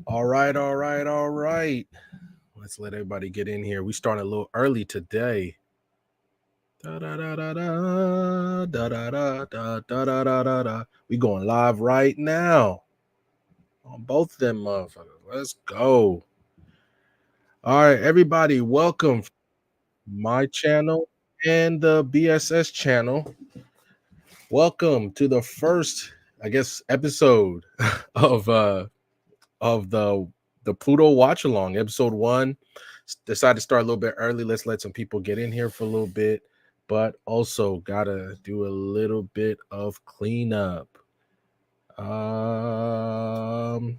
All right, all right, all right. Let's let everybody get in here. We started a little early today. Da da da da da da da da da da da da da da. We going live right now on both of them motherfuckers. Let's go. All right, everybody, welcome to my channel and the B.S.S channel. Welcome to the first, I guess, episode of the Pluto watch along, episode 1. Decided to start a little bit early. Let's let some people get in here for a little bit, but also gotta do a little bit of cleanup. While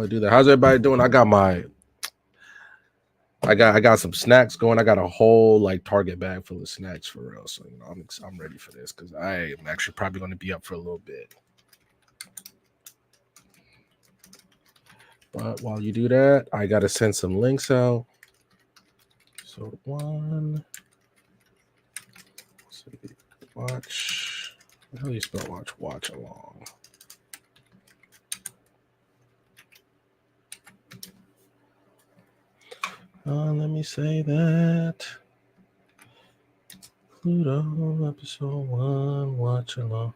I do that, how's everybody doing? I got some snacks going. I got a whole like Target bag full of snacks for real. So I'm ready for this because I am actually probably going to be up for a little bit. But while you do that, I got to send some links out. So one, let's see, watch. How do you spell watch? Watch along. Let me say that. Pluto episode 1, watch along.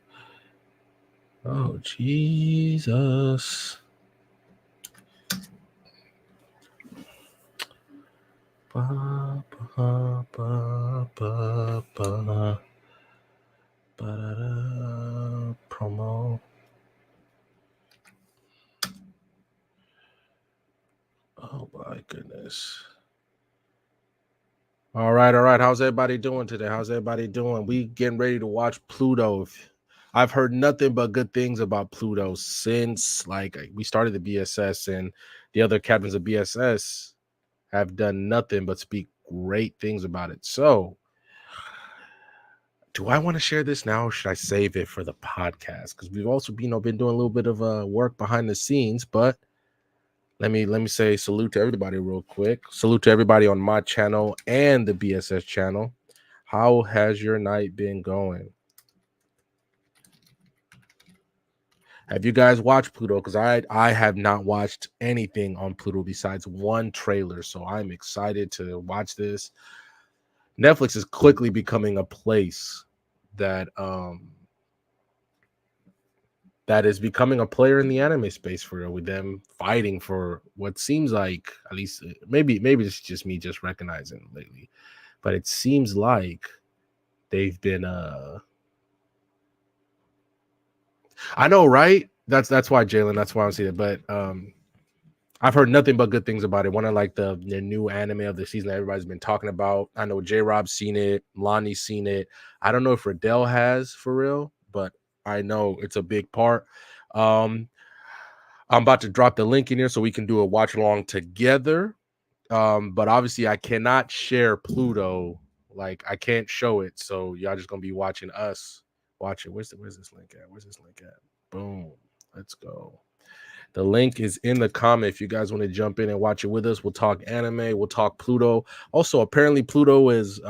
Oh Jesus. Ba, ba, ba, ba, ba. Ba-da-da. Promo. Oh my goodness. All right. How's everybody doing today? How's everybody doing? We getting ready to watch Pluto. I've heard nothing but good things about Pluto since like we started the B.S.S, and the other captains of B.S.S have done nothing but speak great things about it. So do I want to share this now, or should I save it for the podcast? Because we've also been doing a little bit of work behind the scenes. But let me say salute to everybody real quick. Salute to everybody on my channel and the B.S.S channel. How has your night been going? Have you guys watched Pluto? Because I have not watched anything on Pluto besides one trailer. So I'm excited to watch this. Netflix is quickly becoming a place that that is becoming a player in the anime space for real, with them fighting for what seems like, at least maybe it's just me just recognizing lately, but it seems like they've been I know, right? That's why Jalen, that's why I'm seeing it. But I've heard nothing but good things about it. One of like the new anime of the season that everybody's been talking about. I know J Rob's seen it, Lonnie's seen it. I don't know if Riddell has for real, but I know it's a big part. Um, I'm about to drop the link in here so we can do a watch along together. But obviously I cannot share Pluto. Like I can't show it. So y'all just gonna be watching us watch it. Where's this link at? Where's this link at? Boom. Let's go. The link is in the comment if you guys want to jump in and watch it with us. We'll talk anime, we'll talk Pluto. Also, apparently Pluto is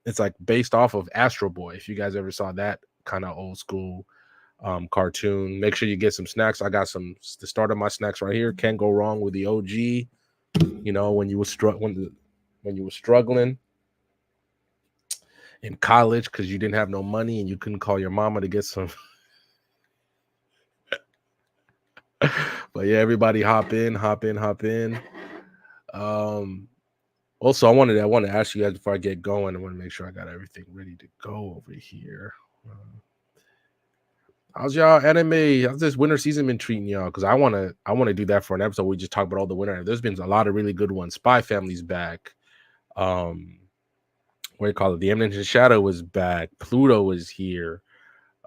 it's like based off of Astro Boy. If you guys ever saw that kind of old school cartoon, make sure you get some snacks. I got the start of my snacks right here. Can't go wrong with the OG. You know, when you were when you were struggling in college because you didn't have no money and you couldn't call your mama to get some. But yeah, everybody hop in. Also, I wanted to ask you guys before I get going. I want to make sure I got everything ready to go over here. How's y'all anime? How's this winter season been treating y'all? Because I wanna do that for an episode. We just talk about all the winter. There's been a lot of really good ones. Spy Family's back. What do you call it? The Eminence Shadow is back. Pluto is here.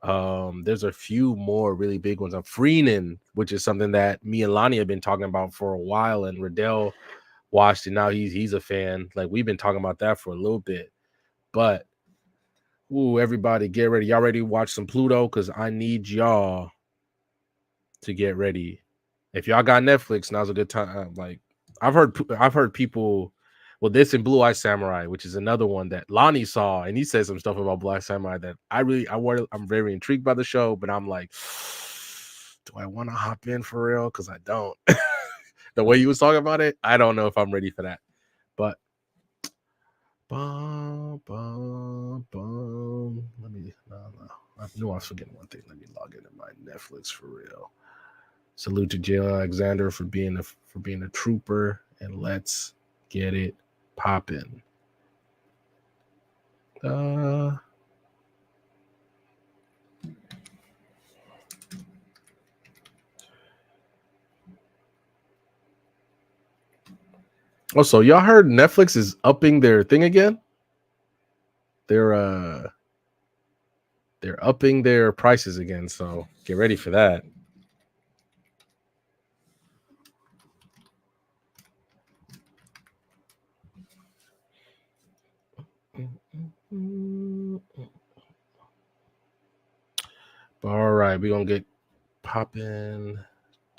There's a few more really big ones. Freenin, which is something that me and Lonnie have been talking about for a while, and Riddell watched it. Now he's a fan. Like we've been talking about that for a little bit. But everybody get ready. Y'all ready to watch some Pluto? Because I need y'all to get ready. If y'all got Netflix, now's a good time. Like I've heard people. Well, this and Blue Eye Samurai, which is another one that Lonnie saw, and he said some stuff about Blue Eye Samurai that I'm very intrigued by the show, but I'm like, do I want to hop in for real? Because I don't. The way you was talking about it, I don't know if I'm ready for that. But let me I knew I was forgetting one thing. Let me log into my Netflix for real. Salute to Jalen Alexander for being a trooper, and let's get it popping. Also, y'all heard Netflix is upping their thing again? They're upping their prices again, so get ready for that. All right, we're gonna get popping.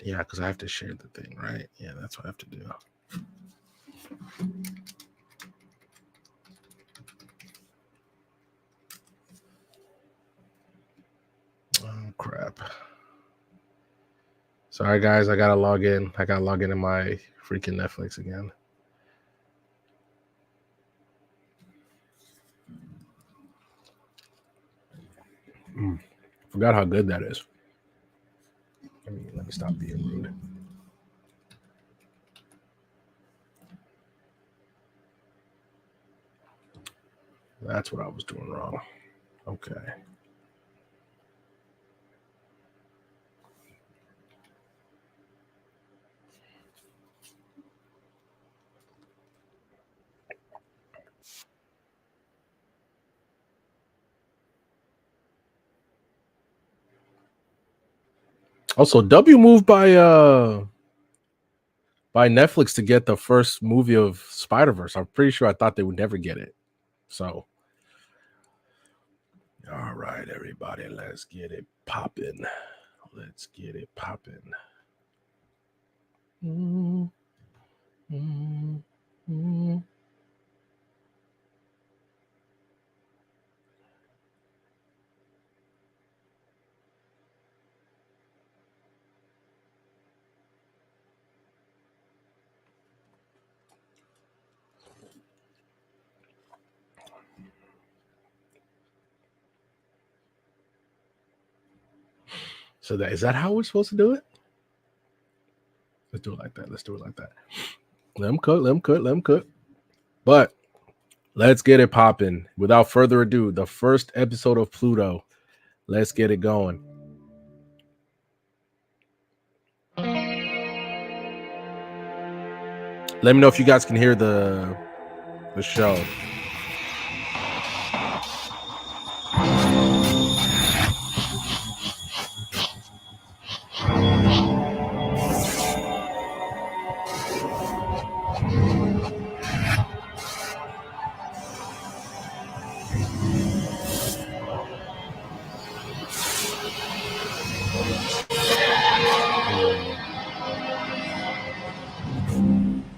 Yeah, because I have to share the thing, right? Yeah, that's what I have to do. Oh crap. Sorry guys, I gotta log in. I gotta log into my freaking Netflix again. Forgot how good that is. Let me stop being rude. That's what I was doing wrong. Okay. Also, W moved by Netflix to get the first movie of Spider-Verse. I'm pretty sure I thought they would never get it. So, all right, everybody, let's get it popping. Let's get it popping. So is that how we're supposed to do it? Let's do it like that. Let them cook. But let's get it popping. Without further ado, the first episode of Pluto. Let's get it going. Let me know if you guys can hear the show.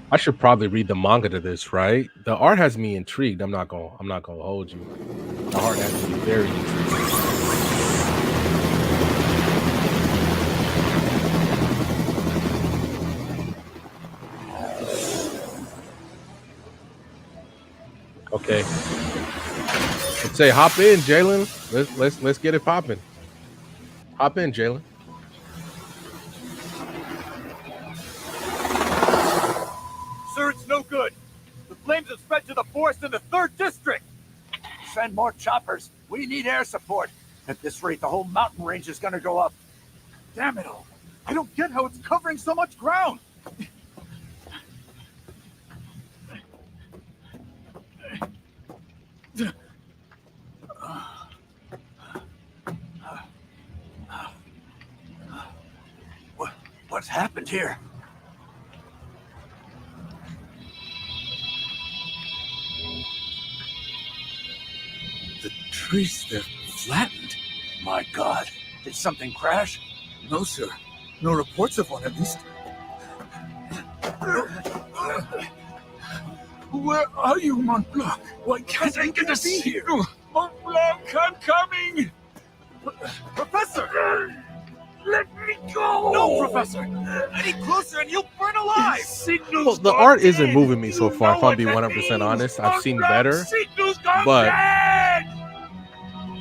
I should probably read the manga to this, right? The art has me intrigued. I'm not gonna hold you. The art has me very intrigued. Okay. Let's say hop in, Jalen. Let's get it popping. Hop in, Jalen. Sir, it's no good. The flames have spread to the forest in the 3rd district. Send more choppers. We need air support. At this rate, the whole mountain range is gonna go up. Damn it all. I don't get how it's covering so much ground. What's happened here? The trees, they're flattened. My God. Did something crash? No, sir. No reports of one, at least. Where are you, Mont Blanc? Why can't I get to see you? Mont Blanc, I'm coming! Professor! Let me go! No, Professor! Any closer and you'll burn alive! Signals Well, the gone art isn't dead. moving me so You far. know If I'm what being that 100% means. honest, I've Mont seen Blanc, better. Signals gone but- dead!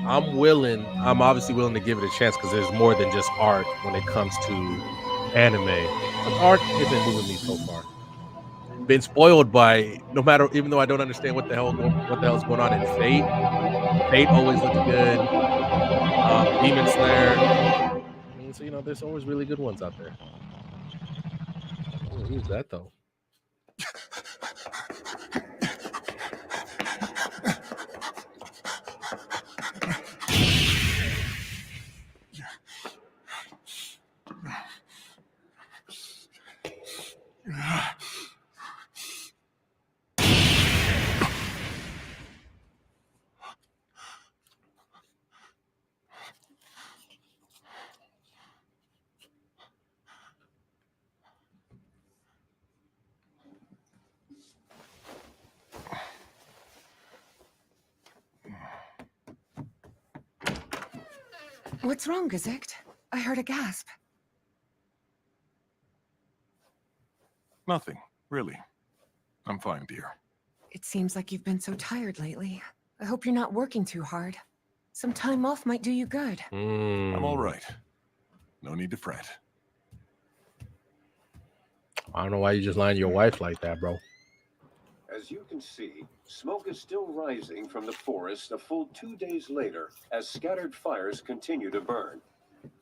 I'm obviously willing to give it a chance because there's more than just art when it comes to anime. But the art isn't moving me so far. Been spoiled by no matter, even though I don't understand what the hell's going on in Fate. Fate always looks good. Demon Slayer. I mean, so there's always really good ones out there. Ooh, who's that though? What's wrong, Gazect? I heard a gasp. Nothing, really. I'm fine, dear. It seems like you've been so tired lately. I hope you're not working too hard. Some time off might do you good. I'm all right. No need to fret. I don't know why you just lying to your wife like that, bro. As you can see, smoke is still rising from the forest a full 2 days later as scattered fires continue to burn.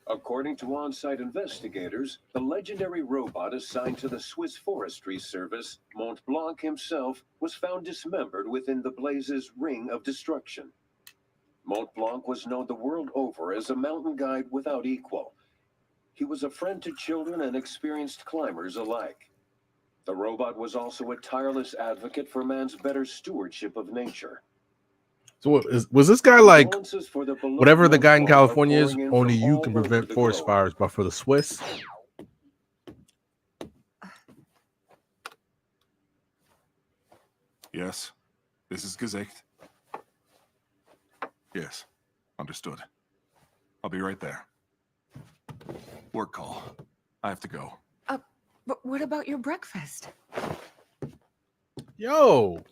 According to on-site investigators, the legendary robot assigned to the Swiss Forestry Service, Mont Blanc himself, was found dismembered within the blaze's ring of destruction. Mont Blanc was known the world over as a mountain guide without equal. He was a friend to children and experienced climbers alike. The robot was also a tireless advocate for man's better stewardship of nature. So was this guy like Condolences for the beloved whatever the guy in Mont Blanc are California is? pouring in Only from you all can over prevent the forest globe. fires, but for the Swiss, Yes, this is Gazect. Yes, understood. I'll be right there. Work call. I have to go. But what about your breakfast? yo,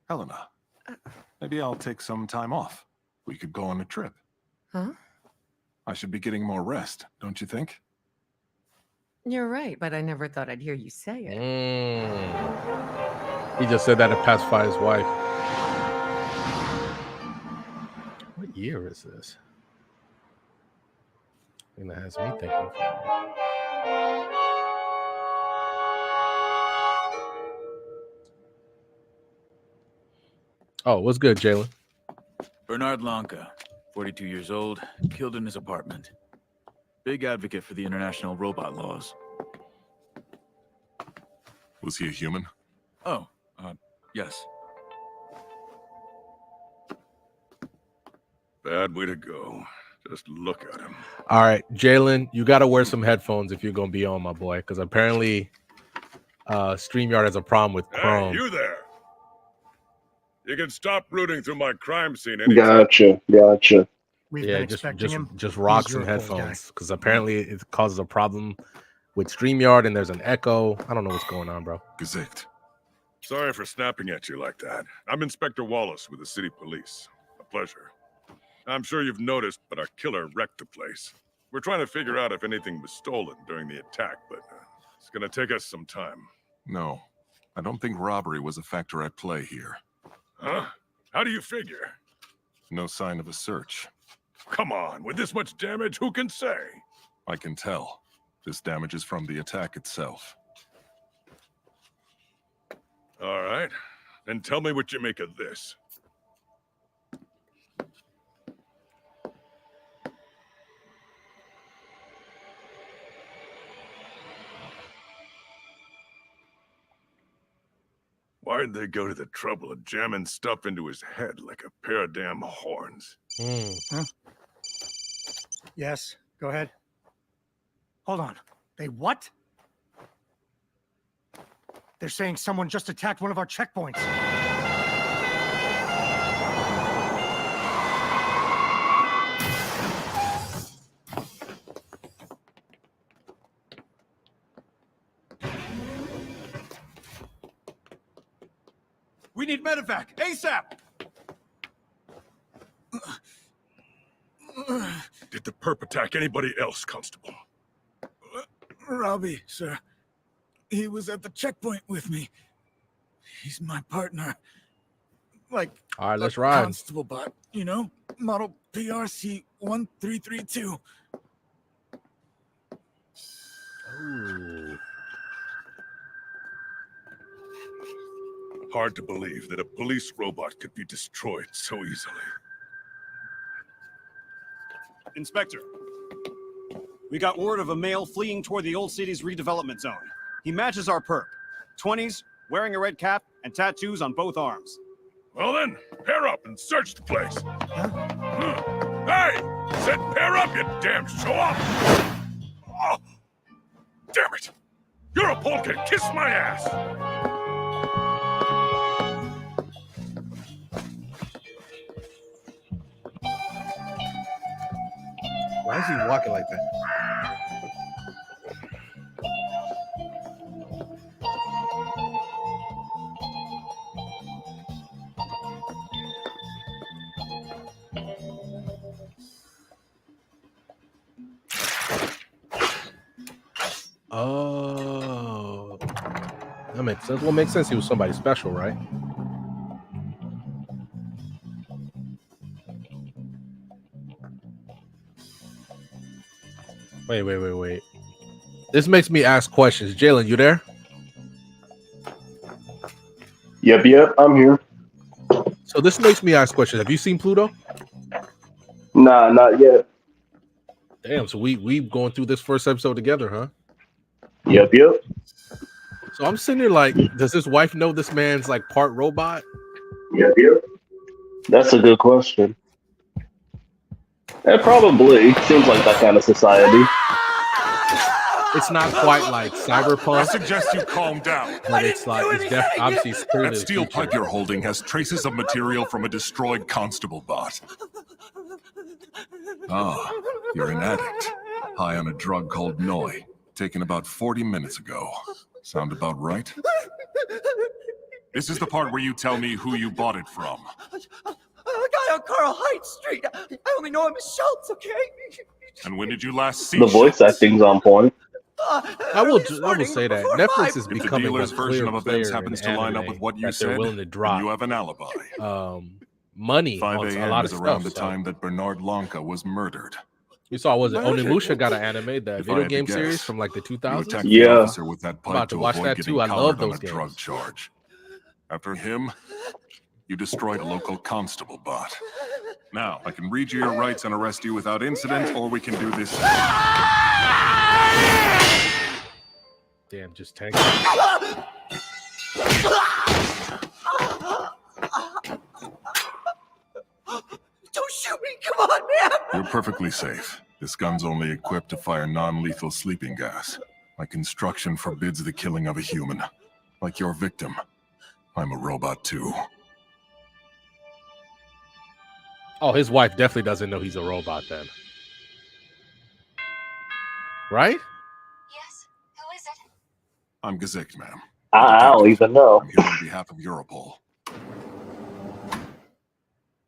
Helena, maybe I'll take some time off. We could go on a trip. Huh? I should be getting more rest, don't you think? You're right, but I never thought I'd hear you say it. he just said that to pacify his wife. What year is this? I think that has me thinking. Oh, what's good, Jalen? Bernard Lanka, 42 years old, killed in his apartment. Big advocate for the international robot laws. Was he a human? Oh, yes. Bad way to go. Just look at him. All right, Jalen, you got to wear some headphones if you're gonna be on, my boy, because apparently, StreamYard has a problem with Chrome. Hey, you there. You can stop rooting through my crime scene anytime. Gotcha. We've Yeah, been just expecting him. just rock He's some your old guy. headphones because apparently it causes a problem with StreamYard and there's an echo. I don't know what's going on, bro. Gazect. Sorry for snapping at you like that. I'm Inspector Wallace with the city police. A pleasure. I'm sure you've noticed, but our killer wrecked the place. We're trying to figure out if anything was stolen during the attack, but it's gonna take us some time. No, I don't think robbery was a factor at play here. Huh? How do you figure? No sign of a search. Come on, with this much damage, who can say? I can tell. This damage is from the attack itself. All right, then tell me what you make of this. Why'd they go to the trouble of jamming stuff into his head like a pair of damn horns? Yes, Go ahead. Hold on. They what? They're saying someone just attacked one of our checkpoints. We need medevac, ASAP! Did the perp attack anybody else, Constable? Robbie, sir. He was at the checkpoint with me. He's my partner. Like All right, let's a ride. constable bot, you know? Model PRC 1332. Ooh. Hard to believe that a police robot could be destroyed so easily. Inspector, we got word of a male fleeing toward the old city's redevelopment zone. He matches our perp. 20s, wearing a red cap, and tattoos on both arms. Well then, pair up and search the place. Hey! Said pair up, you damn show-off! Oh, damn it! Europol can kiss my ass! Why is he walking like that? Oh, that makes sense. Well, makes sense. He was somebody special, right? Wait. This makes me ask questions. Jalen, you there? Yep, I'm here. So this makes me ask questions. Have you seen Pluto? Nah, not yet. Damn. So we going through this first episode together, huh? Yep. So I'm sitting here like, does his wife know this man's like part robot? Yep. That's a good question. It probably seems like that kind of society. It's not quite like cyberpunk. I suggest you calm down. But it's like it's obviously it's clearly That the steel future. pipe you're holding has traces of material from a destroyed constable bot. Ah, you're an addict. High on a drug called Noi. Taken about 40 minutes ago. Sound about right? This is the part where you tell me who you bought it from. A guy on Carl Heights Street. I only know him as Schultz, okay? And when did you last see The voice Schultz? acting's on point. I will say that Netflix is If the becoming dealer's a version clear of events player happens in to line up anime with what you that they're said, willing to then drop you have an alibi. money 5 on a a.m. lot is of around stuff. the time that Bernard Lanka was murdered. You saw, was it Onimusha got an anime, the If I video had to game guess, series from like the You 2000s? attacked the Yeah. officer with that I'm about pipe to to watch avoid that getting too. I collared love on those a drug games. charge. After him, you destroyed a local constable bot. Now, I can read you your rights and arrest you without incident, or we can do this. Damn, just tank. Don't shoot me! Come on, man! You're perfectly safe. This gun's only equipped to fire non-lethal sleeping gas. My construction forbids the killing of a human. Like your victim, I'm a robot too. Oh, his wife definitely doesn't know he's a robot then. Right? Yes, who is it? I'm Gazek, ma'am. I don't even know. I'm here on behalf of Europol.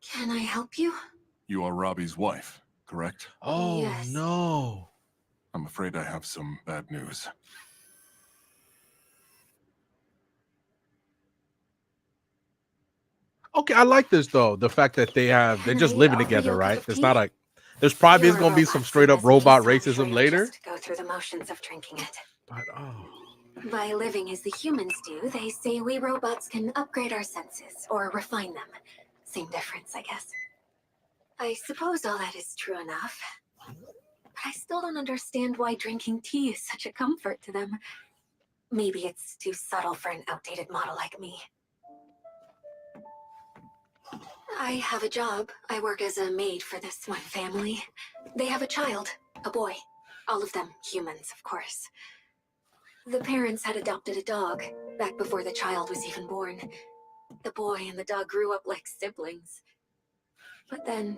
Can I help you? You are Robbie's wife, correct? Oh, Yes. no. I'm afraid I have some bad news. Okay, I like this though. The fact that they're just Hey, living offer you together, a right? cup of It's tea? not like there's probably is You're a gonna be robot, some so straight up doesn't taste robot so I'm racism sure you'll later. just go through the motions of drinking it. But oh, By living as the humans do, they say we robots can upgrade our senses or refine them. Same difference, I guess. I suppose all that is true enough. But I still don't understand why drinking tea is such a comfort to them. Maybe it's too subtle for an outdated model like me. I have a job. I work as a maid for this one family. They have a child, A boy. All of them humans, of course. The parents had adopted a dog back before the child was even born. The boy and the dog grew up like siblings. But then,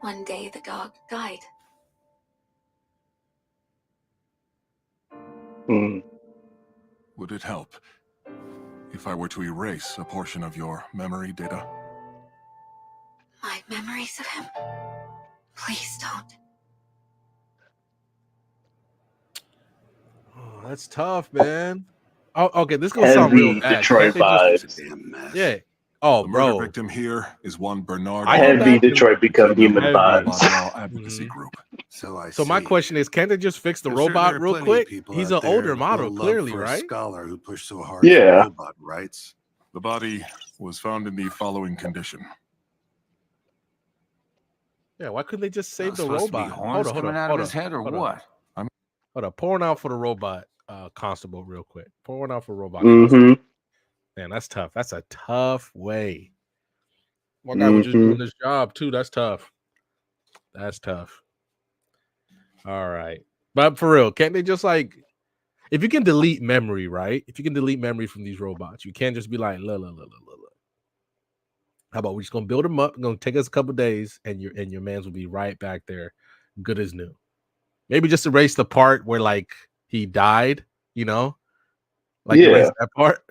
one day the dog died. Hmm. Would it help if I were to erase a portion of your memory data? My memories of him? Please don't. Oh, that's tough, man. Oh, okay, this is gonna sound real Heavy bad. Detroit Can't they just vibes. yeah. Oh, The murder bro. victim here is one Bernard. I go Heavy back to Detroit become Head of human the Robot vibes. Law Advocacy Mhm. Group. So my question is, can't they just fix the I'm sure there robot are real plenty of quick? people He's out an older there with model, no love clearly, for a right? scholar who pushed so hard for Yeah. robot rights. The body was found in the following condition. Yeah, why couldn't they just save the supposed to be robot? horns coming out of his head or what? Hold up, pouring out for the robot constable real quick. Pouring out for robot Mm-hmm. constable. Man, that's tough. That's a tough way. One guy was just doing this job too. That's tough. That's tough. All right. But for real, can't they just like, if you can delete memory, right? If you can delete memory from these robots, you can't just be like, look. How about we're just gonna build them up? It's gonna take us a couple days, and your mans will be right back there, good as new. Maybe just erase the part where like he died, you know, like erase that part.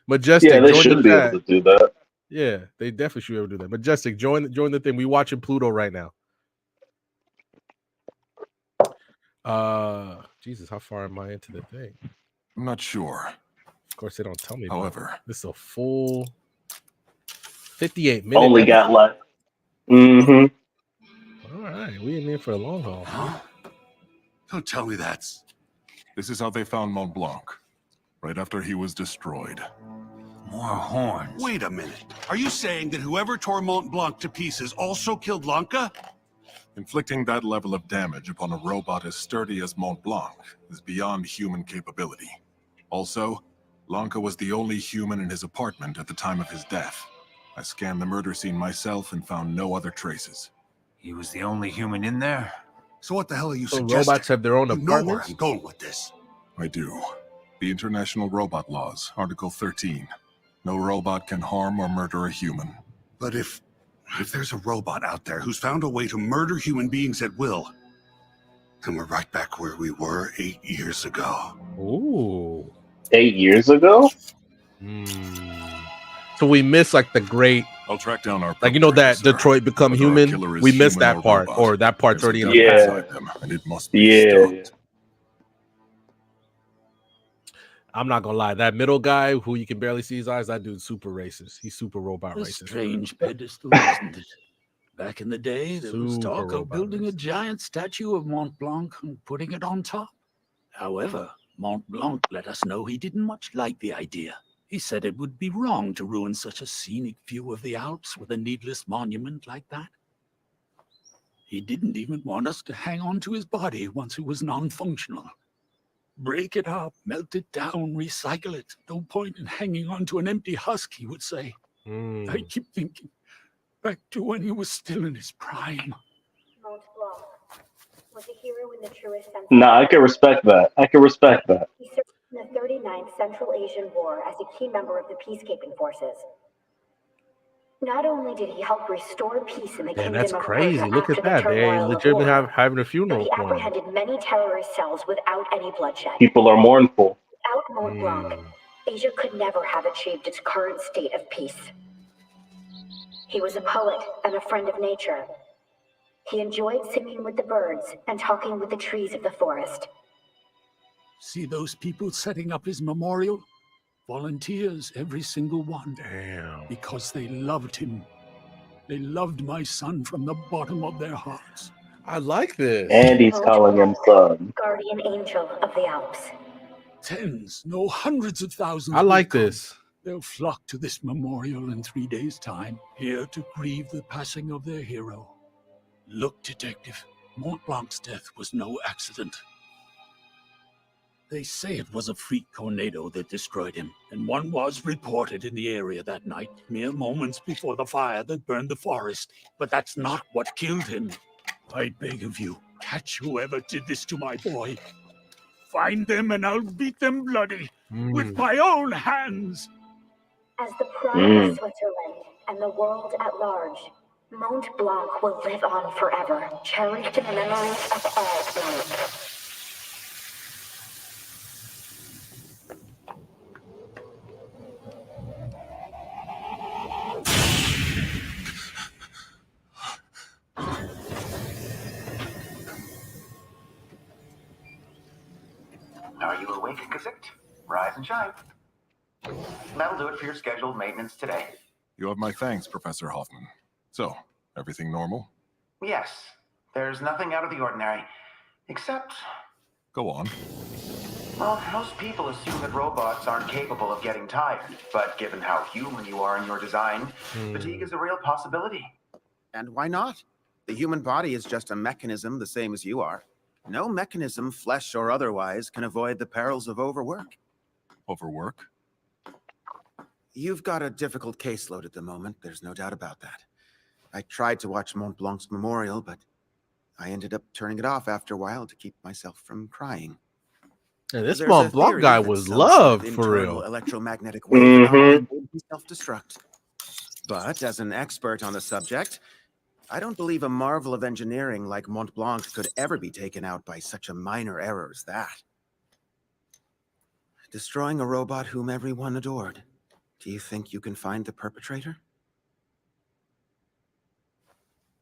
Majestic, Yeah, they join should the be chat. able to do that. Yeah, they definitely should be able to do that. Majestic, join the thing. We watching Pluto right now. Jesus, how far am I into the thing? I'm not sure. Of course, they don't tell me. However, this is a full 58 minutes. Only got like. Mm-hmm. All right, we in there for a long haul. Huh? Don't tell me that's. This is how they found Mont Blanc, right after he was destroyed. More horns. Wait a minute. Are you saying that whoever tore Mont Blanc to pieces also killed Lanka? Inflicting that level of damage upon a robot as sturdy as Mont Blanc is beyond human capability. Also, Lanka was the only human in his apartment at the time of his death. I scanned the murder scene myself and found no other traces. He was the only human in there? So what the hell are you So suggesting? robots have their own You know where apartments? I'm going with this. I do. The International Robot Laws, Article 13. No robot can harm or murder a human. But if there's a robot out there who's found a way to murder human beings at will, then we're right back where we were 8 years ago. Ooh. 8 years ago? So we missed like the great, I'll track down our like, you know, that Detroit Become Whether our Human. killer is We missed human that or part, robot, or that part's there's already in a the gun past. inside them, and it must be Yeah. stopped. I'm not gonna lie, that middle guy who you can barely see his eyes, that dude's super racist. He's super robot A racist. strange pedestal, isn't it? Back in the day, there was Super talk of robot building a giant statue of Mont Blanc and putting it on top. However, Mont Blanc let us know he didn't much like the idea. He said it would be wrong to ruin such a scenic view of the Alps with a needless monument like that. He didn't even want us to hang on to his body once it was non-functional. Break it up, melt it down, recycle it. No point in hanging on to an empty husk, he would say. I keep thinking back to when he was still in his prime. Mont Blanc was a hero in the truest sense. Nah, I can respect that. He served in the 39th Central Asian War as a key member of the peacekeeping forces. Not only did he help restore peace in the Man, kingdom that's of crazy. Persia Look after at that. the They turmoil of legitimately war, having a but funeral he for him. apprehended many terrorist cells without any bloodshed. People are mournful. Without Mont Blanc, Asia could never have achieved its current state of peace. He was a poet and a friend of nature. He enjoyed singing with the birds and talking with the trees of the forest. See those people setting up his memorial? Volunteers, every single one. Damn. Because they loved him. They loved my son from the bottom of their hearts. I like this. And he's calling him son. Guardian angel of the Alps. Tens, no, hundreds of thousands. I like will come. this. They'll flock to this memorial in 3 days' time, here to grieve the passing of their hero. Look, Detective, Mont Blanc's death was no accident. They say it was a freak tornado that destroyed him, and one was reported in the area that night, mere moments before the fire that burned the forest. But that's not what killed him. I beg of you, Catch whoever did this to my boy. Find them and I'll beat them bloody with my own hands. As the pride of Switzerland and the world at large, Mont Blanc will live on forever, cherished in the memories of all Blanc. Are you awake, Kazik? Rise and shine. That'll do it for your scheduled maintenance today. You have my thanks, Professor Hoffman. So, everything normal? Yes, there's nothing out of the ordinary, except... Go on. Well, most people assume that robots aren't capable of getting tired, but given how human you are in your design, fatigue is a real possibility. And why not? The human body is just a mechanism the same as you are. No mechanism, flesh or otherwise, can avoid the perils of overwork. Overwork? You've got a difficult caseload at the moment, there's no doubt about that. I tried to watch Mont Blanc's memorial, but I ended up turning it off after a while to keep myself from crying. Yeah, this Mont Blanc guy was loved for real. Electromagnetic wave phenomenon made me self-destruct. But as an expert on the subject, I don't believe a marvel of engineering like Mont Blanc could ever be taken out by such a minor error as that. Destroying a robot whom everyone adored. Do you think you can find the perpetrator?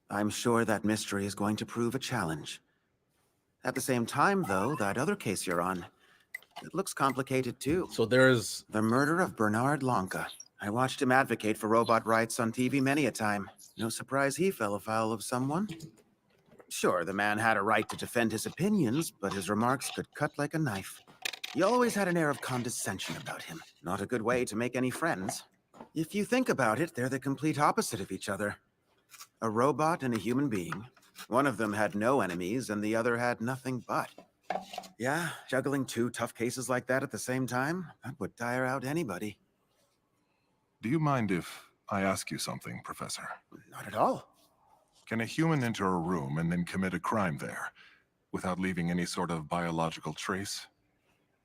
I'm sure that mystery is going to prove a challenge. At the same time, though, that other case you're on, it looks complicated too. So there's the murder of Bernard Lanka. I watched him advocate for robot rights on TV many a time. No surprise he fell afoul of someone. Sure, the man had a right to defend his opinions, but his remarks could cut like a knife. He always had an air of condescension about him. Not a good way to make any friends. If you think about it, they're the complete opposite of each other. A robot and a human being. One of them had no enemies, and the other had nothing but. Yeah, juggling two tough cases like that at the same time, that would tire out anybody. Do you mind if I ask you something, Professor? Not at all. Can a human enter a room and then commit a crime there, without leaving any sort of biological trace?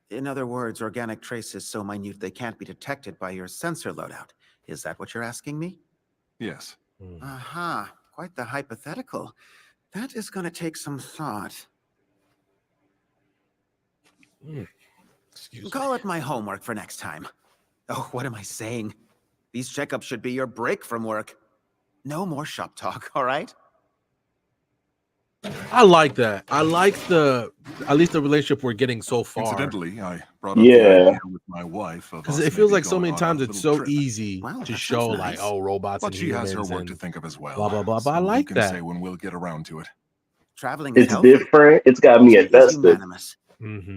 In other words, organic traces so minute they can't be detected by your sensor loadout. Is that what you're asking me? Yes. Aha, quite the hypothetical. That is going to take some thought. Call it my homework for next time. Oh, what am I saying? These checkups should be your break from work. No more shop talk, all right? I like that. I like at least the relationship we're getting so far. Incidentally, I brought up the idea with my wife of because it feels like so many times it's so easy to show like, oh, robots but and she humans has her work and to think of as well. Blah blah blah. But So I like you can that. say when we'll get around to it. Traveling it's different. It's got me invested.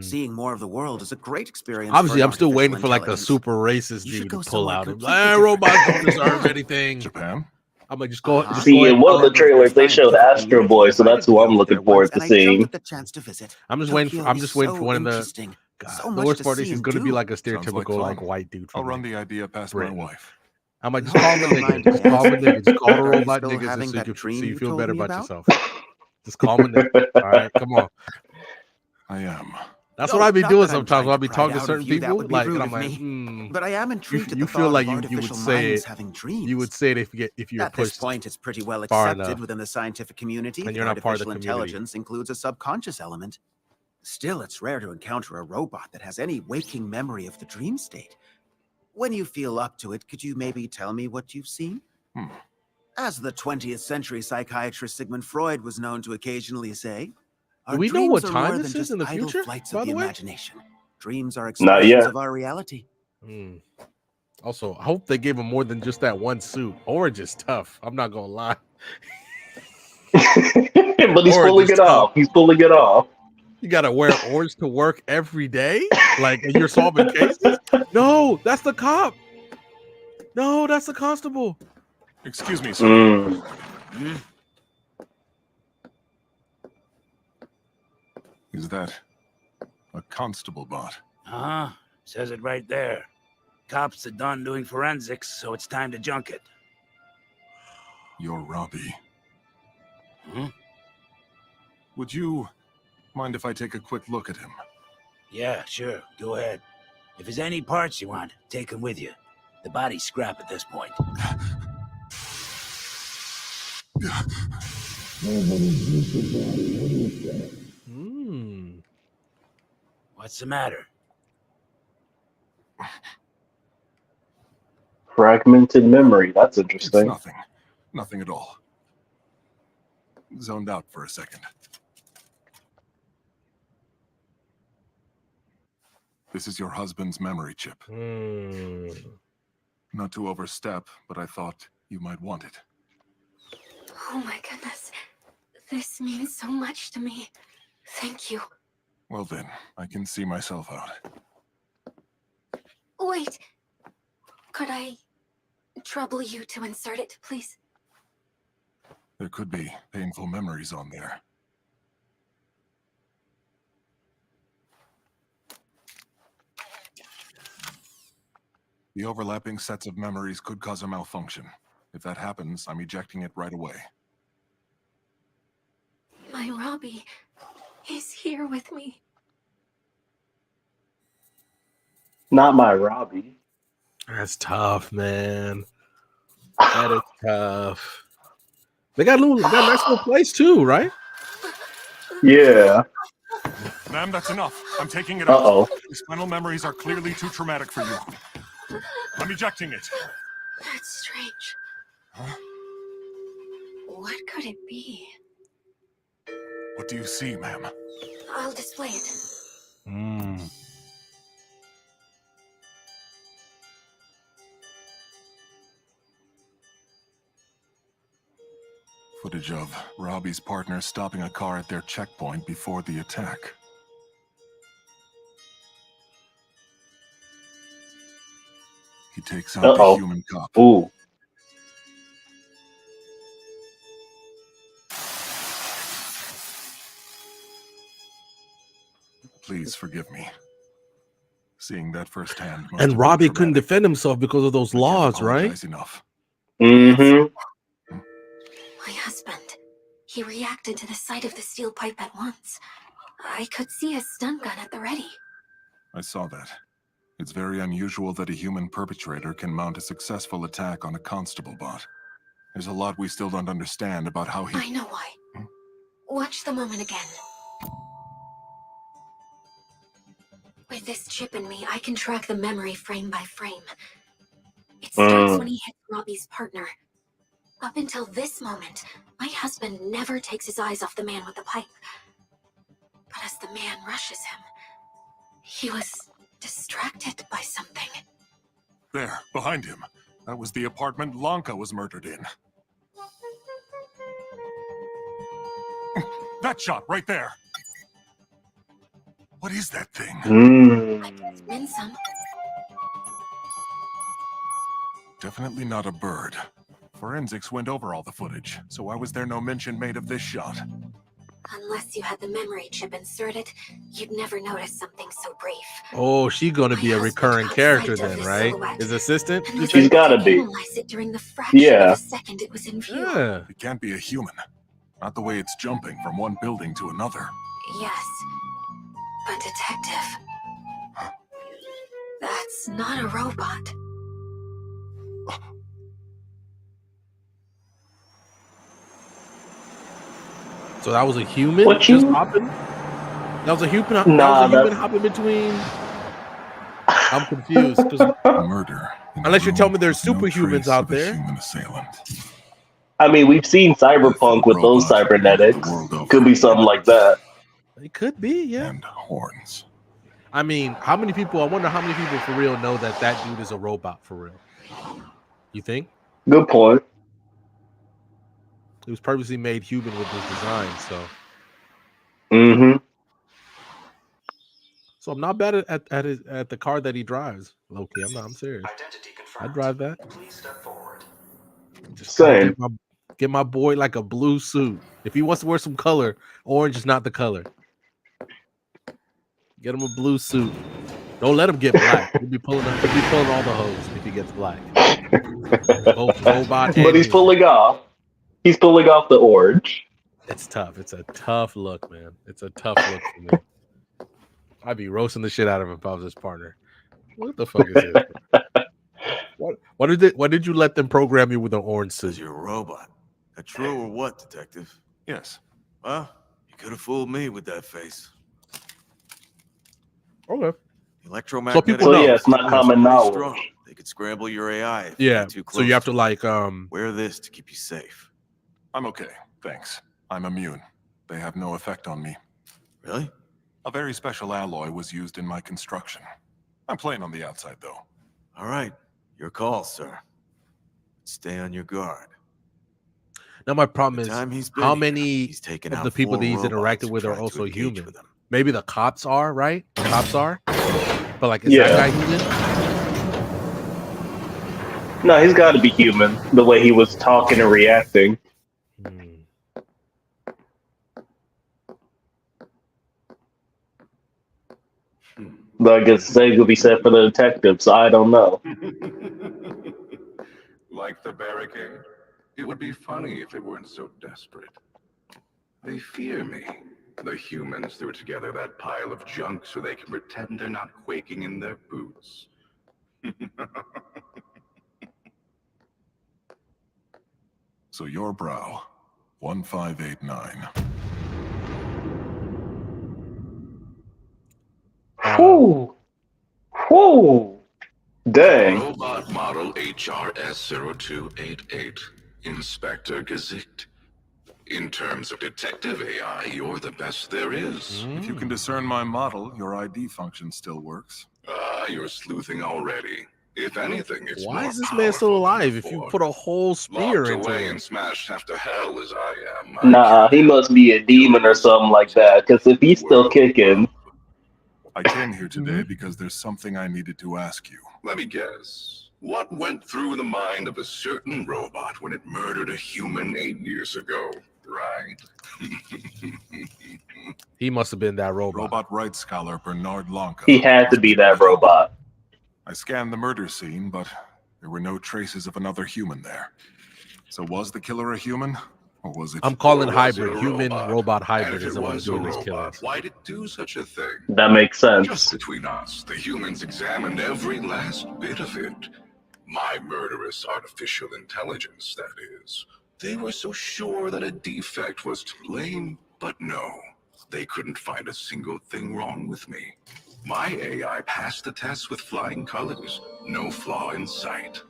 Seeing more of the world is a great experience. Obviously, I'm still waiting for like a super racist dude to pull out and robots don't deserve anything. Japan. I'm like, just go. Just See, go in one of the trailers, they showed Astro Boy, so that's who I'm looking forward to seeing. I'm just waiting for one of the. God, the worst part is he's going to be like a stereotypical like white dude. I'll run the idea past my wife. I'm like, just call him a nigga. Just call him a nigga. Just call the robot niggas so you feel better about yourself. Just call him a nigga. All right, come on. I am. That's what I be doing sometimes when I be talking to certain people. Like, and I'm like, but I am intrigued. You feel like you would say it. You would say it if you're pushed. At this point, it's pretty well far accepted enough. within the scientific community. And you're not part of the intelligence includes a subconscious element. Still, it's rare to encounter a robot that has any waking memory of the dream state. When you feel up to it, could you maybe tell me what you've seen? As the 20th century psychiatrist Sigmund Freud was known to occasionally say, do we know what time this is in the future, by the way? Imagination. Dreams are expressions of our reality. Also, I hope they gave him more than just that one suit. Orange is tough. I'm not gonna lie. But he's pulling it off. He's pulling it off. You gotta wear orange to work every day? Like, and you're solving cases? No, that's the cop. No, that's the constable. Excuse me, sir. Is that a constable bot? Says it right there. Cops are done doing forensics, so it's time to junk it. You're Robbie. Would you mind if I take a quick look at him? Yeah, sure. Go ahead. If there's any parts you want, take them with you. The body's scrap at this point. What's the matter? Fragmented memory. That's It's interesting. nothing. Nothing at all. Zoned out for a second. This is your husband's memory chip. Not to overstep, but I thought you might want it. Oh my goodness. This means so much to me. Thank you. Well then, I can see myself out. Wait. Could I trouble you to insert it, please? There could be painful memories on there. The overlapping sets of memories could cause a malfunction. If that happens, I'm ejecting it right away. My Robbie is here with me. Not my Robbie. That's tough, man. That is tough. They got a nice little place too, right? Yeah. Ma'am, that's enough. I'm taking it Uh-oh. out. These final memories are clearly too traumatic for you. I'm ejecting it. That's strange. Huh? What could it be? What do you see, ma'am? I'll display it. Footage of Robbie's partner stopping a car at their checkpoint before the attack. He takes out the human cop. Ooh. Please forgive me. Seeing that firsthand. must have And been Robbie couldn't traumatic. defend himself because of those laws, right? Apologize enough. Mm-hmm. My husband. He reacted to the sight of the steel pipe at once. I could see his stun gun at the ready. I saw that. It's very unusual that a human perpetrator can mount a successful attack on a constable bot. There's a lot we still don't understand about how he... I know why. Watch the moment again. With this chip in me, I can track the memory frame by frame. It starts when he hits Robbie's partner. Up until this moment, my husband never takes his eyes off the man with the pipe. But as the man rushes him, he was distracted by something. There, behind him. That was the apartment Lanka was murdered in. That shot, right there. What is that thing? Been some. Definitely not a bird. Forensics went over all the footage, so why was there no mention made of this shot? Unless you had the memory chip inserted, you'd never notice something so brief. Oh, she's gonna be a recurring character then, right? His assistant? you She's think? gotta be. Analyze it during the fraction of a second it was in view. Yeah. It can't be a human. Not the way it's jumping from one building to another. Yes, but detective, that's not a robot. So that was a human What just you- hopping? That was a human, that Nah, was a human that- hopping between? I'm confused. 'Cause Murder. unless you tell me there's No superhumans trace out of a there. human assailant. I mean, we've seen Cyberpunk with those cybernetics. Could be something like that. It could be, yeah. And horns. I mean, I wonder how many people for real know that that dude is a robot for real. You think? Good point. He was purposely made human with his design, so. Mm-hmm. So I'm not bad at the car that he drives, low-key. I'm serious. I drive that. Please step forward. Just gotta Same. get my boy like a blue suit. If he wants to wear some color, orange is not the color. Get him a blue suit. Don't let him get black. He'll be pulling all the hose if he gets black. Both robot But he's pulling off. He's pulling off the orange. It's tough. It's a tough look, man. It's a tough look for me. I'd be roasting the shit out of him if I was his partner. What the fuck is this? What did you let them program you with an orange suit? Says you're a robot. A true or what, detective? Yes. Well, you could have fooled me with that face. Okay. Electromagnetic. So people know. Yeah, it's not common pretty knowledge. strong. They could scramble your AI if you Yeah. get too close. So you have to it. like wear this to keep you safe. I'm okay, thanks. I'm immune. They have no effect on me. Really? A very special alloy was used in my construction. I'm playing on the outside, though. All right. Your call, sir. Stay on your guard. Now my problem is how many taken of out the people 4 that he's robots interacted who with are tried to also engage human. with him. Maybe the cops are, right? The cops are. But like, is Yeah. that guy human? No, he's got to be human. The way he was talking and reacting. But I guess the same could be said for the detectives. I don't know. Like the barricade? It would be funny if they weren't so desperate. They fear me. The humans threw together that pile of junk so they can pretend they're not quaking in their boots. So your brow, 1589. Whew. Whew. Dang. Robot model HRS-0288. Inspector Gazette. In terms of detective AI, you're the best there is. If you can discern my model, your ID function still works. You're sleuthing already. If anything, it's Why more is this man still alive if you put a whole spear locked into away him? and smashed half to hell as I am. Nah, he must be a demon or something like that. Because if he's still kicking, I came here today because there's something I needed to ask you. Let me guess. What went through the mind of a certain robot when it murdered a human 8 years ago, right? He must have been that robot. Robot rights scholar Bernard Lanka. he had to be that robot. I scanned the murder scene, but there were no traces of another human there. So was the killer a human? Or was it... I'm calling Or was hybrid. it a Human-robot hybrid And if is it the one was doing a these robot, killings. why'd it do such a thing? That makes sense. Just between us, the humans examined every last bit of it. My murderous artificial intelligence, that is. They were so sure that a defect was to blame, but no. They couldn't find a single thing wrong with me. My AI passed the test with flying colors. No flaw in sight.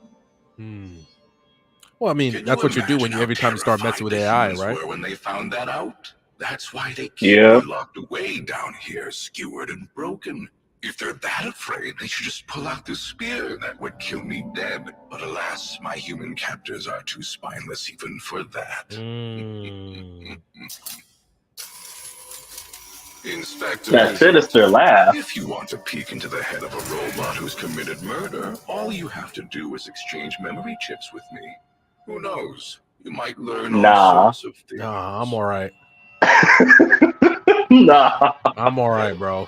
Well, I mean, that's what you do when you every time you start messing with AI, right? When they found that out, that's why they keep Yeah. me locked away down here, skewered and broken. If they're that afraid, they should just pull out the spear that would kill me dead. But alas, my human captors are too spineless even for that. Inspector, That sinister laugh. if you want to peek into the head of a robot who's committed murder, all you have to do is exchange memory chips with me. Who knows? You might learn all Nah. sorts of things. Nah, I'm all right. Nah. I'm all right, bro.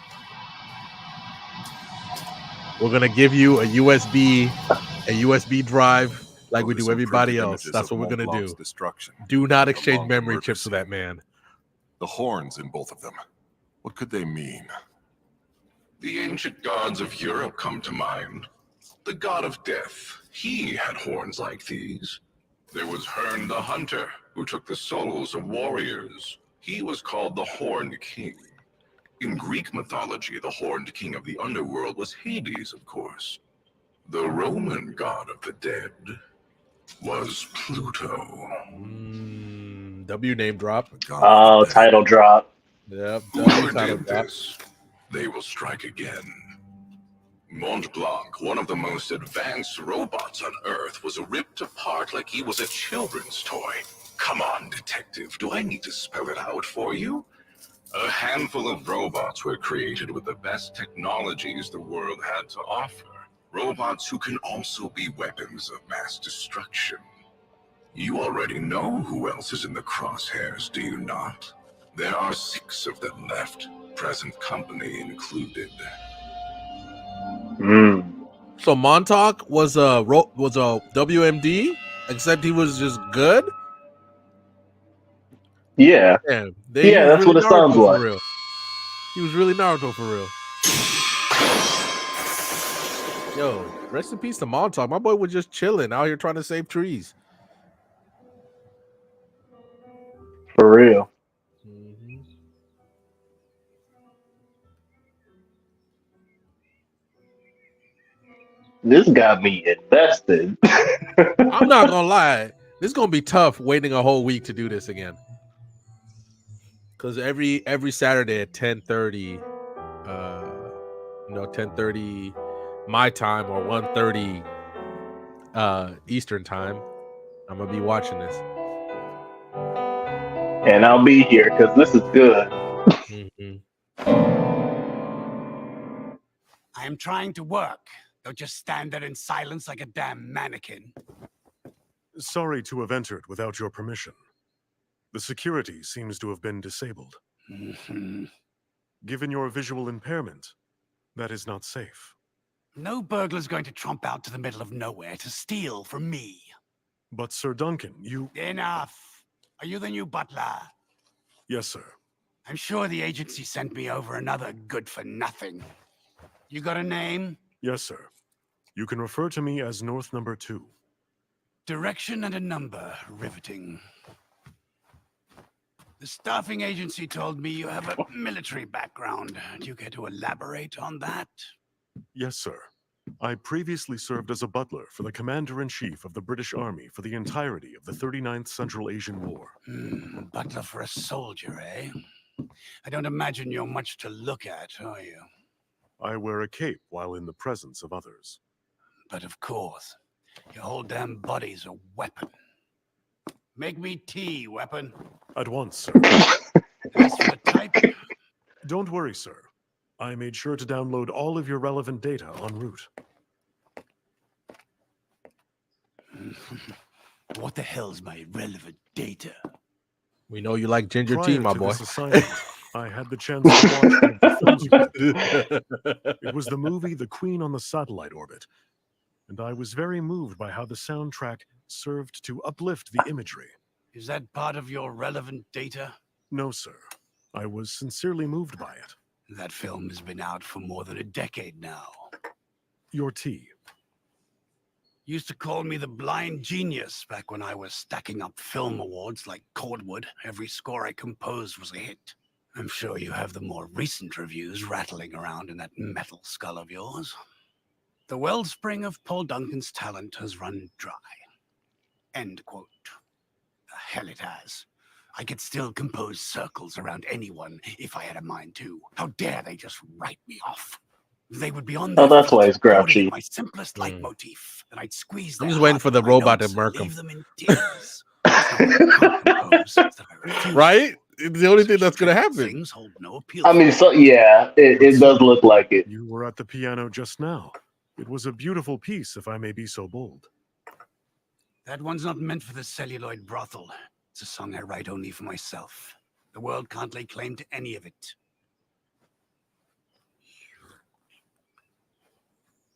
We're gonna give you a USB drive like we do everybody else. That's what we're gonna do. Do not exchange memory chips with that man. The horns in both of them. What could they mean? The ancient gods of Europe come to mind. The god of death, he had horns like these. There was Herne the Hunter, who took the souls of warriors. He was called the Horned King. In Greek mythology, the Horned King of the underworld was Hades, of course. The Roman god of the dead was Pluto. W name drop. Oh, title drop. Yep. Whoever title did drop. this, they will strike again. Mont Blanc, one of the most advanced robots on Earth, was ripped apart like he was a children's toy. Come on, detective, do I need to spell it out for you? A handful of robots were created with the best technologies the world had to offer. Robots who can also be weapons of mass destruction. You already know who else is in the crosshairs, do you not? There are 6 of them left, present company included. So Montauk was a WMD, except he was just good. Yeah. Yeah, he Yeah, was that's really what it sounds Naruto for like. real. He was really Naruto for real. Yo, rest in peace to Montauk. My boy was just chilling out here trying to save trees. For real. Mhm. This got me invested. I'm not gonna lie, this is gonna be tough waiting a whole week to do this again. Because every Saturday at 10:30, 10:30 my time or 1:30 Eastern time, I'm gonna be watching this. And I'll be here because this is good. Mhm. I am trying to work. Don't just stand there in silence like a damn mannequin. Sorry to have entered without your permission. The security seems to have been disabled. Given your visual impairment, that is not safe. No burglar's going to tromp out to the middle of nowhere to steal from me. But Sir Duncan, you... Enough. Are you the new butler? Yes, sir. I'm sure the agency sent me over another good-for-nothing. You got a name? Yes, sir. You can refer to me as North Number 2. Direction and a number. Riveting. The staffing agency told me you have a military background. Do you care to elaborate on that? Yes, sir. I previously served as a butler for the Commander-in-Chief of the British Army for the entirety of the 39th Central Asian War. Butler for a soldier, eh? I don't imagine you're much to look at, are you? I wear a cape while in the presence of others. But of course, your whole damn body's a weapon. Make me tea, weapon. At once, sir. As for the type... Don't worry, sir. I made sure to download all of your relevant data en route. What the hell's my relevant data? We know you like ginger Prior tea, my to boy. this assignment, I had the chance to watch one of the films you did. It was the movie The Queen on the Satellite Orbit, and I was very moved by how the soundtrack served to uplift the imagery. Is that part of your relevant data? No, sir. I was sincerely moved by it. That film has been out for more than a decade now. Your tea. Used to call me the blind genius back when I was stacking up film awards like cordwood. Every score I composed was a hit. I'm sure you have the more recent reviews rattling around in that metal skull of yours. The wellspring of Paul Duncan's talent has run dry. End quote. The hell it has. I could still compose circles around anyone if I had a mind to. How dare they just write me off? They would be on Oh, their that's feet, why it's quoting grouchy. my simplest leitmotif, and I'd squeeze I'm their just waiting heart for the with my robot to notes murk and him. leave them in tears. It's not that I can't compose, it's that I refuse. Right? It's the only thing that's gonna happen. Things hold no appeal I mean, for so me. yeah, it does look like it. You were at the piano just now. It was a beautiful piece, if I may be so bold. That one's not meant for the celluloid brothel. It's a song I write only for myself. The world can't lay claim to any of it.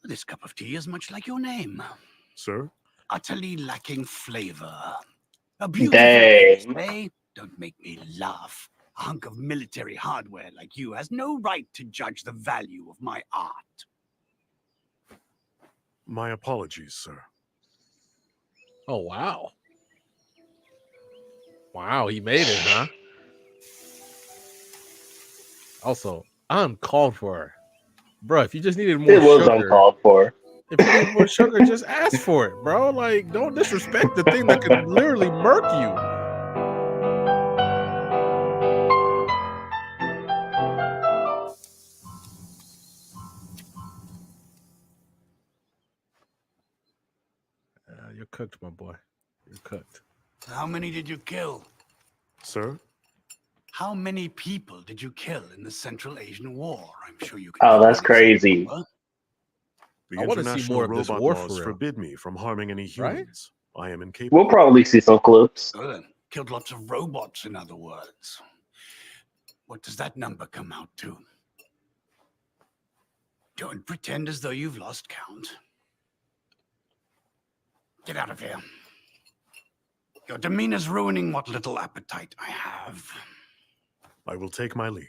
This cup of tea is much like your name. Sir? Utterly lacking flavor. A beautiful piece, Dang. eh? Don't make me laugh. A hunk of military hardware like you has no right to judge the value of my art. My apologies, sir. Oh, wow. Wow, he made it, huh? Also, uncalled for. Bro, if you just needed more It was sugar, uncalled for. if you needed more sugar, just ask for it, bro. Like, don't disrespect the thing that could literally murk you. You're cooked, my boy. You're cooked. How many did you kill? Sir? How many people did you kill in the Central Asian War? I'm sure you can. Oh, give me that's an exact crazy. number. The I wanna see international more of this robot war laws for real. forbid me from harming any Right? humans. I am incapable. We'll probably see some clips. Well then, killed lots of robots, in other words. What does that number come out to? Don't pretend as though you've lost count. Get out of here. Your demeanor's ruining what little appetite I have. I will take my leave.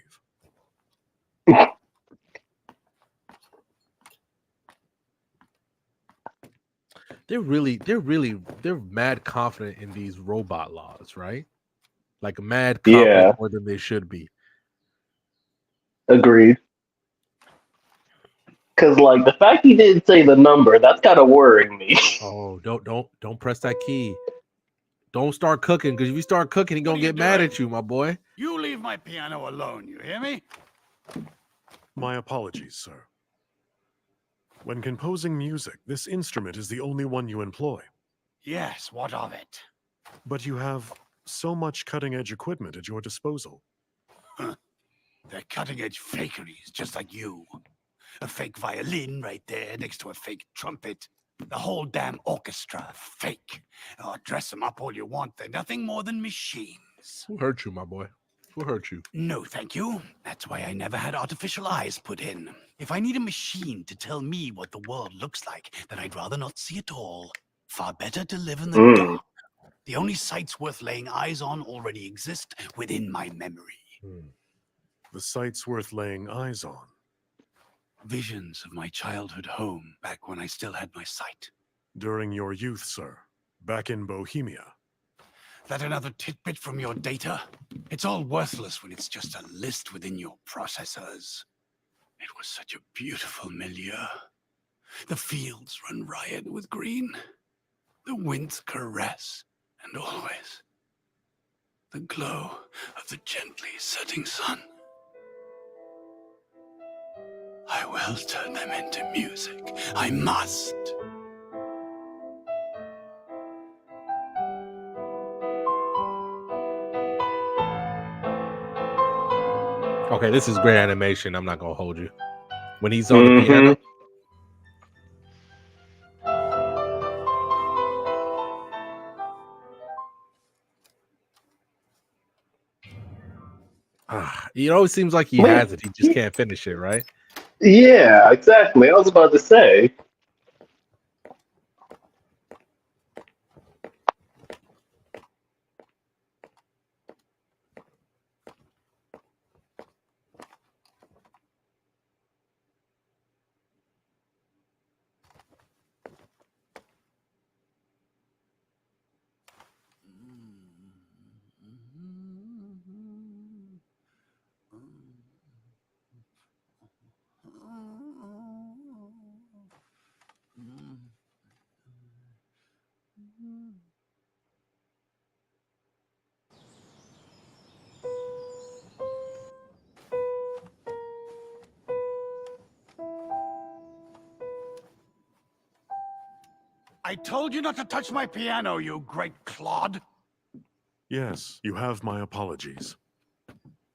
They're mad confident in these robot laws, right? Like mad Yeah. confident more than they should be. Agreed. Because like the fact he didn't say the number, that's kind of worrying me. Oh, don't press that key. Don't start cooking, because if you start cooking, he's gonna get mad at you, my boy. You leave my piano alone, you hear me? My apologies, sir. When composing music, this instrument is the only one you employ. Yes, what of it? But you have so much cutting-edge equipment at your disposal. Huh. They're cutting-edge fakeries, just like you. A fake violin right there next to a fake trumpet. The whole damn orchestra, fake. Oh, dress them up all you want. They're nothing more than machines. Who hurt you, my boy? Who hurt you? No, thank you. That's why I never had artificial eyes put in. If I need a machine to tell me what the world looks like, then I'd rather not see it all. Far better to live in the dark. The only sights worth laying eyes on already exist within my memory. The sights worth laying eyes on. Visions of my childhood home back when I still had my sight. During your youth, sir. Back in Bohemia. That another tidbit from your data? It's all worthless when it's just a list within your processors. It was such a beautiful milieu. The fields run riot with green. The winds caress, and always the glow of the gently setting sun. I will turn them into music. I must. Okay, this is great animation. I'm not gonna hold you. When he's on the piano. It always seems like he has it. He just can't finish it, right? Yeah, exactly. I was about to say. I told you not to touch my piano, you great clod. Yes, you have my apologies.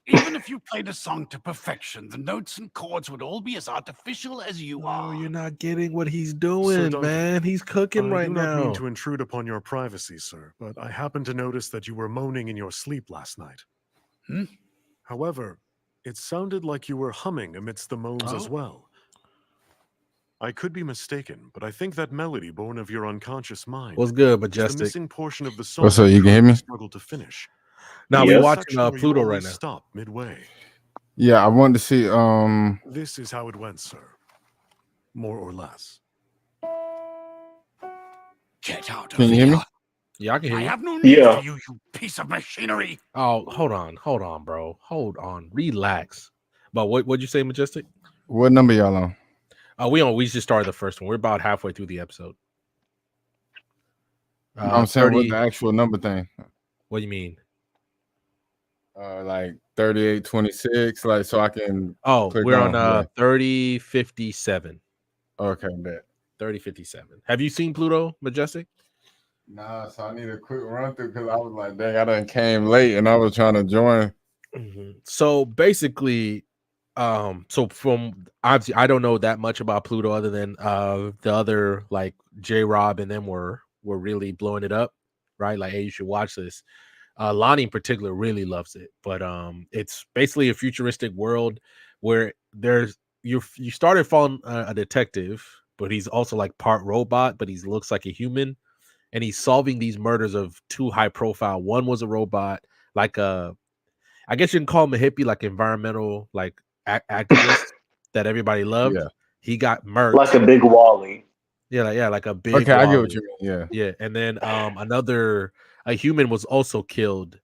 Even if you played a song to perfection, the notes and chords would all be as artificial as you are. Oh, you're not getting what he's Sir doing, Duncan, man. He's cooking I right do not mean now. to intrude upon your privacy, sir, but I happened to notice that you were moaning in your sleep last night. However, it sounded like you were humming amidst the moans as well. I could be mistaken, but I think that melody born of your unconscious mind What's good, is the Majestic? missing portion of the song What's up? You can hear me? struggled to finish. Now In we that watching section where you Pluto always right now. Stop midway. Yeah, I wanted to see. This is how it went, sir. More or less. Get out of Can you hear me? Yeah, I can hear I you. have no need for you, you piece of machinery. Oh, hold on, bro. Hold on. Relax. But what'd you say, Majestic? What number y'all on? We just started the first one. We're about halfway through the episode. I'm saying 30. what the actual number thing. What do you mean? Like 3826, like so I can. Oh, click we're on yeah. 3057. Okay, bet. 3057. Have you seen Pluto, Majestic? Nah, so I need a quick run through because I was like, dang, I done came late and I was trying to join. So basically, so from obviously I don't know that much about Pluto other than the other like J-Rob and them were really blowing it up, right? Like, hey, you should watch this. Lonnie in particular really loves it, but it's basically a futuristic world where there's you started following a detective, but he's also like part robot, but he looks like a human. and he's solving these murders of 2 high profile. One was a robot, like I guess you can call him a hippie, like environmental, like activist that everybody loved. Yeah. He got murked. Like a big Wally. Yeah, like a big Okay, I get what Wally. you mean. Yeah. Yeah, and then a human was also killed,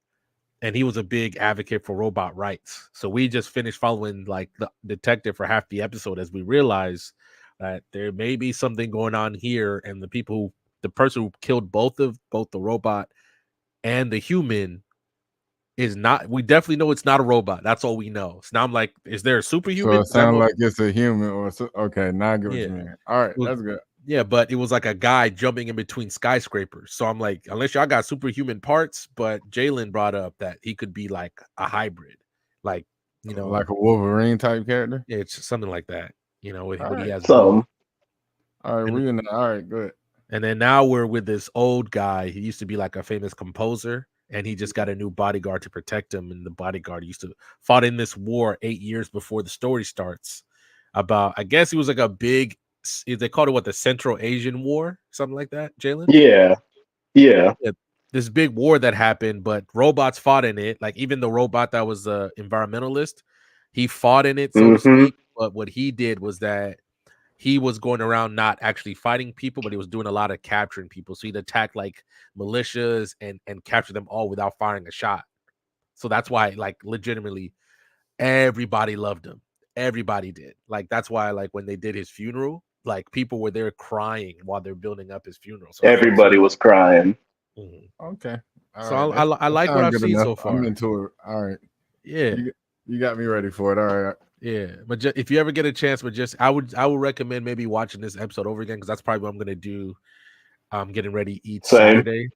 and he was a big advocate for robot rights. So we just finished following like the detective for half the episode as we realize that there may be something going on here, and the person who killed both the robot and the human is not. We definitely know it's not a robot. That's all we know. So now I'm like, is there a So superhuman? it sounds like it's a human okay, now I get what Yeah. you mean. All right, Well, that's good. yeah, but it was like a guy jumping in between skyscrapers. So I'm like, unless y'all got superhuman parts, but Jalen brought up that he could be like a hybrid, like Like a Wolverine type character. Yeah, it's something like that. What he Alright. has both. All right, we in the, all right, good. And then now we're with this old guy. He used to be like a famous composer, and he just got a new bodyguard to protect him. And the bodyguard used to fought in this war 8 years before the story starts. About, I guess he was like a big. They called it the Central Asian War, something like that. Jalen. Yeah. This big war that happened, but robots fought in it. Like even the robot that was the environmentalist, he fought in it, so to speak. But what he did was that he was going around not actually fighting people, but he was doing a lot of capturing people. So he'd attack like militias and capture them all without firing a shot. So that's why, like, legitimately, everybody loved him. Everybody did. Like, that's why, like, when they did his funeral, like, people were there crying while they're building up his funeral. So Everybody was crying. Okay. All So right. I like what I've seen so far. I'm into it. All right. Yeah. You got me ready for it. All right. Yeah, but if you ever get a chance, I would recommend maybe watching this episode over again, because that's probably what I'm gonna do. I'm getting ready each Saturday.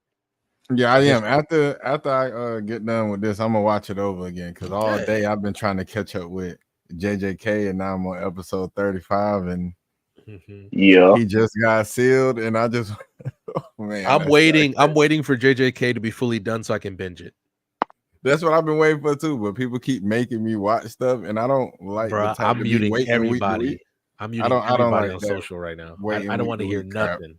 Yeah, I am. After I get done with this, I'm gonna watch it over again, because all day I've been trying to catch up with JJK, and now I'm on episode 35, and he just got sealed, and I just man, I'm waiting for JJK to be fully done so I can binge it. That's what I've been waiting for too, but people keep making me watch stuff, and I don't like. Bro, I'm muting everybody. I'm muting everybody on social right now. I don't want to hear nothing.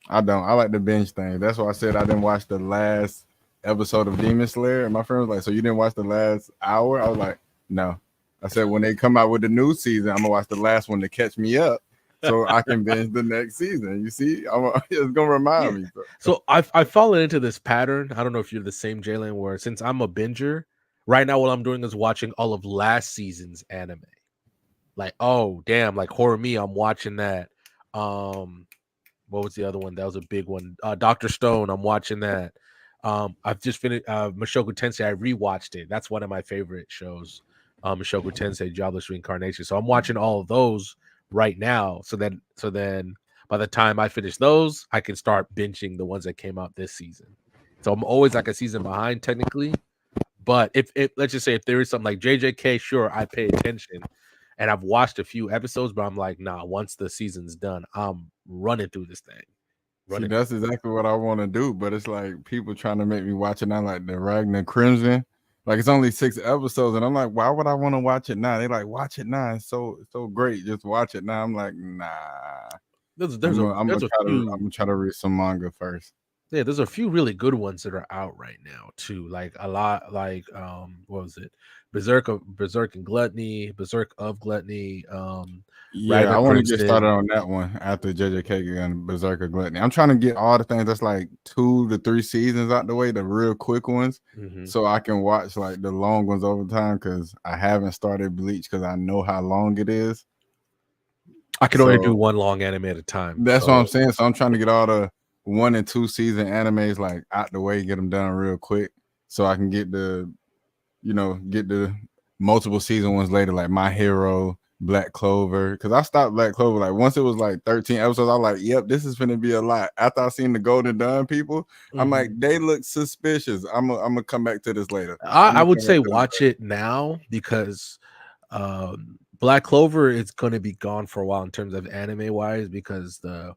I don't. I like the binge thing. That's why I said I didn't watch the last episode of Demon Slayer. And my friend was like, "So you didn't watch the last hour?" I was like, "No." I said, "When they come out with the new season, I'm gonna watch the last one to catch me up, so I can binge the next season." You see, it's gonna remind me. So I've fallen into this pattern. I don't know if you're the same, Jalen, where since I'm a binger, right now what I'm doing is watching all of last season's anime. Like, oh damn, like Horror Me, I'm watching that. What was the other one? That was a big one. Dr. Stone, I'm watching that. I've just finished Mushoku Tensei. I rewatched it. That's one of my favorite shows. Mushoku Tensei, Jobless Reincarnation. So I'm watching all of those right now. So then by the time I finish those, I can start binging the ones that came out this season. So I'm always like a season behind technically. But if let's just say if there is something like JJK, sure, I pay attention. And I've watched a few episodes, but I'm like, nah, once the season's done, I'm running through this thing. See, that's exactly what I want to do, but it's like people trying to make me watch it now, like the Ragnar Crimson. Like it's only 6 episodes, and I'm like, why would I want to watch it now? They like, watch it now. It's so great. Just watch it now. I'm like, nah. I'm gonna try to read some manga first. Yeah, there's a few really good ones that are out right now too. Like a lot, like what was it? Berserk and Gluttony, Berserk of Gluttony. Yeah, I want to get started on that one after JJK and Berserk of Gluttony. I'm trying to get all the things that's like 2 to 3 seasons out the way, the real quick ones, so I can watch like the long ones over time. Because I haven't started Bleach because I know how long it is. I can only do one long anime at a time. That's what I'm saying. So I'm trying to get all the 1 and 2 season animes like out the way, get them done real quick, so I can get the multiple season ones later, like My Hero, Black Clover. Because I stopped Black Clover like once it was like 13 episodes. I was like, yep, this is gonna be a lot. After I seen the Golden Dawn people, I'm like, they look suspicious. I'm gonna come back to this later. I would say watch it now, because Black Clover is going to be gone for a while in terms of anime wise, because the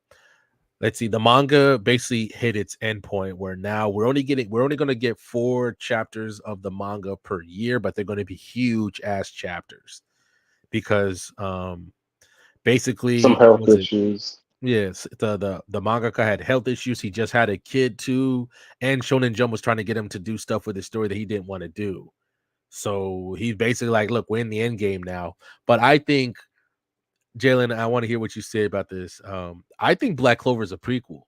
manga basically hit its end point where now we're only going to get 4 chapters of the manga per year, but they're going to be huge ass chapters because basically some health issues. Yes, the mangaka had health issues. He just had a kid too, and Shonen Jump was trying to get him to do stuff with his story that he didn't want to do. So he's basically like, "Look, we're in the end game now." But I think, Jalen, I want to hear what you say about this. I think Black Clover is a prequel.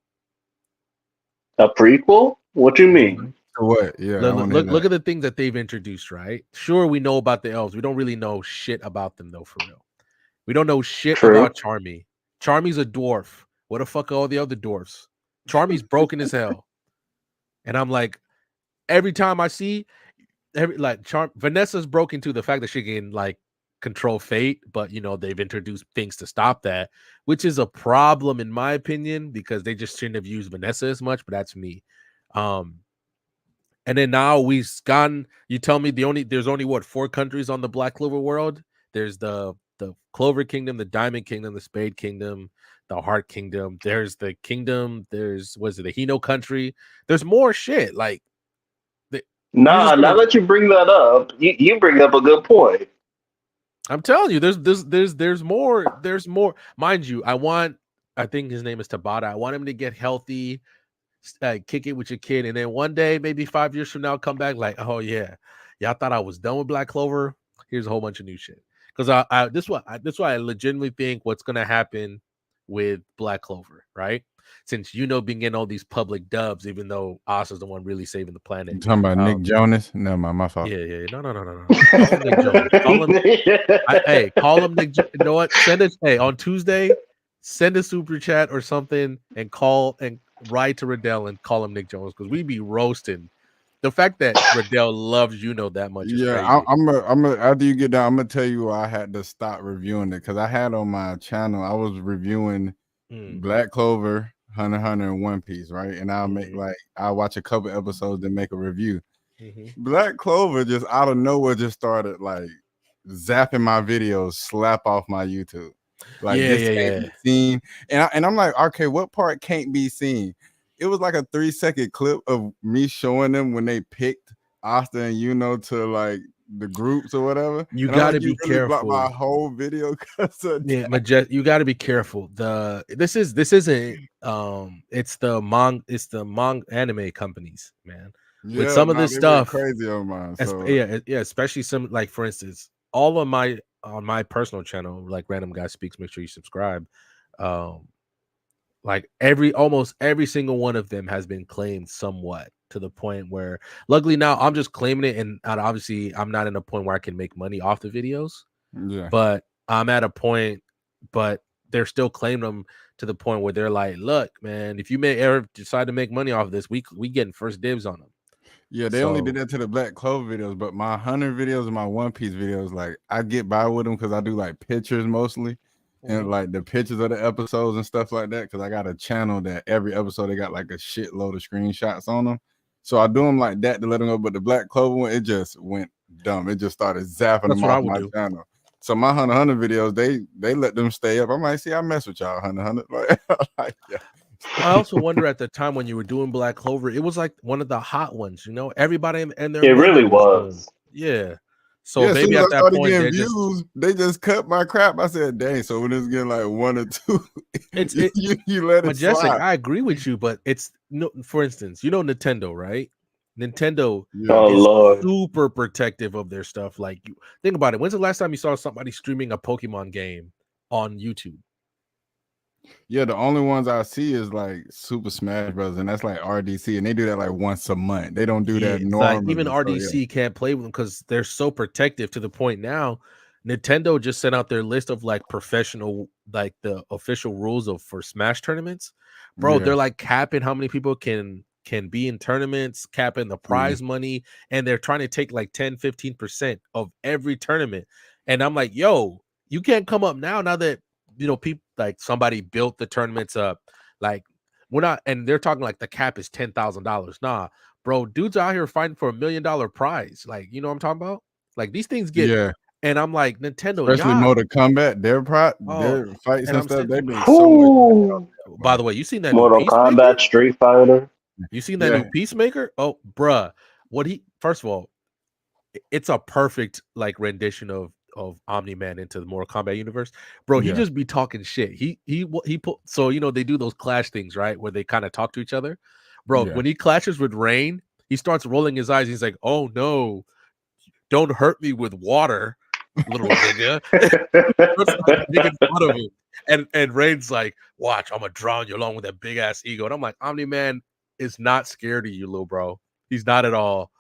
A prequel? What you mean? What? Yeah, I Look, want to hear look, look that. at the things that they've introduced. Right? Sure, we know about the elves. We don't really know shit about them though, for real. We don't know shit True. about Charmy. Charmy's a dwarf. What the fuck are all the other dwarfs? Charmy's broken as hell. And I'm like, every time I see Vanessa's broken to the fact that she can like control fate, but they've introduced things to stop that, which is a problem in my opinion, because they just shouldn't have used Vanessa as much, but that's me. And then now we've gotten, you tell me there's only what 4 countries on the Black Clover world. There's the Clover Kingdom, the Diamond Kingdom, the Spade Kingdom, the Heart Kingdom. There's the Kingdom. There's the Hino country. There's more shit. Like Nah, now that you bring that up, you bring up a good point. I'm telling you, there's more. There's more. Mind you, I think his name is Tabata. I want him to get healthy, kick it with your kid, and then one day, maybe 5 years from now, come back like, oh yeah, y'all thought I was done with Black Clover. Here's a whole bunch of new shit. Because this why I legitimately think what's gonna happen with Black Clover, right? Since being getting all these public dubs, even though Asa's the one really saving the planet. You talking about Nick Jonas? No, my fault. Yeah. No. Call him Nick Jonas. Call him. Hey, call him Nick. You know what? Send us. Hey, on Tuesday, send a super chat or something and call and write to Riddell and call him Nick Jones, because we be roasting. The fact that Riddell loves that much is crazy. I'm after you get down, I'm gonna tell you why I had to stop reviewing it, because I had on my channel, I was reviewing Black Clover, Hunter x Hunter, and One Piece, right? And I'll make I'll watch a couple episodes and make a review. Black Clover just out of nowhere just started like zapping my videos, slap off my YouTube. Like this can't be seen. And I'm like, okay, what part can't be seen? It was like a 3-second clip of me showing them when they picked Asta and to like the groups or whatever. You gotta be careful. Blocked my whole video because of you gotta be careful. This isn't it's the manga anime companies, man. Yeah, with some of this stuff crazy on mine. So. Especially some, like, for instance, all on my personal channel, like Random Guy Speaks, make sure you subscribe. Like almost every single one of them has been claimed somewhat, to the point where luckily now I'm just claiming it, and obviously I'm not in a point where I can make money off the videos. Yeah. But I'm at a point, but they're still claiming them to the point where they're like, look, man, if you may ever decide to make money off of this, we getting first dibs on them. Yeah, they only did that to the Black Clover videos, but my Hunter videos and my One Piece videos, like I get by with them because I do like pictures mostly, and like the pictures of the episodes and stuff like that. Because I got a channel that every episode they got like a shitload of screenshots on them, so I do them like that to let them know. But the Black Clover one, it just went dumb. It just started zapping them off my channel. So my Hunter videos, they let them stay up. I'm like, see, I mess with y'all, Hunter. Like, yeah. I also wonder, at the time when you were doing Black Clover, it was like one of the hot ones, everybody and their it really was. Yeah. So maybe at that point views, they just cut my crap. I said, dang, so when it's getting like 1 or 2, you let it Majestic, slide. I agree with you, but it's for instance, Nintendo, right? Nintendo Lord. super protective of their stuff. Like, think about it. When's the last time you saw somebody streaming a Pokemon game on YouTube? Yeah, the only ones I see is like Super Smash Bros. And that's like RDC, and they do that like once a month. They don't do that normally. Like, even RDC can't play with them because they're so protective, to the point now Nintendo just sent out their list of like professional, like the official rules for Smash tournaments. Bro, they're like capping how many people can be in tournaments, capping the prize money, and they're trying to take like 10-15% of every tournament. And I'm like, yo, you can't come up now that people, like, somebody built the tournaments up. Like, we're not, and they're talking like the cap is $10,000. Nah, bro, dudes out here fighting for $1 million prize. Like, you know what I'm talking about? Like, these things get, and I'm like, Nintendo, especially Mortal Kombat, their fights and stuff, they been so much. By the way, you seen that Mortal new Kombat, Street Fighter? You seen that new Peacemaker? Oh, bruh, first of all, it's a perfect like rendition of of Omni-Man into the Mortal Kombat universe, bro. He Yeah. just be talking shit. He put so they do those clash things, right, where they kind of talk to each other, bro. Yeah. When he clashes with Rain, he starts rolling his eyes. He's like, "Oh no, don't hurt me with water, little nigga." Starts, like, making fun of him, and Rain's like, "Watch, I'm gonna drown you along with that big ass ego." And I'm like, Omni-Man is not scared of you, little bro. He's not at all.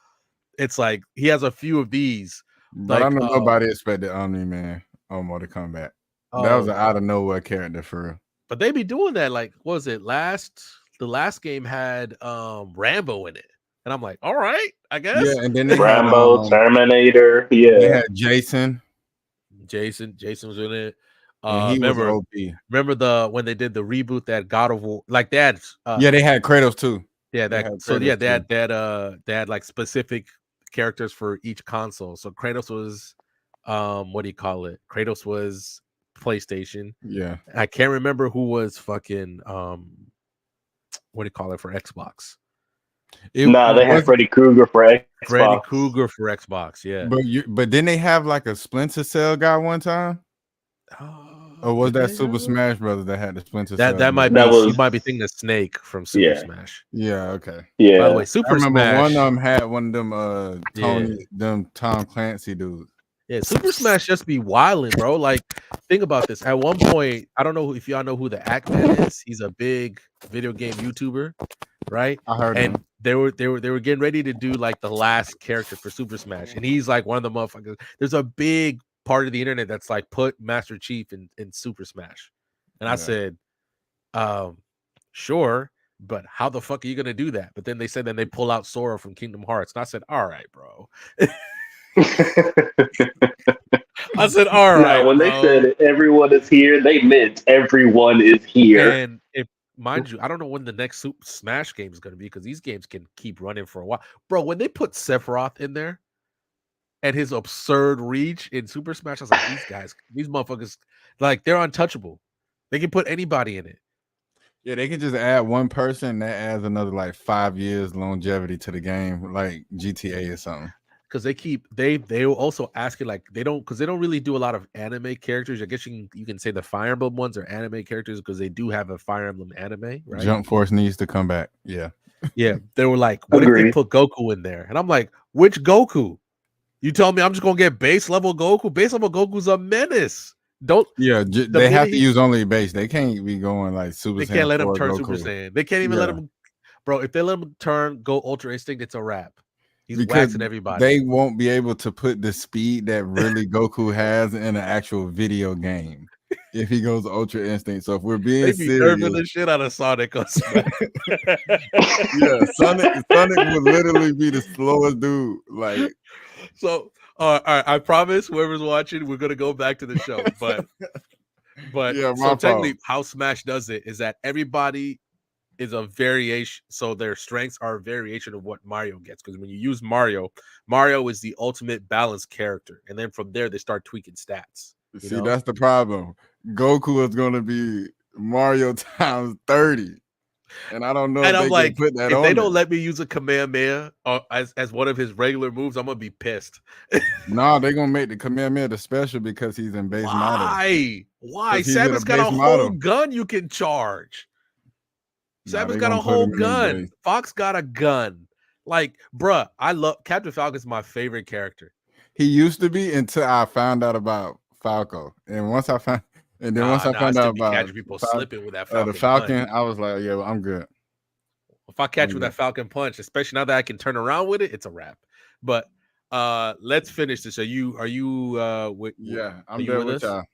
It's like he has a few of these, But I like know nobody expected Omni-Man on Mortal Kombat. That was an out of nowhere character for real. But they be doing that. Like, what was it the last game had Rambo in it, and I'm like, all right, I guess. Yeah, and then they had Rambo, Terminator. Yeah, they had Jason. Jason was in it. And he was OP. Remember when they did the reboot that God of War, like they had Yeah, they had Kratos too. Yeah, They that had so Kratos yeah, too. they had like specific characters for each console. So Kratos was what do you call it? Kratos was PlayStation. Yeah. I can't remember who was fucking what do you call it for Xbox? It they had Freddy Krueger for Xbox. Freddy Krueger for Xbox, yeah. But didn't they have like a Splinter Cell guy one time? Or was that Super Smash Brothers that had the Splinter Cell? That might be you might be thinking of Snake from Super Smash. Yeah, okay. Yeah. By the way, Super I remember Smash. one of them had one of them them Tom Clancy dudes. Yeah, Super Smash just be wilding, bro. Like, think about this. At one point, I don't know if y'all know who the Ackman is. He's a big video game YouTuber, right? I heard and him. they were getting ready to do like the last character for Super Smash, and he's like one of the motherfuckers. There's a big part of the internet that's like put Master Chief in Super Smash, and I said, sure, but how the fuck are you gonna do that? But then they said they pull out Sora from Kingdom Hearts, and I said, all right, bro. I said, all right. Now, when they said everyone is here, they meant everyone is here. And if mind you, I don't know when the next Super Smash game is going to be because these games can keep running for a while, bro. When they put Sephiroth in there and his absurd reach in Super Smash, I was like, these motherfuckers, like they're untouchable. They can put anybody in it. Yeah, they can just add one person that adds another like 5 years longevity to the game, like GTA or something. Because they were also asking like they don't really do a lot of anime characters. I guess you can say the Fire Emblem ones are anime characters because they do have a Fire Emblem anime, right? Jump Force needs to come back. Yeah. Yeah. They were like, what if they put Goku in there? And I'm like, which Goku? You tell me I'm just gonna get base level Goku? Base level Goku's a menace. They have to use only base. They can't be going like Super Saiyan. They can't let him turn Goku. Super Saiyan. They can't even let him, bro. If they let him go Ultra Instinct, it's a wrap. He's waxing everybody. They won't be able to put the speed that really Goku has in an actual video game if he goes Ultra Instinct. So if we're being serious, nerfing the shit out of Sonic on Smash. Yeah, Sonic would literally be the slowest dude. Like, so all right, I promise whoever's watching, we're gonna go back to the show. But yeah, so technically, how Smash does it is that everybody is a variation, so their strengths are a variation of what Mario gets. Because when you use Mario is the ultimate balanced character, and then from there they start tweaking stats. See, that's the problem. Goku is gonna be Mario times 30, and I don't know. And if I'm they like, can put that if on they there. don't let me use a Kamehameha as one of his regular moves, I'm gonna be pissed. No, they're gonna make the Kamehameha the special because he's in base model. Why? Samus got a whole gun you can charge. Samus got a whole gun. Fox got a gun. Like, bruh, I love Captain Falcon's my favorite character. He used to be until I found out about Falco, and once I found out about people slipping with that Falcon the Falcon, punch. I was like, yeah, well, I'm good. If I catch you with that Falcon punch, especially now that I can turn around with it, it's a wrap. But let's finish this. Are you I'm there with y'all.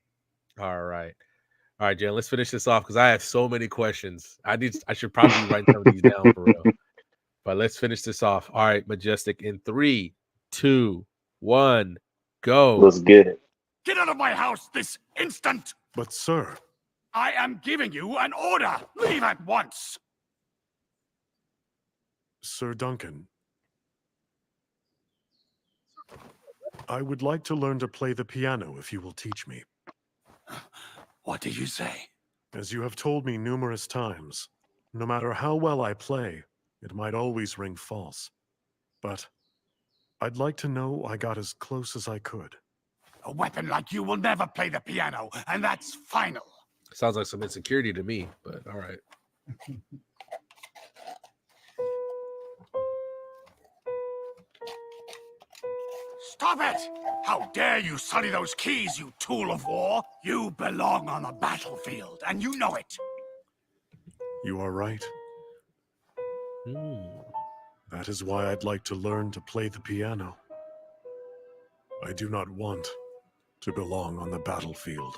All right, Jan, let's finish this off because I have so many questions. I should probably write some of these down for real. But let's finish this off. All right, Majestic, in 3, 2, 1, go. Let's get it. Get out of my house this instant! But sir, I am giving you an order. Leave at once. Sir Duncan, I would like to learn to play the piano if you will teach me. What do you say? As you have told me numerous times, no matter how well I play, it might always ring false. But I'd like to know I got as close as I could. A weapon like you will never play the piano, and that's final. Sounds like some insecurity to me, but all right. Stop it! How dare you sully those keys, you tool of war! You belong on the battlefield, and you know it. You are right. That is why I'd like to learn to play the piano. I do not want to belong on the battlefield.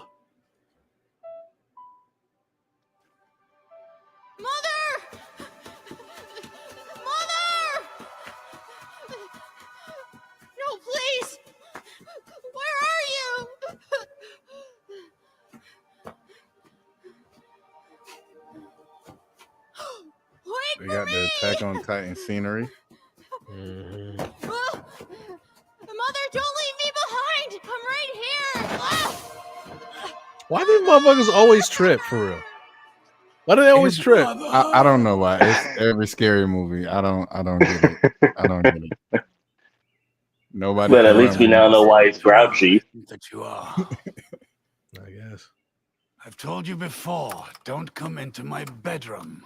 Mother! Mother! No, please! Where are you? Wait They for got me! the Attack on Titan scenery. Mother, don't leave me behind! I'm right here! Why do motherfuckers always trip for real? Why do they always trip? I don't know why. It's every scary movie. I don't get it. I don't get it. Nobody. But at least we now know why he's grouchy. That you are. I guess. I've told you before, don't come into my bedroom.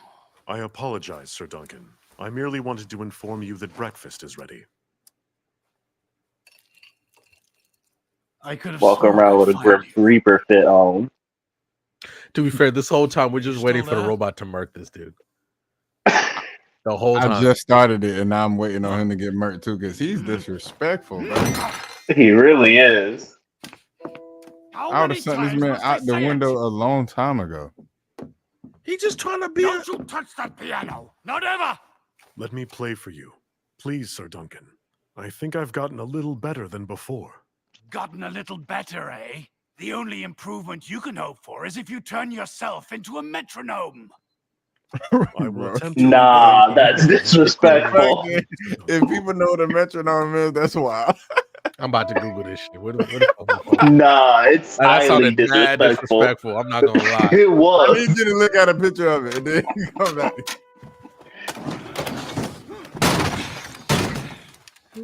I apologize, Sir Duncan. I merely wanted to inform you that breakfast is ready. I could have Walk around with a Grim Reaper fit on. To be fair, this whole time we're just waiting for the robot to murk this dude. The whole time. I just started it, and now I'm waiting on him to get murked too, because he's disrespectful, bro. He really is. I would have sent this man out the window a long time ago. He's just trying to be. Don't you touch that piano! Not ever! Let me play for you. Please, Sir Duncan. I think I've gotten a little better than before. Gotten a little better, eh? The only improvement you can hope for is if you turn yourself into a metronome. I will attempt to. Nah, that's disrespectful. If people know what a metronome is, that's wild. I'm about to Google this shit. Nah, it's that highly sounded mad disrespectful. I'm not gonna lie. It was. I need you to look at a picture of it, and then you come back.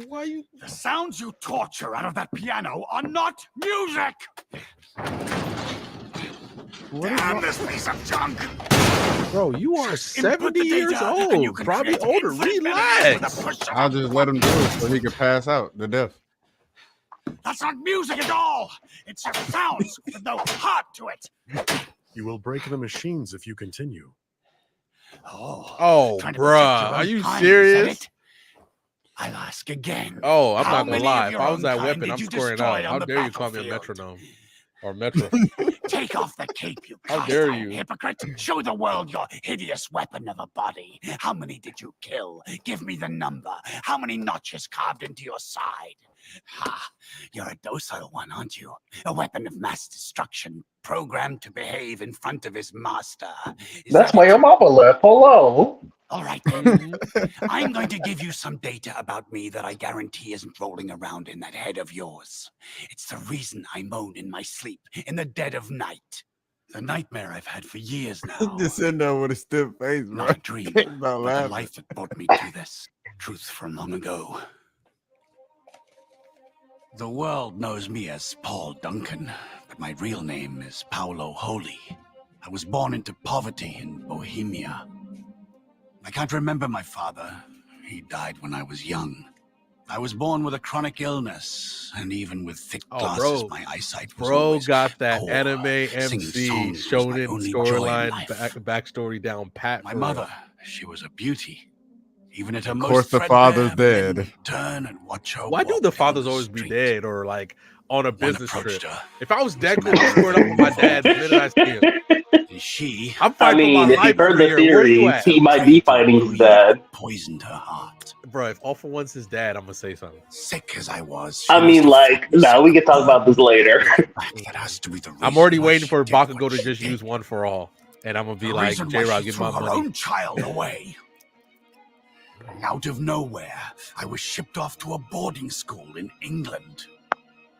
Why you? The sounds you torture out of that piano are not music. Damn this piece of junk! Bro, you are 70 the years data, and you old. can Probably create older. infinite Relax. memories with a push of I'll just let him do it so he can pass out to death. That's not music at all. It's just sounds with no heart to it. You will break the machines if you continue. Oh, trying to protect bruh. your Are own you kind, serious? is that it? I'll ask again. Oh, I'm How not gonna many lie. of If your I was own that kind weapon, did I'm you scoring destroy out. on How the dare you call me a battlefield? metronome or metro? Take off the cape, you How dare cast-iron you? hypocrite. Show the world your hideous weapon of a body. How many did you kill? Give me the number. How many notches carved into your side? Ha! You're a docile one, aren't you? A weapon of mass destruction, programmed to behave in front of his master. That's why your mama left. Hello. All right, then. I'm going to give you some data about me that I guarantee isn't rolling around in that head of yours. It's the reason I moan in my sleep in the dead of night. The nightmare I've had for years now. Just sitting there with a stiff face, bro. Not a dream, About but the laughing. life that brought me to this. Truth from long ago. The world knows me as Paul Duncan, but my real name is Paolo Holy. I was born into poverty in Bohemia. I can't remember my father. He died when I was young. I was born with a chronic illness, and even with thick glasses, bro. my eyesight was Bro always got that poor. anime Singing MC songs was my shonen only joy in storyline life. backstory down pat. My for mother, real. she was a beauty. Even at her Of most course, the threadbare, father's men dead. turn and watch her Why do walk the down fathers the always be street. dead or like on a business approached trip? her. If I was that cool, I'm squared up with my dad the minute I see him. And she, I'm I fighting mean, for if my you've life heard over the here. Where you theory, at? he might be fighting his dad. poisoned her heart. Bro, if all for once his dad, I'm gonna say something. Sick as I was. I mean, like, nah, we can talk about this later. That has to be the I'm already waiting for Bakugo to just use one for all, and I'm gonna be The like, reason why J-Rock, she give threw my her money. own child away. Out of nowhere, I was shipped off to a boarding school in England.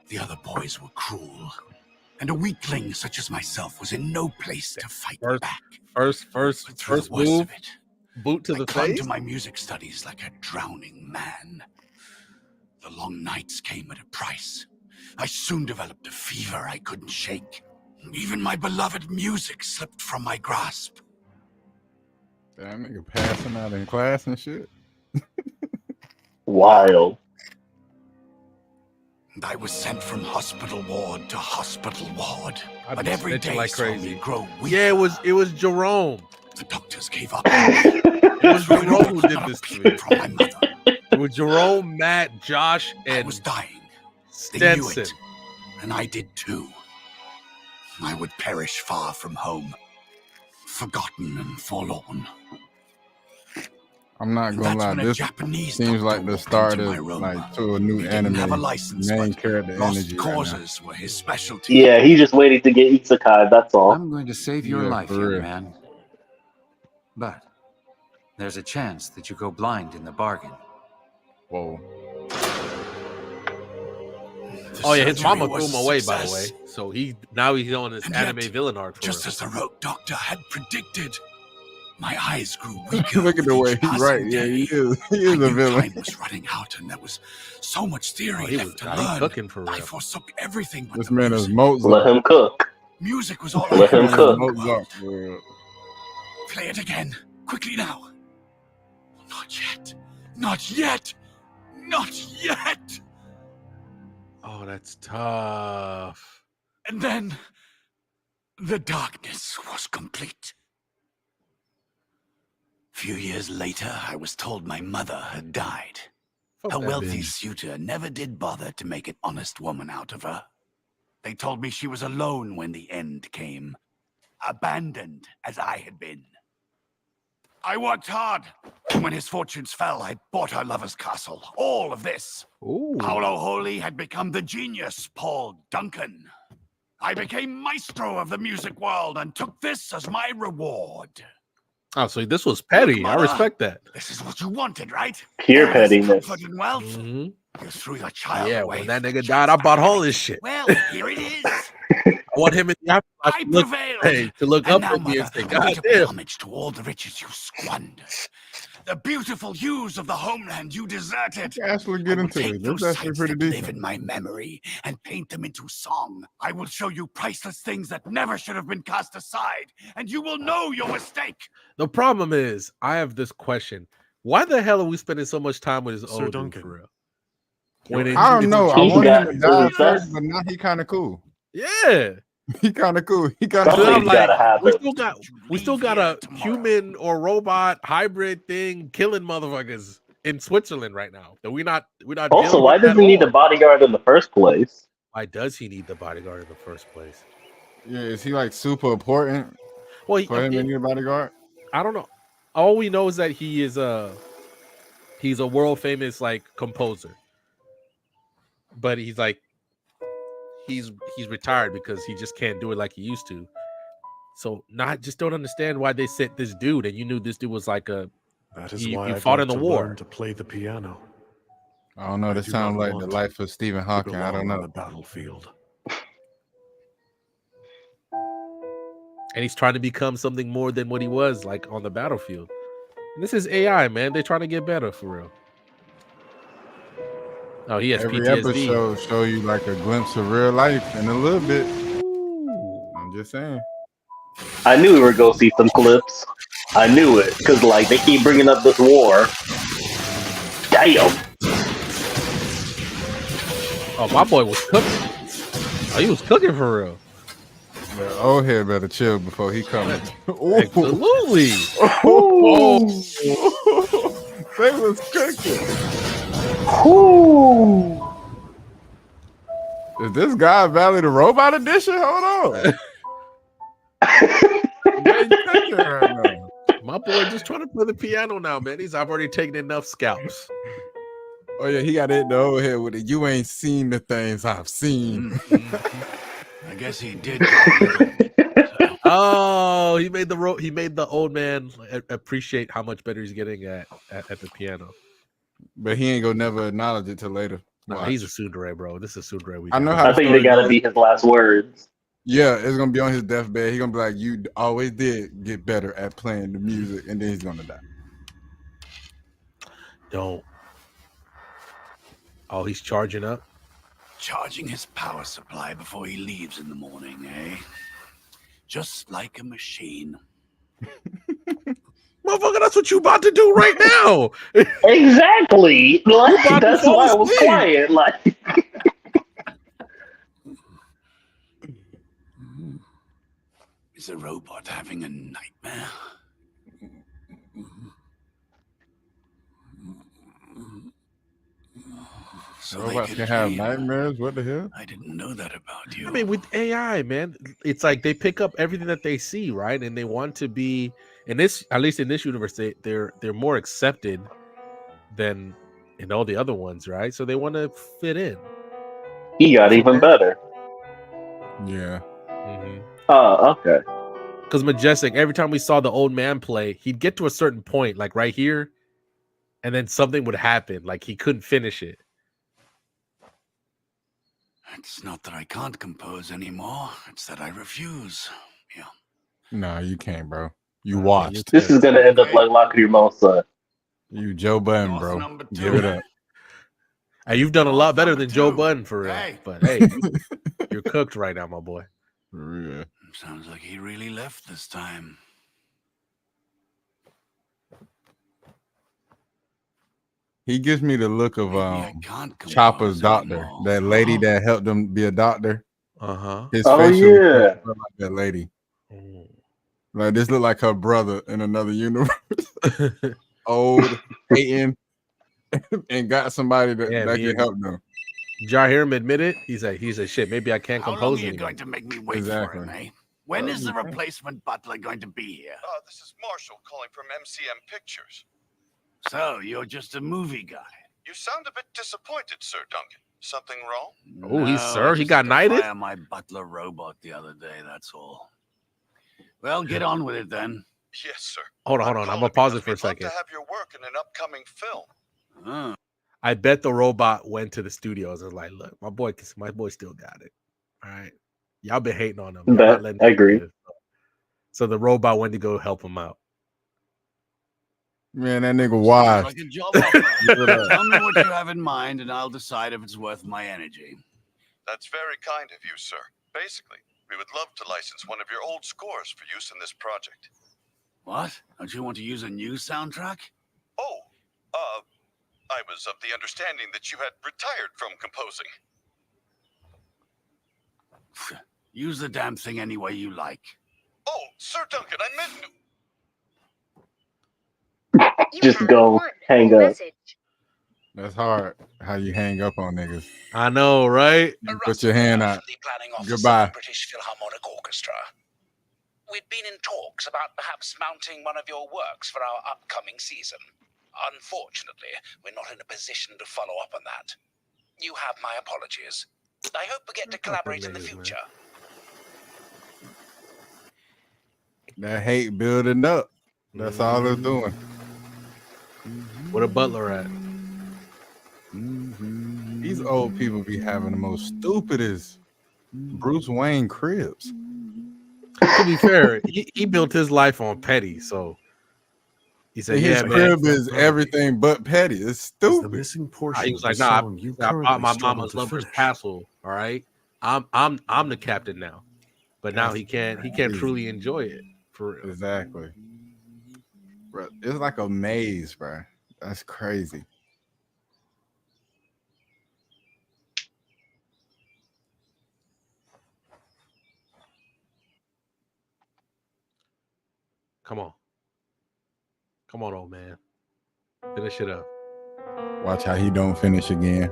The other boys were cruel, and a weakling such as myself was in no place to fight back. First Through the worst move, of it, boot to I the clung face. to my music studies like a drowning man. The long nights came at a price. I soon developed a fever I couldn't shake. Even my beloved music slipped from my grasp. That nigga passing out in class and shit. Wild. And I was sent from hospital ward to hospital ward. I'd But be every snitching day like saw crazy. me grow weaker. Yeah, it was Jerome. The doctors gave up. It was Jerome who did this to me. From my mother. It was Jerome, Matt, Josh, and I was dying. They knew Stenson. it, and I did too. I would perish far from home, forgotten and forlorn. I'm not And gonna that's lie, when a this Japanese seems doctor like the walked start into my of room. like to a new He didn't anime have a license, main but character lost energy causes were his specialty. Yeah, he's just waiting to get isekai, that's all. I'm going to save your Yeah, life, for young real. man. But there's a chance that you go blind in the bargain. Whoa. Oh yeah, his surgery mama was threw a him away, by the way. success. So now he's on this And anime yet, villain arc for just real. as the rogue doctor had predicted, my eyes grew weaker. Look at the way he's right. Yeah, he is a villain. Time was running out, and there was so much theory Oh, he left was to he learn. cooking for I real. forsook everything but This the man is music. Mozart. Let him cook. Music was all I Let had him left cook. in the world. Mozart, for real. Play it again, quickly now. Not yet. Not yet. Not yet. Oh, that's tough. And then the darkness was complete. Few years later, I was told my mother had died. Fuck A that wealthy bitch. suitor never did bother to make an honest woman out of her. They told me she was alone when the end came, abandoned as I had been. I worked hard, and when his fortunes fell, I bought her lover's castle. All of this. Ooh. Paolo Holy had become the genius, Paul Duncan. I became maestro of the music world and took this as my reward. Oh, so this was petty. I Mother, respect that. This is what you wanted, right? Pure All this pettiness. comfort and wealth. Mhm. You threw your child Yeah, away. when that for nigga the died, I bought all this shit. Well, here it is. I want him in the afterlife I to look, prevailed. hey, to look And up now, at me and Mother, say, I'm going God to pay damn. homage to all the riches you squandered. The beautiful hues of the homeland you deserted. Actually get into Take this. those This actually sights pretty that live decent. in my memory and paint them into song. I will show you priceless things that never should have been cast aside, and you will know your mistake. The problem is, I have this question. Why the hell are we spending so much time with this Sir old dude Duncan. for real? When I don't know. I He's want him got to die B.S.S. first, but now he kind of cool. Yeah. He kind of cool. He kind That's of So what I'm he's gotta like, happen. we still got a human or robot hybrid thing killing motherfuckers in Switzerland right now. That we're not Also, dealing why with does at he need a all. bodyguard in the first place? Why does he need the bodyguard in the first place? Yeah, is he like super important Well, for him to need a bodyguard? I don't know. All we know is that he's a world famous like composer, but he's retired because he just can't do it like he used to. So just don't understand why they sent this dude, and you knew this dude was like That is he why I'd fought like in the to war. learn to play the piano. I don't know. I This do sounds not like the want life of Stephen to Hawking. I don't belong on know. the battlefield. And he's trying to become something more than what he was like on the battlefield. And this is AI, man. They're trying to get better for real. Oh, he has Every PTSD. episode show you like a glimpse of real life in a little bit. I'm just saying. I knew we were gonna see some clips. I knew it, because like they keep bringing up this war. Damn. Oh, my boy was cooking. Oh, he was cooking for real. The old head better chill before he comes. Absolutely. Oh. They was cooking. Is this guy Valley the Robot edition? Hold on. They cooking right now. My boy just trying to play the piano now, man. I've already taken enough scalps. Oh yeah, he got it the old head with it. You ain't seen the things I've seen. I guess he did. Oh, he made the old man appreciate how much better he's getting at the piano. But he ain't gonna never acknowledge it till later. Nah, he's a tsundere, bro. This is a tsundere. I know how I think they gotta be his last words. Yeah, it's gonna be on his deathbed. He's gonna be like, "You always did get better at playing the music," and then he's gonna die. Don't. Oh, he's charging up. Charging his power supply before he leaves in the morning, eh? Just like a machine. Motherfucker, that's what you about to do right now. Exactly. You Like, about to that's fall why I was asleep. quiet. Like, Is a robot having a nightmare? So they Robots could can have dream. nightmares. What the hell? I didn't know that about you. I mean, with AI, man, it's like they pick up everything that they see, right? And they want to be in this, at least in this universe, they're more accepted than in all the other ones, right? So they want to fit in. he got even better. Yeah. Oh, okay. Because Majestic, every time we saw the old man play, he'd get to a certain point, like right here, and then something would happen, like he couldn't finish it. It's not that I can't compose anymore. It's that I refuse. Yeah. No, you can't, bro. You watched. This is gonna end up like Lacrimosa son. You Joe Budden, bro. Give it up. Hey, you've done a lot better than Joe two. Budden for real. Hey. But hey, you're cooked right now, my boy. For real. Sounds like he really left this time. He gives me the look of can't Chopper's doctor, that lady that helped him be a doctor. His Oh, facial yeah. look like that lady. Like this look like her brother in another universe. Old, hating, and got somebody that can help them. Did y'all hear him admit it? He said, shit, maybe I can't How long compose are you anymore. going to make me wait Exactly. for him, eh? When is the replacement butler going to be here? This is Marshall calling from MCM Pictures. So, you're just a movie guy. You sound a bit disappointed, Sir Duncan. Something wrong? Oh, he's No, sir. He just got had to knighted? fire my butler robot the other day, that's all. Well, get on with it then. Yes, sir. Hold on. I'm gonna pause it for a We'd love second. to have your work in an upcoming film. I bet the robot went to the studios and was like, look, my boy still got it. All right. Y'all been hating on him. Y'all Bet. not letting I him agree. live. So the robot went to go help him out. Man, that nigga wise. Like a job offer. Tell me what you have in mind, and I'll decide if it's worth my energy. That's very kind of you, sir. Basically, we would love to license one of your old scores for use in this project. What? Don't you want to use a new soundtrack? Oh, I was of the understanding that you had retired from composing. Use the damn thing any way you like. Oh, Sir Duncan, I meant to. Just go hang up. That's hard. How you hang up on niggas. I know, right? You put your hand out. Goodbye. British Philharmonic Orchestra. We'd been in talks about perhaps mounting one of your works for our upcoming season. Unfortunately, we're not in a position to follow up on that. You have my apologies. I hope we get to collaborate in the future. That hate building up. That's all it's doing. What a butler at? These old people be having the most stupidest Bruce Wayne cribs. To be fair, he built his life on petty, so he said, His "Yeah, crib man." is everything but petty. It's stupid. The missing portion He was of like, the "Nah, song you I bought currently my struggle mama's to lover's finish. castle. All right, I'm the captain now, but now he can't truly enjoy it for real." Exactly. Bro, it's like a maze, bro. That's crazy. Come on, old man, finish it up. Watch how he don't finish again.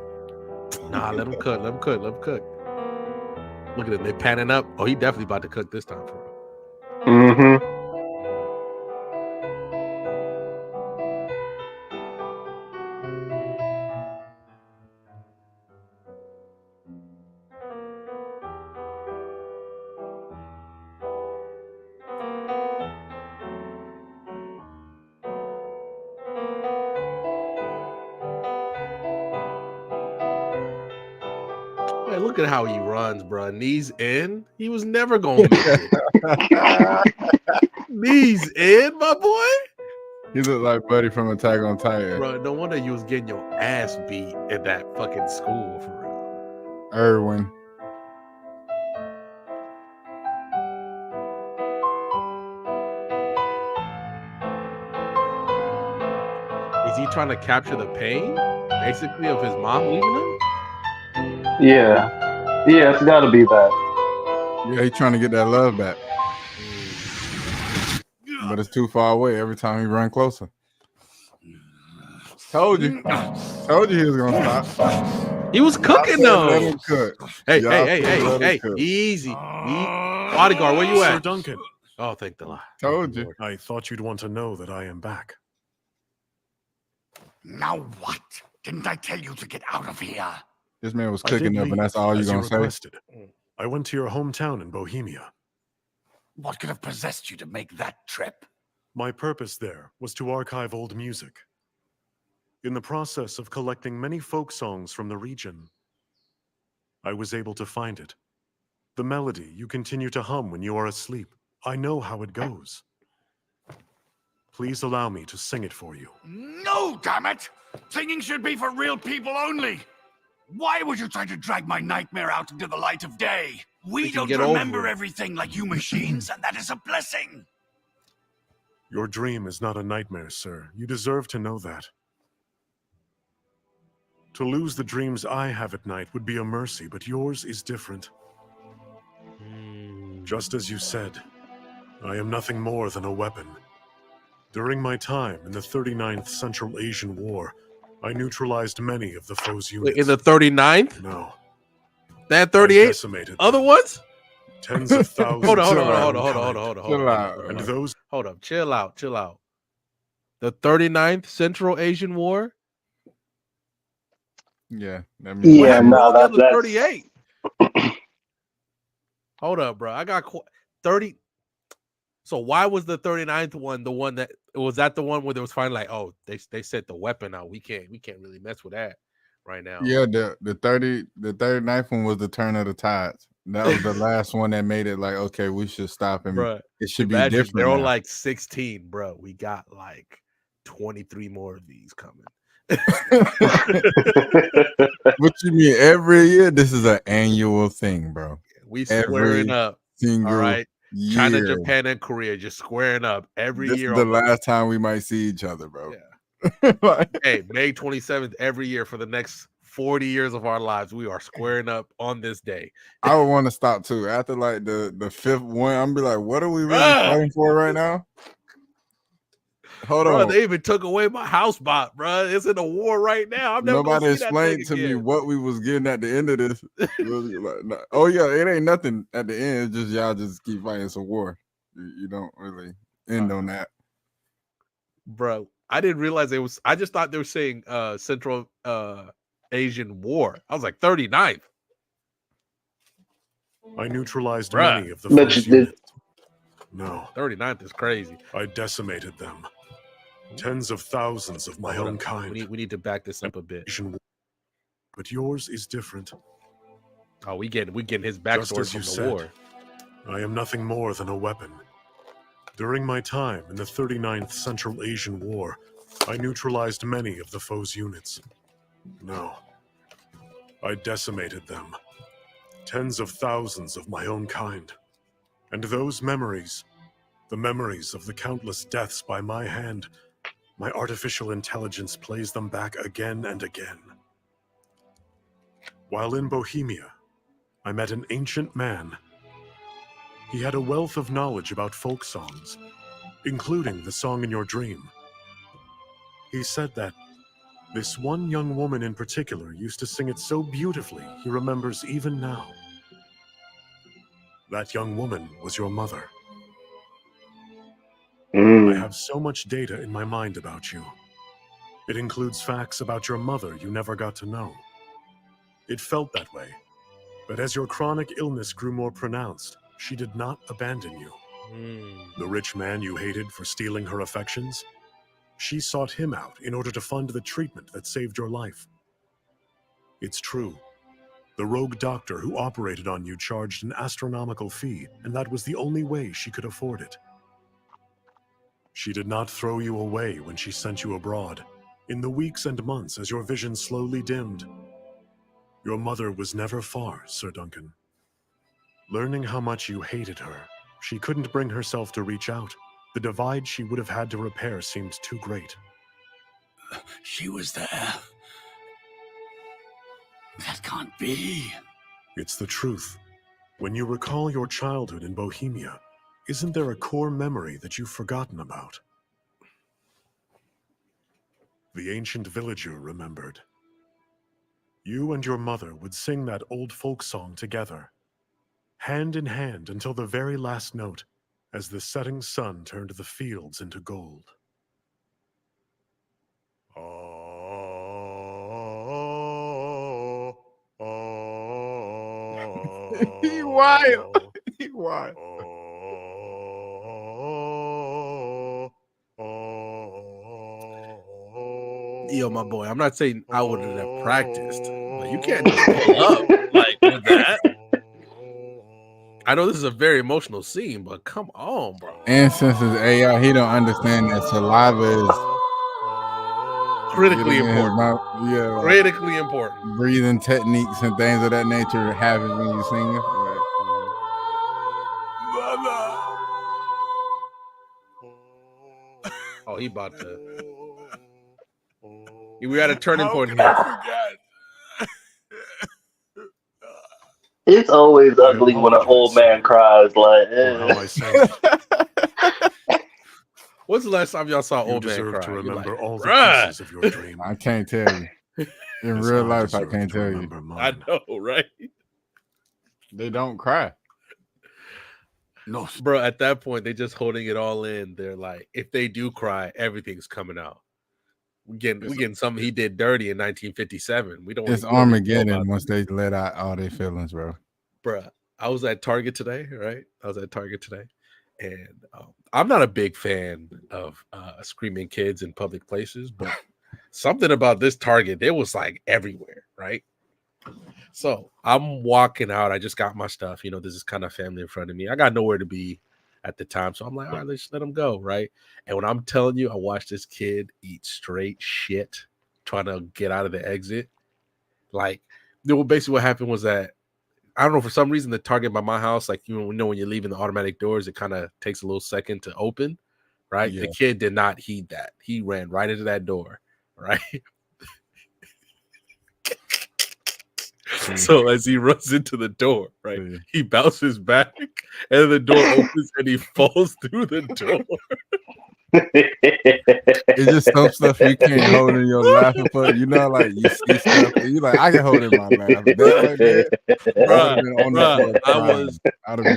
Nah, let him cook. Let him cook. Look at him. They panning up. Oh, he definitely about to cook this time for real. Mm-hmm. Man, look at how he runs, bro. Knees in. He was never gonna make it. Knees in, my boy. He looked like Buddy from Attack on Titan. Bro, no wonder you was getting your ass beat at that fucking school for real. Irwin. Is he trying to capture the pain, basically, of his mom leaving him? Yeah. Yeah, it's got to be that. Yeah, he's trying to get that love back. But it's too far away every time he run closer. Told you. Told you he was going to stop. He was cooking Y'all said let though. him cook. Hey, Y'all said let him cook. easy. Bodyguard, where you Sir at? Duncan. Oh, thank the Lord. Told you. I thought you'd want to know that I am back. Now what? Didn't I tell you to get out of here? This man was I did cooking up, and that's leave, all you're as you going to say? requested. I went to your hometown in Bohemia. What could have possessed you to make that trip? My purpose there was to archive old music. In the process of collecting many folk songs from the region, I was able to find it. The melody you continue to hum when you are asleep. I know how it goes. Please allow me to sing it for you. No, damn it! Singing should be for real people only. Why would you try to drag my nightmare out into the light of day? We don't remember everything like you machines, and that is a blessing. Your dream is not a nightmare, sir. You deserve to know that. To lose the dreams I have at night would be a mercy, but yours is different. Just as you said, I am nothing more than a weapon. During my time in the 39th Central Asian War, I neutralized many of the foe's units. In the 39th? No. They had 38 decimated other ones? Tens of thousands. Hold on. And those. Hold up. Chill out. The 39th Central Asian War? Yeah. Yeah, what happened to no, all the other that's 38? Hold up, bro. I got 30. So why was the 39th one the one that was that the one where there was finally like, oh, they set the weapon out. We can't really mess with that right now. Yeah, the 39th one was the turn of the tides. That was the last one that made it like, okay, we should stop him. Bruh, It should be imagine different. They're on now. like 16, bro. We got like 23 more of these coming. What you mean? Every year, this is an annual thing, bro. We squaring up. Single All right. year. China, Japan, and Korea just squaring up every This year. is the last time we might see each other, bro. Yeah. Hey, May 27th every year for the next 40 years of our lives, we are squaring up on this day. I would want to stop too. After like the fifth one, I'm be like, what are we really fighting for right now? Hold on. They even took away my house bot, bro. It's in a war right now. I'm never Nobody gonna see explained that to thing me again. what we was getting at the end of this. Oh yeah, it ain't nothing at the end. It's just y'all just keep fighting some war. You don't really end on that. Bro, I didn't realize it was. I just thought they were saying Central Asian War. I was like 39th. I neutralized Bruh. many of the But foe's you did. units. No. 39th is crazy. I decimated them. Tens of thousands of my own kind. We need to back this up a bit. But yours is different. Oh, we getting his Just backstory as you from the said, war. I am nothing more than a weapon. During my time in the 39th Central Asian War, I neutralized many of the foe's units. No. I decimated them. Tens of thousands of my own kind. And those memories, the memories of the countless deaths by my hand, my artificial intelligence plays them back again and again. While in Bohemia, I met an ancient man. He had a wealth of knowledge about folk songs, including the song in your dream. He said that this one young woman in particular used to sing it so beautifully he remembers even now. That young woman was your mother. I have so much data in my mind about you. It includes facts about your mother you never got to know. It felt that way, but as your chronic illness grew more pronounced, she did not abandon you. The rich man you hated for stealing her affections, she sought him out in order to fund the treatment that saved your life. It's true. The rogue doctor who operated on you charged an astronomical fee, and that was the only way she could afford it. She did not throw you away when she sent you abroad. In the weeks and months as your vision slowly dimmed, Your mother was never far, Sir Duncan. Learning how much you hated her, she couldn't bring herself to reach out. The divide she would have had to repair seemed too great. She was there. That can't be. It's the truth. When you recall your childhood in Bohemia, isn't there a core memory that you've forgotten about? The ancient villager remembered. You and your mother would sing that old folk song together, hand in hand until the very last note, as the setting sun turned the fields into gold. He wild. He wild. Yo, my boy, I'm not saying I wouldn't have practiced, but you can't just pull up like with that. I know this is a very emotional scene, but come on, bro. And since it's AI, he don't understand that saliva is critically getting in his important. mouth. Yeah, like Critically important. breathing techniques and things of that nature happens when you sing. Like, oh, he about to. We had a turning point here. It's always ugly when an old man cries. Like, When's the last time y'all saw old man cry? To remember all the "Bruh." pieces of your dream. I can't tell you. In As real I life, I deserve can't to tell you. remember mine. I know, right? They don't cry. No, bro. At that point, they just holding it all in. They're like, if they do cry, everything's coming out. We getting something he did dirty in 1957. We don't. It's we don't need to know Armageddon about once they let out all their feelings, bro. Bruh, I was at Target today, right? And I'm not a big fan of screaming kids in public places, but something about this Target, it was like everywhere, right? So I'm walking out. I just got my stuff. You know, this is kind of family in front of me. I got nowhere to be at the time. So I'm like, all right, let's let them go, right? And when I'm telling you, I watched this kid eat straight shit trying to get out of the exit. Like, basically what happened was that I don't know, for some reason the Target by my house, like, you know when you're leaving the automatic doors, it kind of takes a little second to open, right? Yeah. The kid did not heed that. He ran right into that door, right? So as he runs into the door, right, he bounces back and the door opens and he falls through the door. It's just some stuff you can't hold in your laughing for. You know, like you see stuff and you like, I can hold in my laugh. That right there,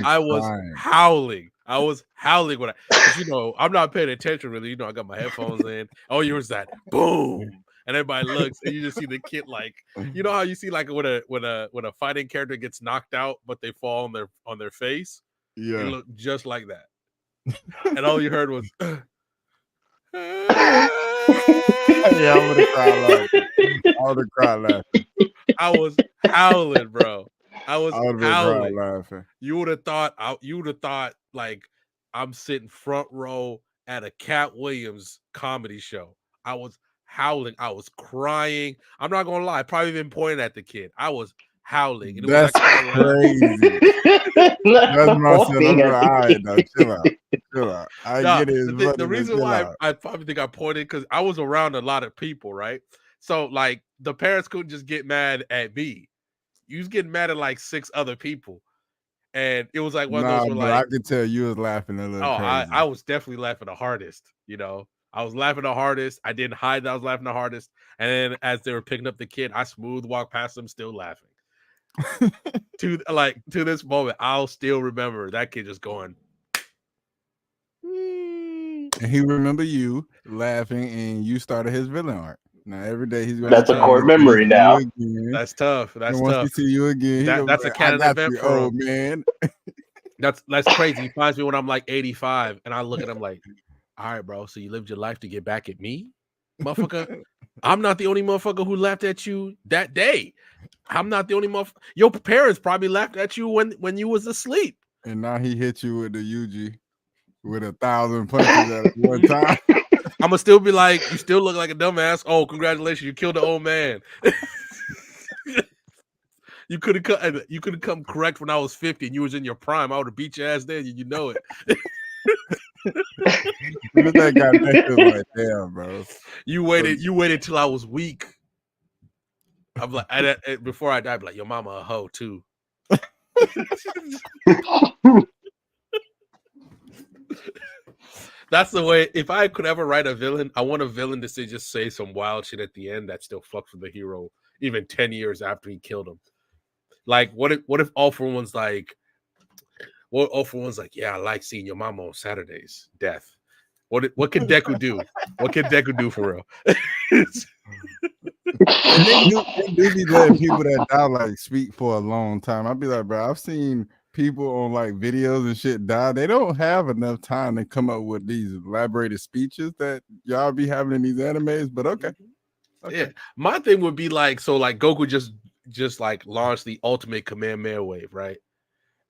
I was howling. I was howling when you know, I'm not paying attention really. You know, I got my headphones in. Oh, you was that boom. And everybody looks, and you just see the kid, like, you know how you see like when a fighting character gets knocked out, but they fall on their face. Yeah, it looked just like that. And all you heard was, yeah, I would have cried laughing. I was howling, bro. I was howling. Laughing. You would have thought like I'm sitting front row at a Cat Williams comedy show. I was howling. I was crying. I'm not gonna lie. I probably been pointing at the kid. I was howling. And That's crazy. That's my son. All right, now, chill out. Chill out. I get it. The reason why I probably think I pointed because I was around a lot of people, right? So like the parents couldn't just get mad at me. You was getting mad at like 6 other people. And it was like one of those where like I could tell you was laughing a little crazy. I was definitely laughing the hardest, you know. I was laughing the hardest. I didn't hide that I was laughing the hardest. And then as they were picking up the kid, I smooth walked past them still laughing. to this moment, I'll still remember that kid just going. And he remember you laughing and you started his villain arc. Now every day he's going. That's a core memory now. That's tough. That's and tough. Once he see you again, that's a canon event for old man. That's crazy. He finds me when I'm like 85, and I look at him like, all right, bro. So you lived your life to get back at me, motherfucker. I'm not the only motherfucker who laughed at you that day. I'm not the only motherfucker. Your parents probably laughed at you when you was asleep. And now he hit you with the UG with 1,000 punches at one time. I'm gonna still be like, you still look like a dumbass. Oh, congratulations, you killed the old man. You could have come correct when I was 50 and you was in your prime. I would have beat your ass then. You know it. That guy next to him like, damn, bro. You waited till I was weak. I'm like, before I die, I'd be like, your mama a hoe too. That's the way. If I could ever write a villain, I want a villain to just say some wild shit at the end that still fucks with the hero, even 10 years after he killed him. Like, what if All For One's like, yeah, I like seeing your mama on Saturdays. Death. What can Deku do? What can Deku do for real? And they do be letting people that die like speak for a long time. I'd be like, bro, I've seen people on like videos and shit die. They don't have enough time to come up with these elaborated speeches that y'all be having in these animes. But okay. Yeah, my thing would be like, so like Goku just like launched the ultimate Kamehameha wave, right?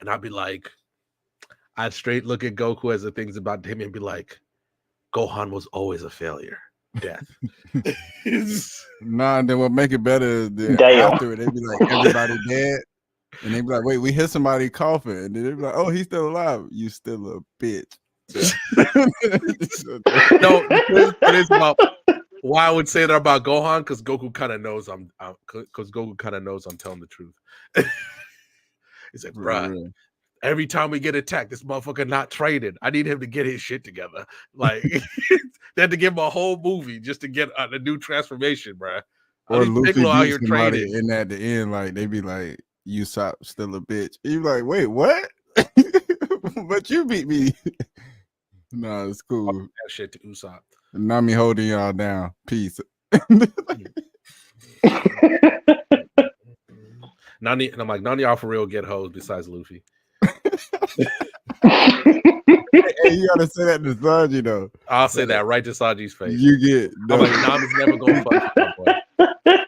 And I'd be like, I'd straight look at Goku as the things about him and be like, Gohan was always a failure. Death. Nah, then what make it better is after it, they'd be like, everybody dead. And they'd be like, wait, we hit somebody coughing. And then they'd be like, oh, he's still alive. You still a bitch. No, it's about why I would say that about Gohan, because Goku kind of knows I'm telling the truth. He's like, bruh, every time we get attacked, this motherfucker not traded. I need him to get his shit together. Like, they had to give him a whole movie just to get a new transformation, bruh. Or Luffy beat somebody, and at the end, like they be like, Usopp still a bitch. And you like, wait, what? But you beat me. No, it's cool. That shit to Usopp. Nami holding y'all down. Peace. Nani, and I'm like, none of y'all for real get hoes besides Luffy. Hey, you gotta say that to Sanji though. I'll say that right to Sanji's face. You get. I'm like, Nami's never gonna fuck you, boy.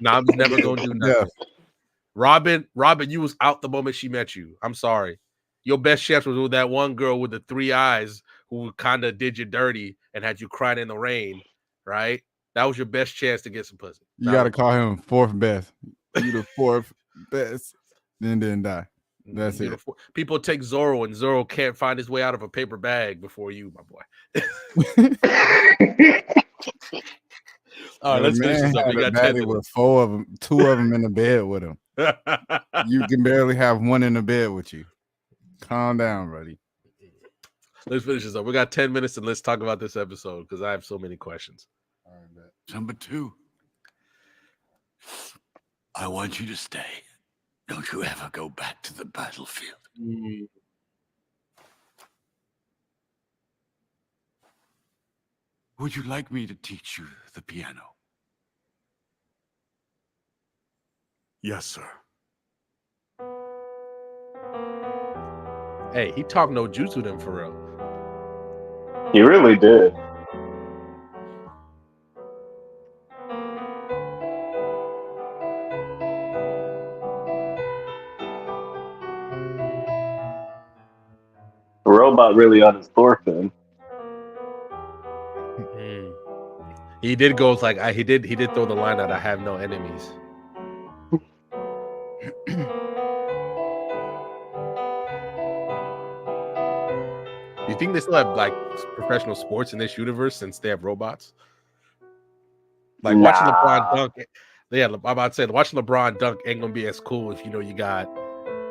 Nami's never gonna do nothing. Robin, you was out the moment she met you. I'm sorry. Your best chance was with that one girl with the 3 eyes who kind of did you dirty and had you crying in the rain, right? That was your best chance to get some pussy. You gotta call him fourth best. You the fourth best, then didn't die. That's it. People take Zoro, and Zoro can't find his way out of a paper bag before you, my boy. All right, let's finish this up. We got 10 minutes. With 4 of them, 2 of them in the bed with him. You can barely have one in the bed with you. Calm down, buddy. Let's finish this up. We got 10 minutes, and let's talk about this episode because I have so many questions. All right, Number 2. I want you to stay. Don't you ever go back to the battlefield. Would you like me to teach you the piano? Yes, sir. Hey, he talked no jutsu them for real. He really did. The robot really on his thorfinn. He did go like he did throw the line out, I have no enemies. You think they still have like professional sports in this universe since they have robots? Like watching LeBron dunk. Yeah, I'm about to say watching LeBron dunk ain't gonna be as cool if you know you got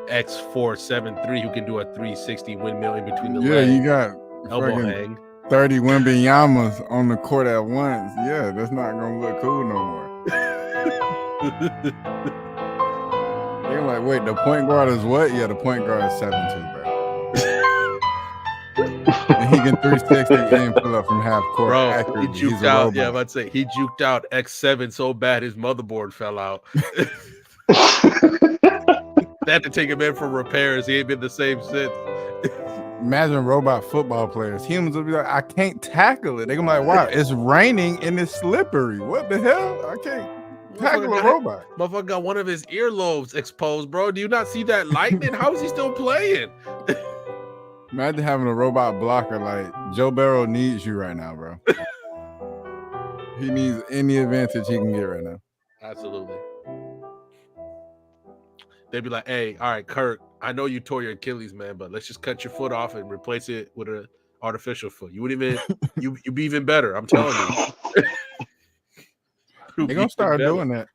X473 who can do a 360 windmill in between the legs. Yeah, you got elbow hang. 30 Wembenyamas on the court at once. Yeah, that's not gonna look cool no more. They're like, wait, the point guard is what? Yeah, the point guard is 7'2", bro. And he can 360 and pull up from half court. Bro, Accurate. he juked out. Yeah, I'm about to say he juked out X7 so bad his motherboard fell out. They had to take him in for repairs. He ain't been the same since. Imagine robot football players. Humans will be like, I can't tackle it. They're gonna be like, wow, it's raining and it's slippery. What the hell? I can't tackle a robot. Motherfucker got one of his earlobes exposed, bro. Do you not see that lightning? How is he still playing? Imagine having a robot blocker. Like, Joe Burrow needs you right now, bro. He needs any advantage he can get right now. Absolutely. they'd be like, "Hey, all right, Kirk, I know you tore your Achilles, man, but let's just cut your foot off and replace it with an artificial foot. You would even you'd be even better. I'm telling you." They're gonna start doing that.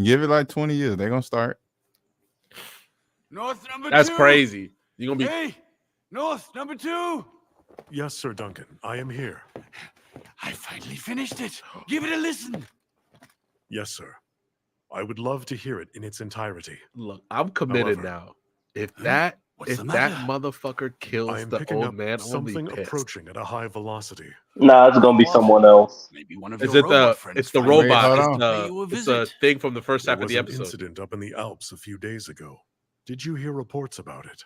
Give it like 20 years. They're gonna start. North number That's 2. crazy. You're gonna be Hey, North number 2. Yes, Sir Duncan. I am here. I finally finished it. Give it a listen. Yes, sir. I would love to hear it in its entirety. Look, I'm committed However, now. If that motherfucker I kills am the picking old up man, I'm gonna be something pissed. approaching at a high velocity. Nah, it's gonna be someone else. Maybe one of Is your it robot the friends. it's the finally robot? decided to pay you a It's the visit. thing from the first There half of was the an episode. incident up in the Alps a few days ago. Did you hear reports about it?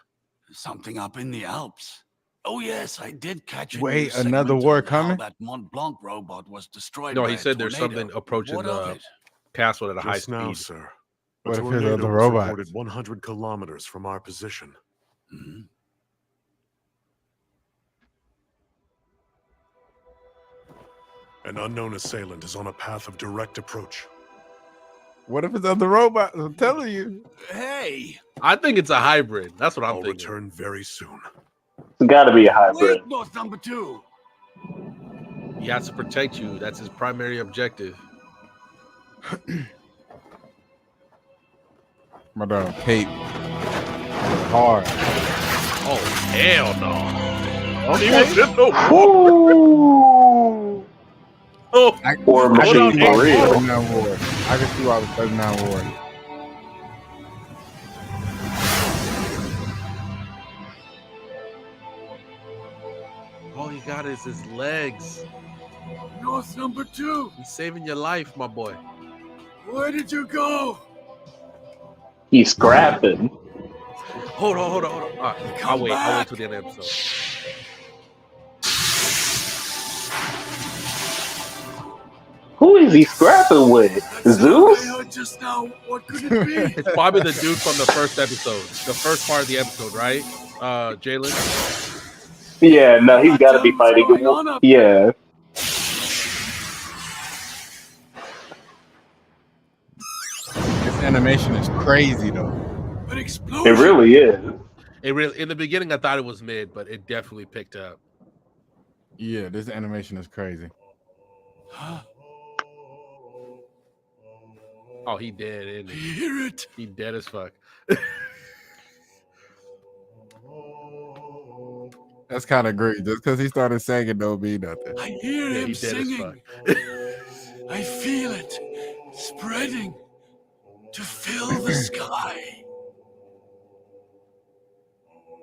Something up in the Alps. Oh yes, I did catch a Wait, news another segment war on how coming? that Mont Blanc robot was destroyed No, by he a said there's tornado. something approaching What of the it? castle at a high Just now, speed. sir. A What if it's tornado other was robots? reported 100 kilometers from our position. Hmm? An unknown assailant is on a path of direct approach. What if it's other robots? I'm telling you. Hey, I think it's a hybrid. That's what I'm I'll thinking. return very soon. It's got to be a hybrid. wait, North number 2. He has to protect you. That's his primary objective. My dog Kate. Hard. Oh hell no! Okay. He was in the war. Ooh. Oh, War machine on, for real. 39 war. I can see why the 39 war. all he got is his legs. North number 2. He's saving your life, my boy. Where did you go? He's scrapping. Hold on. All right, I'll wait till the end of the episode. Who is he scrapping with? Zeus? I heard just now. What could it be? It's probably the dude from the first episode, the first part of the episode, right? Jalen. Yeah, no, he's got to be fighting. Yeah. This animation is crazy though. An explosion. It really is. In the beginning, I thought it was mid, but it definitely picked up. Yeah, this animation is crazy. Oh, he dead, isn't he? Hear it. He dead as fuck. That's kind of great. Just because he started singing don't mean nothing. I hear Yeah, him he dead as singing. I feel it spreading to fill the sky.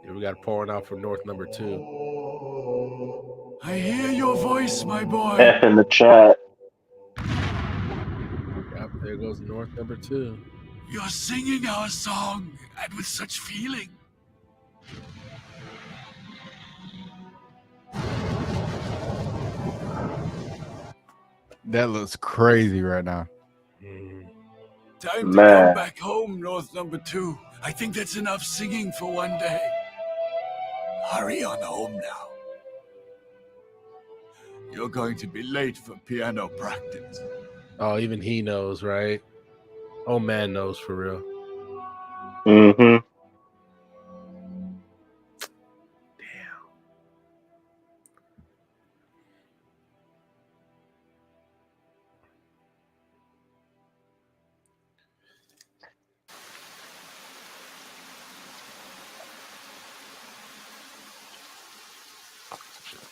Yeah, we got pouring out for North number 2. I hear your voice, my boy. F in the chat. Yep, there goes North number 2. You're singing our song, and with such feeling. That looks crazy right now. Time to Man. come back home, North number 2. I think that's enough singing for one day. Hurry on home now. You're going to be late for piano practice. Oh, even he knows, right? Oh, man knows for real. Mm-hmm.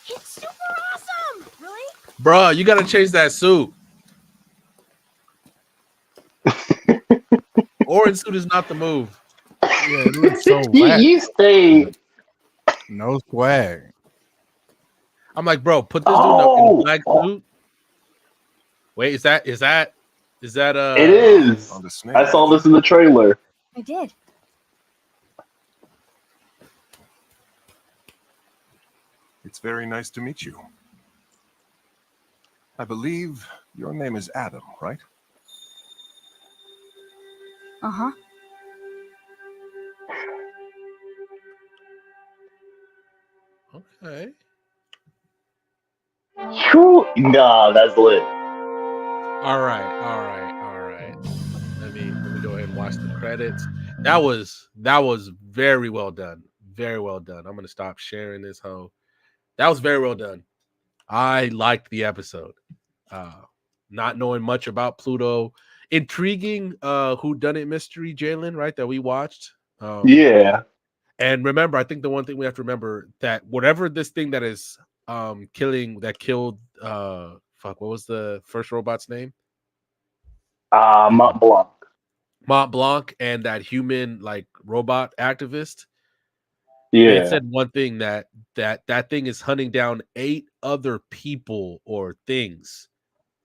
It's super awesome! Really? Bruh, you gotta change that suit. Orange suit is not the move. Yeah, it looks so You whack. stay. No swag. I'm like, bro, put this dude in a black suit. Wait, is that It is. I saw this in the trailer. I did. It's very nice to meet you. I believe your name is Adam, right? Uh-huh. Okay. Phew. Nah, that's lit. All right. Let me go ahead and watch watch the credits. That was very well done. Very well done. I'm gonna stop sharing this hoe. That was very well done. I liked the episode. Not knowing much about Pluto, intriguing whodunit mystery, Jalen, right? That we watched. Yeah. And remember, I think the one thing we have to remember that whatever this thing that is killed what was the first robot's name? Mont Blanc. Mont Blanc and that human like robot activist. They had Yeah. said one thing that thing is hunting down 8 other people or things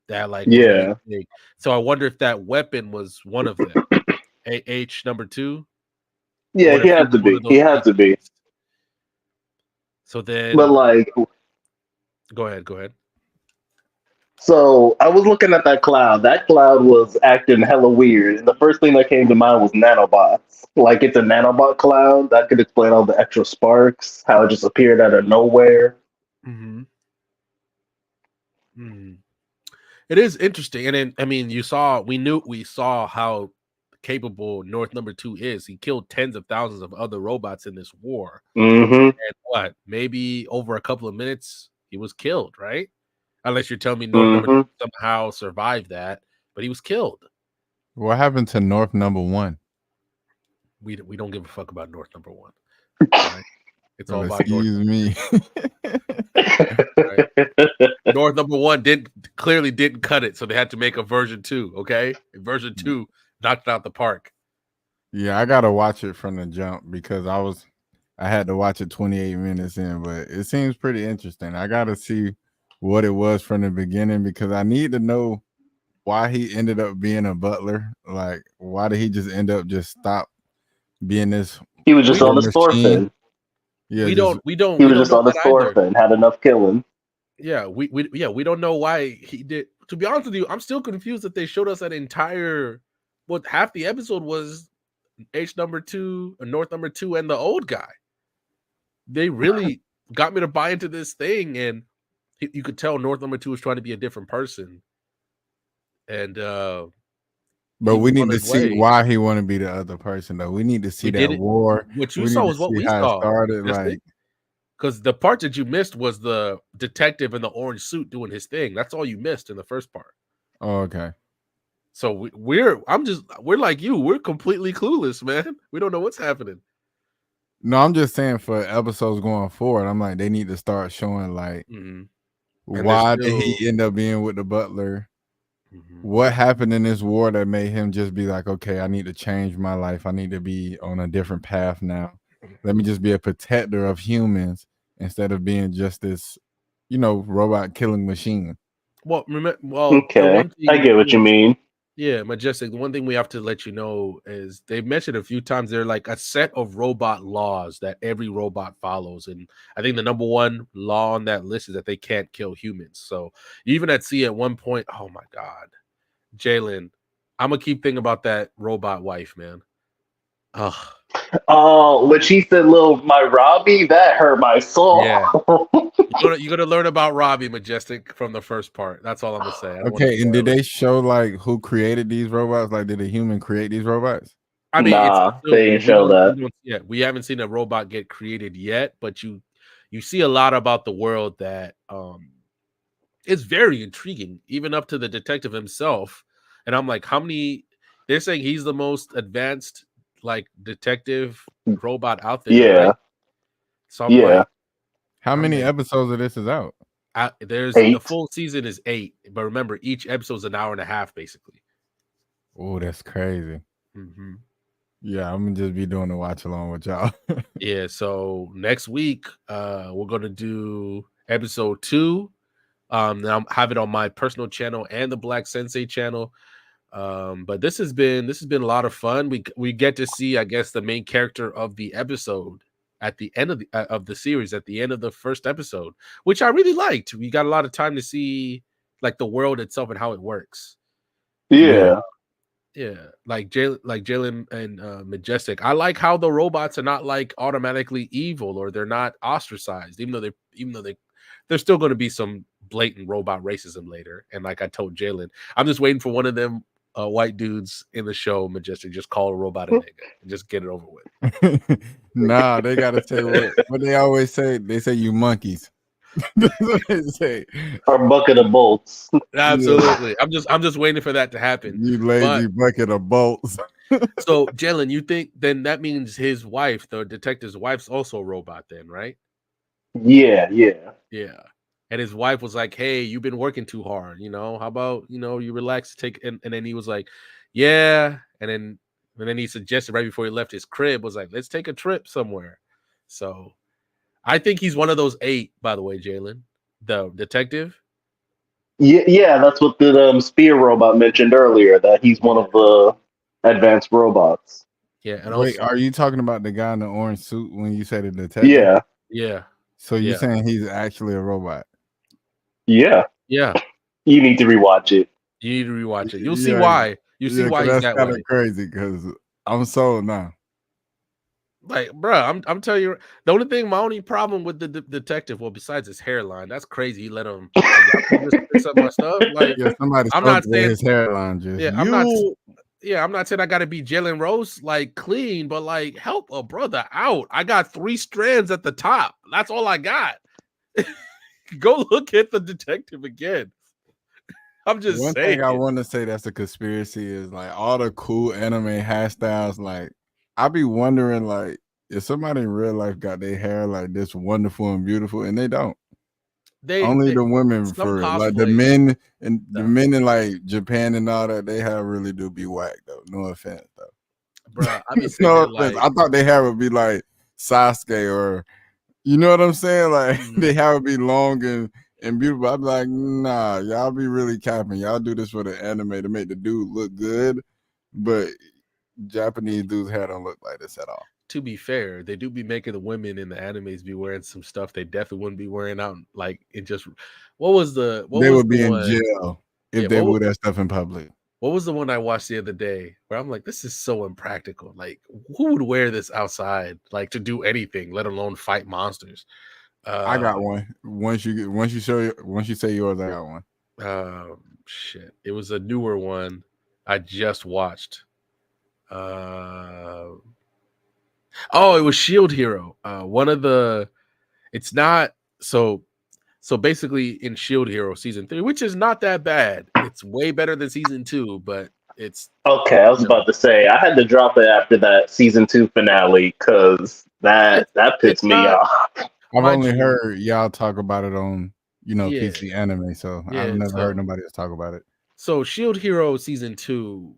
that like were Yeah. the thing. So I wonder if that weapon was one of them. H number 2. Yeah, What he if he had was to one be. of those He had to be. things? So then But like, go ahead. so I was looking at that cloud. That cloud was acting hella weird. And the first thing that came to mind was nanobots. Like it's a nanobot cloud. That could explain all the extra sparks, how it just appeared out of nowhere. Mm-hmm. It is interesting. And then I mean, we saw how capable North number 2 is. He killed tens of thousands of other robots in this war. Mm-hmm. And maybe over a couple of minutes he was killed, right? Unless you're telling me North number 2 Mm-hmm. somehow survived that, but he was killed. What happened to North number 1? We don't give a fuck about North number 1. Right? It's all about North. Excuse me. Right? North number 1 clearly didn't cut it, so they had to make a version 2. Okay, version 2 knocked it out the park. Yeah, I gotta watch it from the jump because I had to watch it 28 minutes in, but it seems pretty interesting. I gotta see what it was from the beginning because I need to know why he ended up being a butler. Like, why did he just end up stop being this? He was just on his machine? thorfin. Yeah, He don't was just know on his that either. thorfin. Had enough killing. Yeah, we don't know why he did. To be honest with you, I'm still confused that they showed us that entire half the episode was H number 2, North number 2, and the old guy. They really got me to buy into this thing, and you could tell North number 2 was trying to be a different person. And but we need to see why he want to be the other person, though. We need to see that war. What you we saw need was to what see we how saw. it started. Like, because the part that you missed was the detective in the orange suit doing his thing. That's all you missed in the first part. oh, okay. So we're like you. We're completely clueless, man. We don't know what's happening. No, I'm just saying for episodes going forward, I'm like, they need to start showing like why did he end up being with the butler? What happened in this war that made him just be like, okay, I need to change my life. I need to be on a different path now. Let me just be a protector of humans instead of being just this, robot killing machine. Well, okay, I get what you mean. Yeah, Majestic. The one thing we have to let you know is they've mentioned a few times they're like a set of robot laws that every robot follows, and I think the number 1 law on that list is that they can't kill humans. So even at sea, at one point, oh my god, Jalen, I'm gonna keep thinking about that robot wife, man. Ugh. Oh, when she said "Little my Robbie," that hurt my soul. Yeah, you're gonna learn about Robbie, Majestic, from the first part. That's all I'm gonna say. Okay, and did they show like who created these robots? Like, did a human create these robots? I mean, they didn't show that. We haven't seen a robot get created yet, but you see a lot about the world that it's very intriguing, even up to the detective himself. And I'm like, how many? They're saying he's the most advanced like detective robot out there. Yeah. Right? So I'm like, how many episodes of this is out? There's 8. The full season is 8, but remember, each episode is an hour and a half, basically. Oh, that's crazy. Mm-hmm. Yeah, I'm gonna just be doing the watch along with y'all. Yeah, so next week, we're gonna do episode 2. Now have it on my personal channel and the Black Sensei channel. But this has been a lot of fun. We get to see, I guess, the main character of the episode at the end of the series, at the end of the first episode, which I really liked. We got a lot of time to see like the world itself and how it works. Yeah. Like Jalen and Majestic. I like how the robots are not like automatically evil or they're not ostracized, even though there's still going to be some blatant robot racism later. And like I told Jalen, I'm just waiting for one of them white dudes in the show, Majestic, just call a robot a nigga and just get it over with. Nah, they gotta say what they always say. They say you monkeys. That's what they say. Or bucket of bolts. Absolutely. I'm just waiting for that to happen. You lazy But bucket of bolts. so Jalen, you think then that means his wife, the detective's wife's also a robot then, right? Yeah, yeah. Yeah. And his wife was like, "Hey, you've been working too hard, how about, you relax, and then he was like, "Yeah." And then he suggested right before he left his crib was like, "Let's take a trip somewhere." So I think he's one of those 8, by the way, Jalen, the detective. Yeah, that's what the spear robot mentioned earlier, that he's one of the advanced robots. Yeah, and Wait, also are you talking about the guy in the orange suit when you say the detective? Yeah. Yeah. So you're Yeah. saying he's actually a robot? Yeah. Yeah. You need to rewatch it. You need to rewatch it. You'll see why. You see why he's that's that kind way. of crazy because I'm sold now. Like, bro, I'm telling you, the only problem with the detective, well, besides his hairline, that's crazy. He let him like, fix up my stuff. Like, Yeah, somebody I'm spoke not to saying his hairline. Just yeah, I'm not saying I got to be Jalen Rose like clean, but like help a brother out. I got 3 strands at the top. That's all I got. Go look at the detective again. I'm just One saying. thing I want to say that's a conspiracy is like all the cool anime hairstyles. Like, I be wondering like if somebody in real life got their hair like this wonderful and beautiful, and they don't. Only the women some for it. Like the cosplays- men in like Japan and all that, they hair really do be whack though. No offense though. Bro, I be sitting No there offense. like I thought their hair would be like Sasuke or you know what I'm saying? Like they hair would be long and beautiful. I'd be like, nah, y'all be really capping. Y'all do this for the anime to make the dude look good, but Japanese dudes' hair don't look like this at all. to be fair, they do be making the women in the animes be wearing some stuff they definitely wouldn't be wearing out. Like it just, what was They the would be in one? jail if Yeah, they wore that stuff in public. what was the one I watched the other day where I'm like, this is so impractical. Like, who would wear this outside, like to do anything, let alone fight monsters? I got one. Once you say yours, I got one. Shit, it was a newer one I just watched. Oh, it was Shield Hero. One of the, it's not so basically in Shield Hero season 3, which is not that bad. It's way better than season 2, but it's Okay, I was about to say I had to drop it after that season 2 finale because that pissed me off. I've only heard y'all talk about it on Yeah. PC Anime, so I've Yeah, never heard nobody else talk about it. So Shield Hero season 2,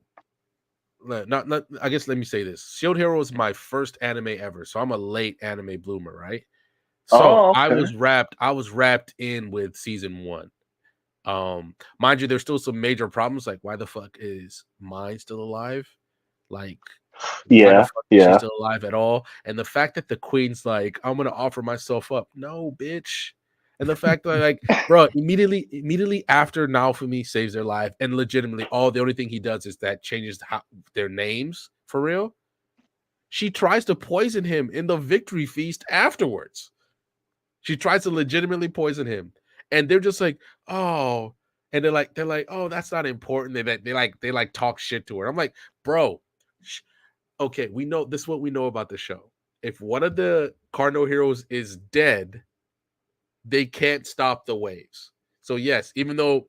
not I guess let me say this. Shield Hero is my first anime ever, so I'm a late anime bloomer, right? So I was wrapped in with season 1. Mind you, there's still some major problems, like why the fuck is Mine still alive? Like, why the fuck is she still alive at all? And the fact that the queen's like, I'm gonna offer myself up. No, bitch. And the fact that like, bro, immediately after Naofumi saves their life, and legitimately the only thing he does is that changes their names for real. She tries to poison him in the victory feast afterwards. She tries to legitimately poison him, and they're just like, oh, and they're like, oh, that's not important. They like talk shit to her. I'm like, bro, okay, we know this is what we know about the show. If one of the cardinal heroes is dead, they can't stop the waves. So yes, even though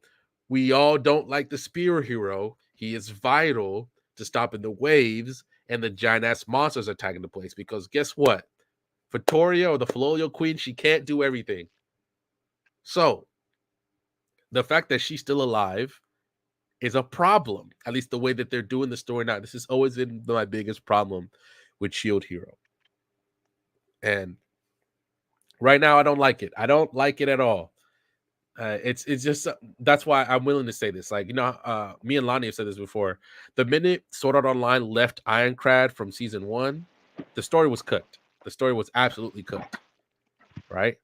we all don't like the spear hero, he is vital to stopping the waves and the giant ass monsters attacking the place. Because guess what? Vittoria or the Fallio Queen, she can't do everything. So the fact that she's still alive is a problem. At least the way that they're doing the story now. This has always been my biggest problem with Shield Hero. And right now, I don't like it. I don't like it at all. It's just that's why I'm willing to say this. Like, me and Lonnie have said this before. The minute Sword Art Online left Ironclad from season 1, the story was cooked. The story was absolutely cooked. Right?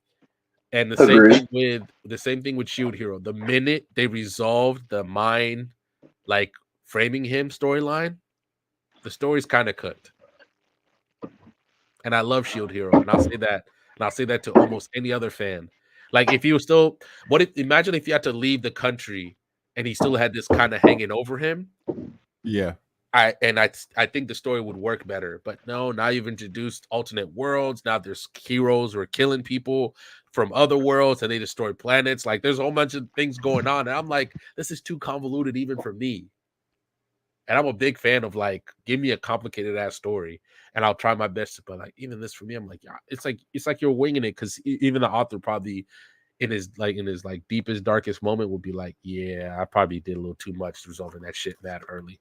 And the same thing with Shield Hero. The minute they resolved the Mine, like framing him storyline, the story's kind of cooked. And I love Shield Hero, and I'll say that to almost any other fan. Like if he was imagine if you had to leave the country and he still had this kind of hanging over him. Yeah. I think the story would work better, but no, now you've introduced alternate worlds. Now there's heroes who are killing people from other worlds and they destroy planets. Like there's a whole bunch of things going on. And I'm like, this is too convoluted even for me. And I'm a big fan of like, give me a complicated ass story, and I'll try my best. But like, even this for me, I'm like, yeah, it's like you're winging it because even the author probably in his deepest darkest moment would be like, yeah, I probably did a little too much resolving that shit that early.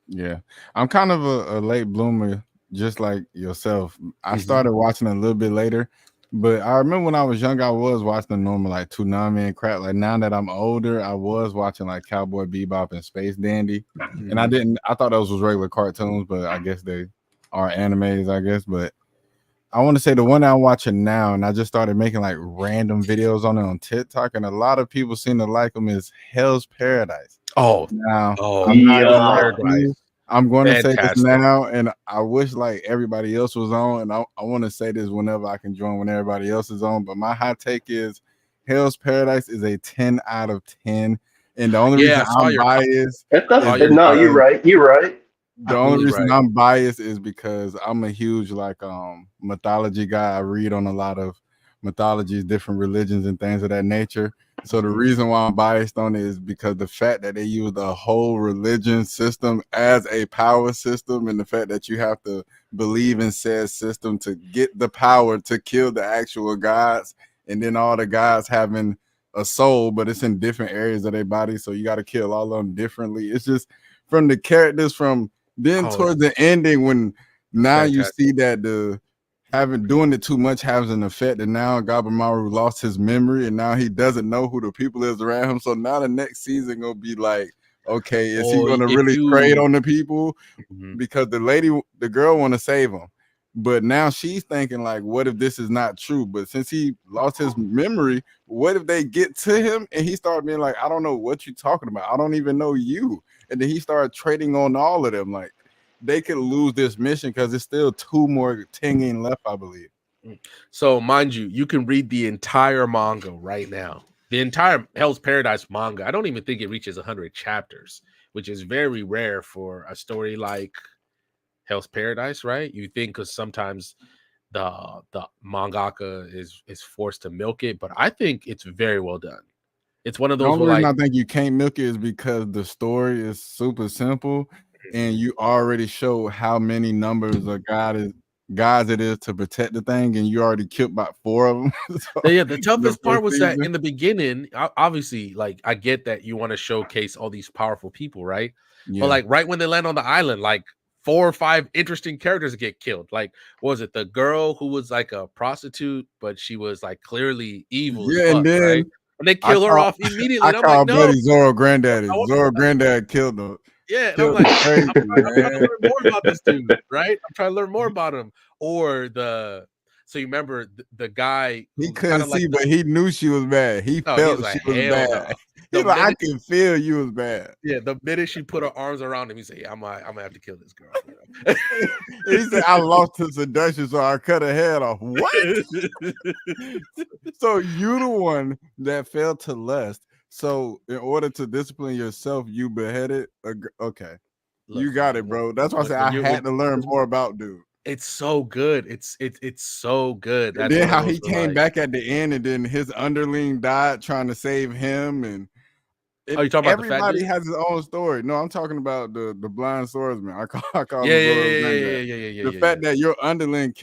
Yeah, I'm kind of a late bloomer, just like yourself. I started watching a little bit later, but I remember when I was young, I was watching the normal like Toonami and crap. Like now that I'm older, I was watching like Cowboy Bebop and Space Dandy, and I thought those was regular cartoons, but I guess they are animes, I guess. But I want to say the one I'm watching now, and I just started making like random videos on it on TikTok, and a lot of people seem to like them, is Hell's Paradise. Oh, now I'm not gonna lie to you. I'm going to say this Fantastic. now, and I wish like everybody else was on, and I want to say this whenever I can join when everybody else is on. But my hot take is Hell's Paradise is a 10 out of 10, and the only reason I'm biased, no, you're right. You're right. the only reason I'm biased is because I'm a huge like mythology guy. I read on a lot of mythologies, different religions, and things of that nature. So the reason why I'm biased on it is because the fact that they use the whole religion system as a power system, and the fact that you have to believe in said system to get the power to kill the actual gods, and then all the gods having a soul, but it's in different areas of their body, so you got to kill all of them differently. It's just from the characters from then towards the ending, when now you see that the doing it too much has an effect, and now Gabamaru lost his memory, and now he doesn't know who the people is around him. So now the next season gonna be like, okay, is he gonna really trade on the people? Because the girl want to save him, but now she's thinking like, what if this is not true? But since he lost his memory, what if they get to him and he started being like, I don't know what you're talking about, I don't even know you, and then he started trading on all of them. Like they could lose this mission because there's still 2 more Tengen left, I believe. So mind you, you can read the entire manga right now. The entire Hell's Paradise manga. I don't even think it reaches 100 chapters, which is very rare for a story like Hell's Paradise, right? You think because sometimes the mangaka is forced to milk it, but I think it's very well done. It's one of The those only where reason like I think you can't milk it is because the story is super simple, and you already show how many numbers of gods it is to protect the thing, and you already killed about 4 of them. So, yeah, the toughest part first was that season. in the beginning, obviously, like I get that you want to showcase all these powerful people, right? Yeah. But like right when they land on the island, like 4 or 5 interesting characters get killed. Like, what was it the girl who was like a prostitute, but she was like clearly evil as Yeah, and fuck, then right? And they kill her off immediately. I And I'm like, call no, Buddy Zoro Granddaddy. Zoro Granddad killed him. yeah, and I'm Killed like, him crazy, I'm trying to man. learn more about this dude, right? I'm trying to learn more about him. Or so you remember the guy He who's kind couldn't of like see, but he knew she was bad. He no, felt he's she like, was hell bad. no. He's The like, I minute, can feel you was bad. yeah, the minute she put her arms around him, he said, yeah, I'm gonna have to kill this girl. He said, I lost to seduction, so I cut her head off. What? So you the one that fell to lust. So in order to discipline yourself, you beheaded. Okay, Look, you got man, it, bro. That's why I look, said I had to learn more about dude. It's so good. It's so good. And That's then one of how those he where, came like, back at the end, and then his underling died trying to save him, and oh, you talking about the fat everybody dude? has his own story. No, I'm talking about the blind swordsman. I call Yeah, him yeah, Zoro's yeah, granddad. yeah. The fact that your underling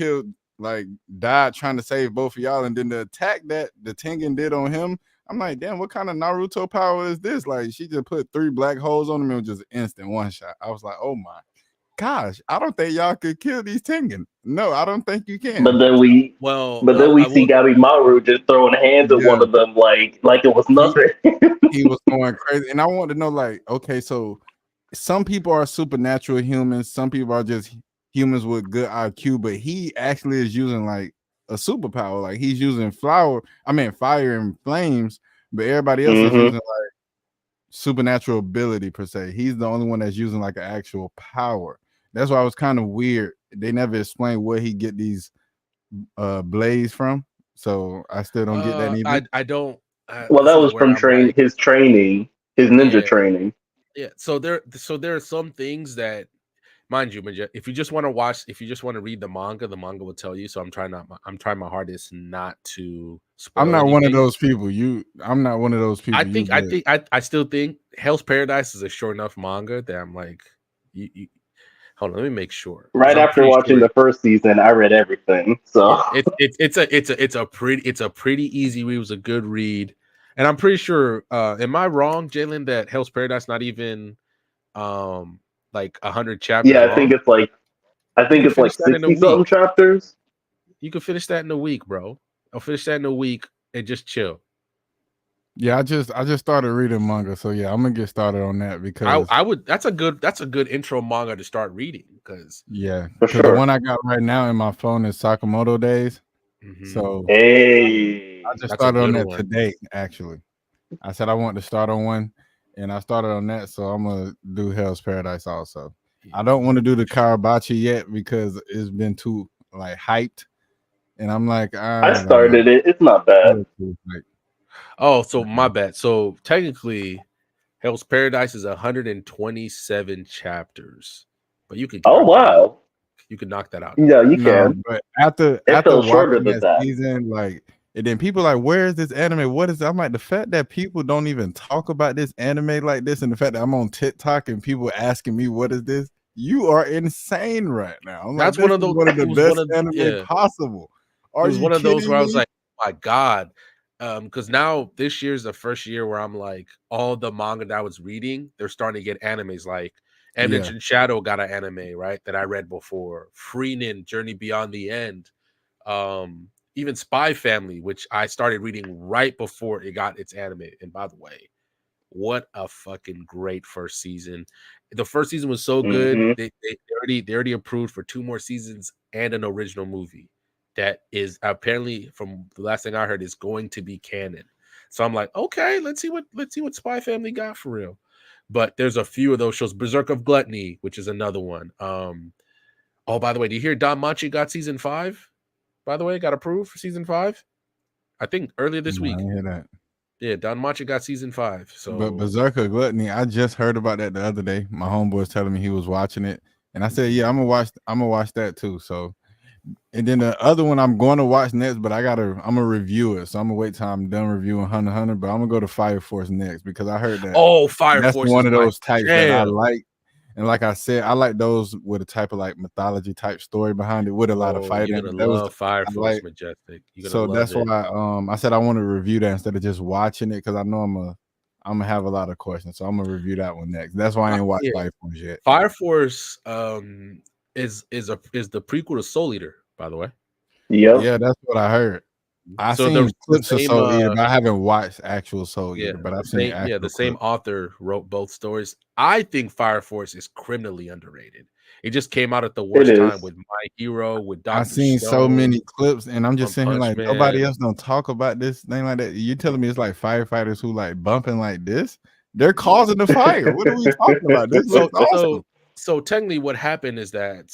died trying to save both of y'all, and then the attack that the Tengen did on him, I'm like, damn, what kind of Naruto power is this? Like, she just put 3 black holes on him and it was just instant one shot. I was like, oh my gosh, I don't think y'all could kill these Tengen. No, I don't think you can. But then we see Gabimaru just throwing hands at one of them like it was nothing. He was going crazy. And I want to know, like, okay, so some people are supernatural humans, some people are just humans with good IQ, but he actually is using like a superpower. Like he's using fire and flames, but everybody else is using like supernatural ability per se. He's the only one that's using like an actual power. That's why it was kind of weird. They never explained where he get these blades from. So I still don't get that either. I don't. Well, This that is was where from I'm like, his training, his ninja training. Yeah, so there are some things that, mind you, if you just want to watch, if you just want to read the manga will tell you. So I'm trying my hardest not to I'm spoil not one of anything. those people. I'm not one of those people. I still think Hell's Paradise is a short enough manga that I'm like, you hold on, let me make sure because Right I'm after pretty watching sure. the first season, I read everything. Yeah, So it's a pretty easy read. It was a good read, and I'm pretty sure. Am I wrong, Jalen? That Hell's Paradise not even like 100 chapters yeah, I think long? it's like You can finish that in a 60 something week. chapters. You can finish that in a week, bro. I'll finish that in a week and just chill. Yeah, I just started reading manga, so yeah, I'm gonna get started on that because I would. That's a good intro manga to start reading because yeah, For because the sure. one I got right now in my phone is Sakamoto Days. So Hey, I just that's a started on good that one. today. Actually, I said I want to start on one, and I started on that. So I'm gonna do Hell's Paradise also. I don't want to do the Karabachi yet because it's been too like hyped, and I'm like, I I don't know. started it. It's not bad. Oh, so my bad. So technically, Hell's Paradise is 127 chapters, but you could Oh knock that out. wow. You could knock that out in a Yeah, you week. No, can. but after It fell shorter watching than that that. season, like, and then people like, where is this anime? What is it? I'm like, the fact that people don't even talk about this anime like this, and the fact that I'm on TikTok and people asking me what is this, you are insane right now. I'm like, That's this one of is those. one of the It was one best of anime yeah. possible. It Are was you one of those kidding where I was me? like, "Oh my god," because now this year's the first year where I'm like, all the manga that I was reading, they're starting to get animes. Like Evidence Yeah. in Shadow got an anime, right? That I read before. Freenin, Journey Beyond the End. Even Spy Family, which I started reading right before it got its anime. And by the way, what a fucking great first season. The first season was so good. Mm-hmm. They already approved for 2 more seasons and an original movie that is apparently, from the last thing I heard, is going to be canon. So I'm like, okay, let's see what Spy Family got for real. But there's a few of those shows. Berserk of Gluttony, which is another one. Oh, by the way, do you hear Don Machi got season 5? By the way, got approved for season 5? I think earlier this No, I week. didn't hear that. Yeah, Don Machi got season 5. But So Berserker Gluttony, I just heard about that the other day. My homeboy was telling me he was watching it, and I said, "Yeah, I'm gonna watch that too." So, and then the other one I'm going to watch next, but I'm gonna review it. So I'm gonna wait till I'm done reviewing Hunter x Hunter. But I'm gonna go to Fire Force next because I heard that Fire that's Force one is of my those types that I jam. like. And like I said, I like those with a type of like mythology type story behind it with a lot of Oh, you're fighting. gonna That was love Fire I Force, like. Majestic. You're gonna So love that's it. why I said I want to review that instead of just watching it because I know I'm gonna have a lot of questions. So I'm gonna review that one next. That's why I ain't watched Yeah, Fire Force yet. Fire Force is the prequel to Soul Eater, by the way. Yep. Yeah, that's what I heard. I So seen the clips of same Soul Eater, but I haven't watched actual Soul yeah, Eater, but I've the seen same yeah, the actual same clips. author wrote both stories. I think Fire Force is criminally underrated. It just came out at the It worst time is. with My Hero, with I Doctor seen so Stone, many clips, and I'm just One sitting here Punch like nobody Man. else don't talk about this thing like that. You telling me it's like firefighters who like bumping like this? They're causing the fire. What are we talking about? This So looks awesome. so technically what happened is that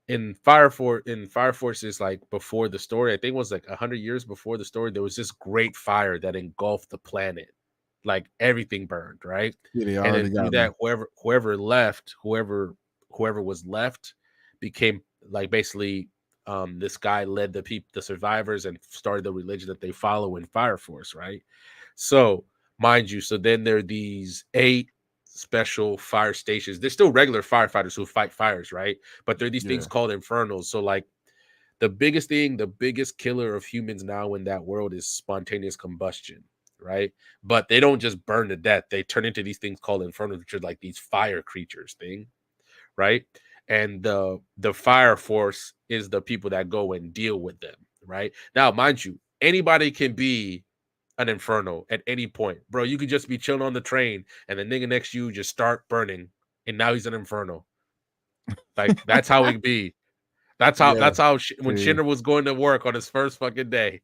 in Fire Forces, like before the story, I think it was like 100 years before the story, there was this great fire that engulfed the planet. Like everything burned, right? Yeah, they And then already through got me. that, whoever was left became like basically this guy led the survivors and started the religion that they follow in Fire Force, right? So mind you, so then there are these 8 special fire stations. They're still regular firefighters who fight fires, right? But there are these things Yeah. called infernals. So like the biggest killer of humans now in that world is spontaneous combustion, right? But they don't just burn to death. They turn into these things called infernals, which are like these fire creatures thing, right? And the fire force is the people that go and deal with them, right? Now, mind you, anybody can be an inferno at any point, bro. You could just be chilling on the train, and the nigga next to you just start burning, and now he's an inferno. Like that's how it be. Yeah. When See. Shinra was going to work on his first fucking day,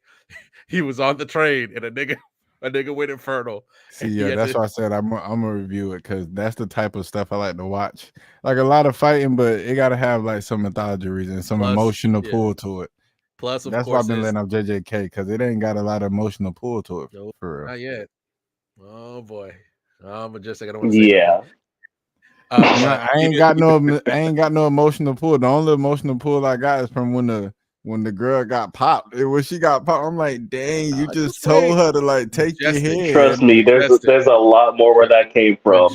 he was on the train, and a nigga went inferno, See, and he yeah, had that's to. why I said I'm gonna review it because that's the type of stuff I like to watch. Like a lot of fighting, but it gotta have like some mythology reason, some Plus, emotional yeah. pull to it. Plus, of That's why I've course, been is letting up JJK because it ain't got a lot of emotional pull to it no, for real. not yet. Oh boy. Majestic. I don't want to say nothing. I ain't got no emotional pull. The only emotional pull I got is from when the girl got popped. When she got popped, I'm like, dang, you just told her to like take your Majestic. head. Trust me, there's a lot more where that came from.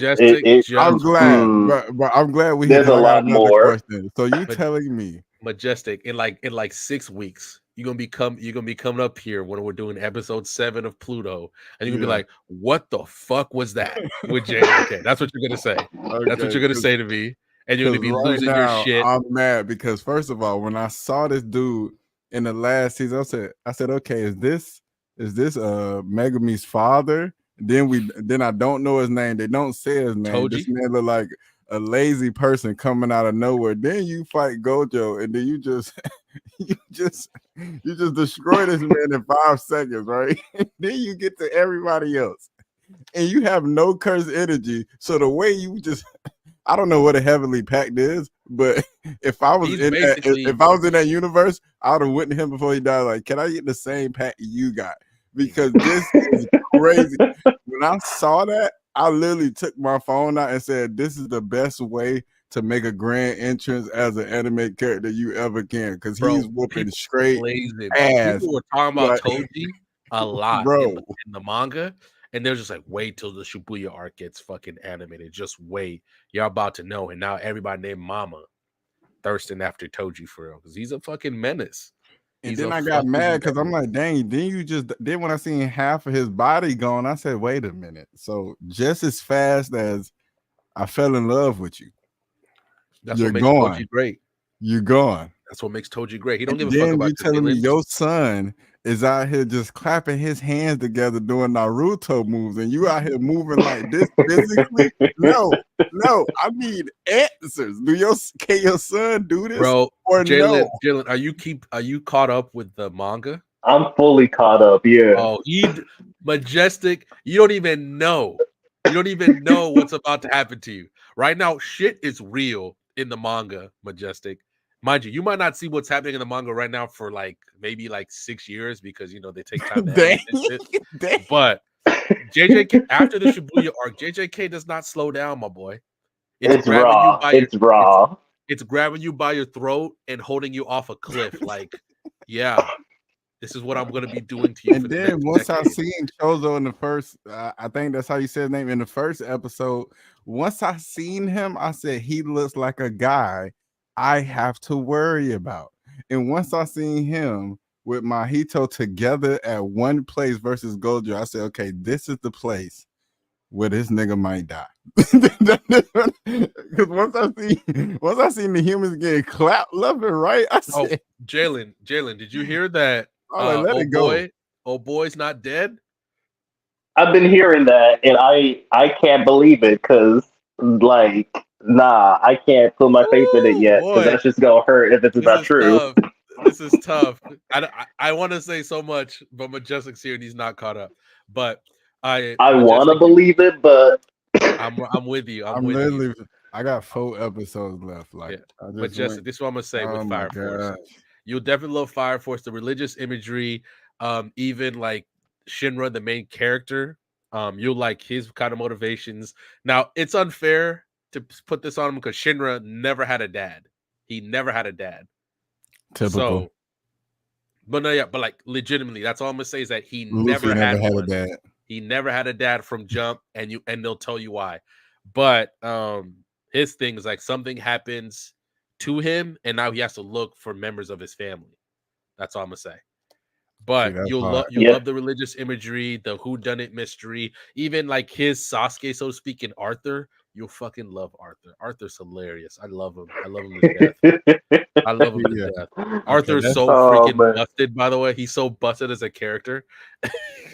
I'm glad, but I'm glad we There's a lot another more. question. So you telling me Majestic in like 6 weeks you're gonna be coming up here when we're doing episode 7 of Pluto, and you're gonna be like, what the fuck was that with JJK? That's what you're gonna say. That's what you're gonna say to me, and you're gonna be right losing your now, shit. I'm mad because first of all, when I saw this dude in the last season, I said, okay, is this Megumi's father? Then I don't know his name. They don't say his name. This man look like a lazy person coming out of nowhere. Then you fight Gojo, and then you just you just destroy this man in 5 seconds, right? Then you get to everybody else, and you have no cursed energy. So the way you just I don't know what a heavenly pact is, but if I was if I was in that universe, I would have went to him before he died. Like, can I get the same pact you got? Because this is crazy. When I saw that, I literally took my phone out and said, "This is the best way to make a grand entrance as an anime character you ever can." Because he's whooping straight ass. People were talking about Like, Toji a lot bro. in the manga, and they're just like, wait till the Shibuya arc gets fucking animated. Just wait. You're about to know. And now everybody named Mama thirsting after Toji for real, because he's a fucking menace. And then I got mad because I'm like, dang, then when I seen half of his body gone, I said, wait a minute. So just as fast as I fell in love with you, that's you're what makes gone. Toji great. You're gone. That's what makes Toji great. He don't give a then fuck about you telling me feelings. your son is out here just clapping his hands together doing Naruto moves, and you out here moving like this physically? No, I need answers. Can your son do this, bro? Or Jalen, no? are you caught up with the manga? I'm fully caught up. Yeah. Oh, Majestic. You don't even know. You don't even know what's about to happen to you right now. Shit is real in the manga, Majestic. Mind you, you might not see what's happening in the manga right now for maybe 6 years because they take time to animate this shit. But JJK after the Shibuya arc, JJK does not slow down, my boy. It's raw. It's raw. It's grabbing you by your throat and holding you off a cliff. Like, yeah, this is what I'm gonna be doing to you. And for the then next once decade. I seen Chozo in the first, I think that's how you said his name in the first episode. Once I seen him, I said he looks like a guy I have to worry about. And once I seen him with Mahito together at one place versus Gojo, I said, okay, this is the place where this nigga might die. Because once I seen the humans getting clapped left and right, I said, Jalen, did you hear that? I'm like, let it go. Old boy's not dead. I've been hearing that, and I can't believe it because I can't put my faith in it yet because that's just gonna hurt if it's not true. Tough. This is tough. I want to say so much, but Majestic's here and he's not caught up. But I want to believe it, but I'm with you. I'm with literally, you. I got 4 episodes left. Majestic. This is what I'm gonna say with Fire Force. You'll definitely love Fire Force. The religious imagery, even like Shinra, the main character, you'll like his kind of motivations. Now, it's unfair to put this on him because Shinra never had a dad. He never had a dad. Typical. So, but no, yeah, but like legitimately, that's all I'm gonna say is that he never had a dad. He never had a dad from jump, and they'll tell you why. But his thing is like something happens to him, and now he has to look for members of his family. That's all I'm gonna say. But you'll love the religious imagery, the whodunit mystery, even like his Sasuke, so to speak, in Arthur. You'll fucking love Arthur. Arthur's hilarious. I love him. I love him to death. I love him to death. Arthur's so freaking busted, by the way. He's so busted as a character.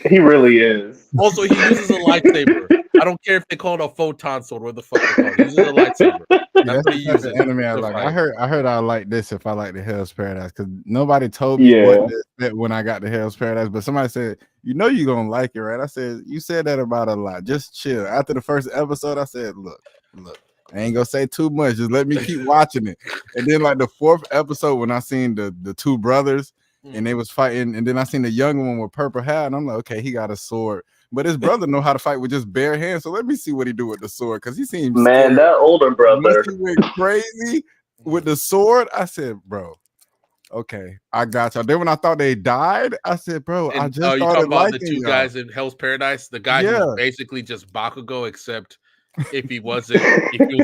He really is. Also, he uses a lightsaber. I don't care if they call it a photon sword, what the fuck they call it. He uses a lightsaber. That's what he uses. Anime I like. I heard I like this if I like the Hell's Paradise because nobody told me what to expect when I got the Hell's Paradise, but somebody said, you're gonna like it, right? I said, you said that about a lot. Just chill. After the first episode, I said, look, I ain't gonna say too much. Just let me keep watching it. And then like the 4th episode when I seen the 2 brothers and they was fighting, and then I seen the young one with purple hair, and I'm like, okay, he got a sword. but his brother know how to fight with just bare hands. So let me see what he do with the sword, because he seems Man, scared. that older Once brother. he went crazy with the sword, I said, bro, okay, I got y'all. Then when I thought they died, I said, bro, I And just you talking started about the liking two y'all. guys in Hell's Paradise? The guy Yeah. who's basically just Bakugo, except if he wasn't, if he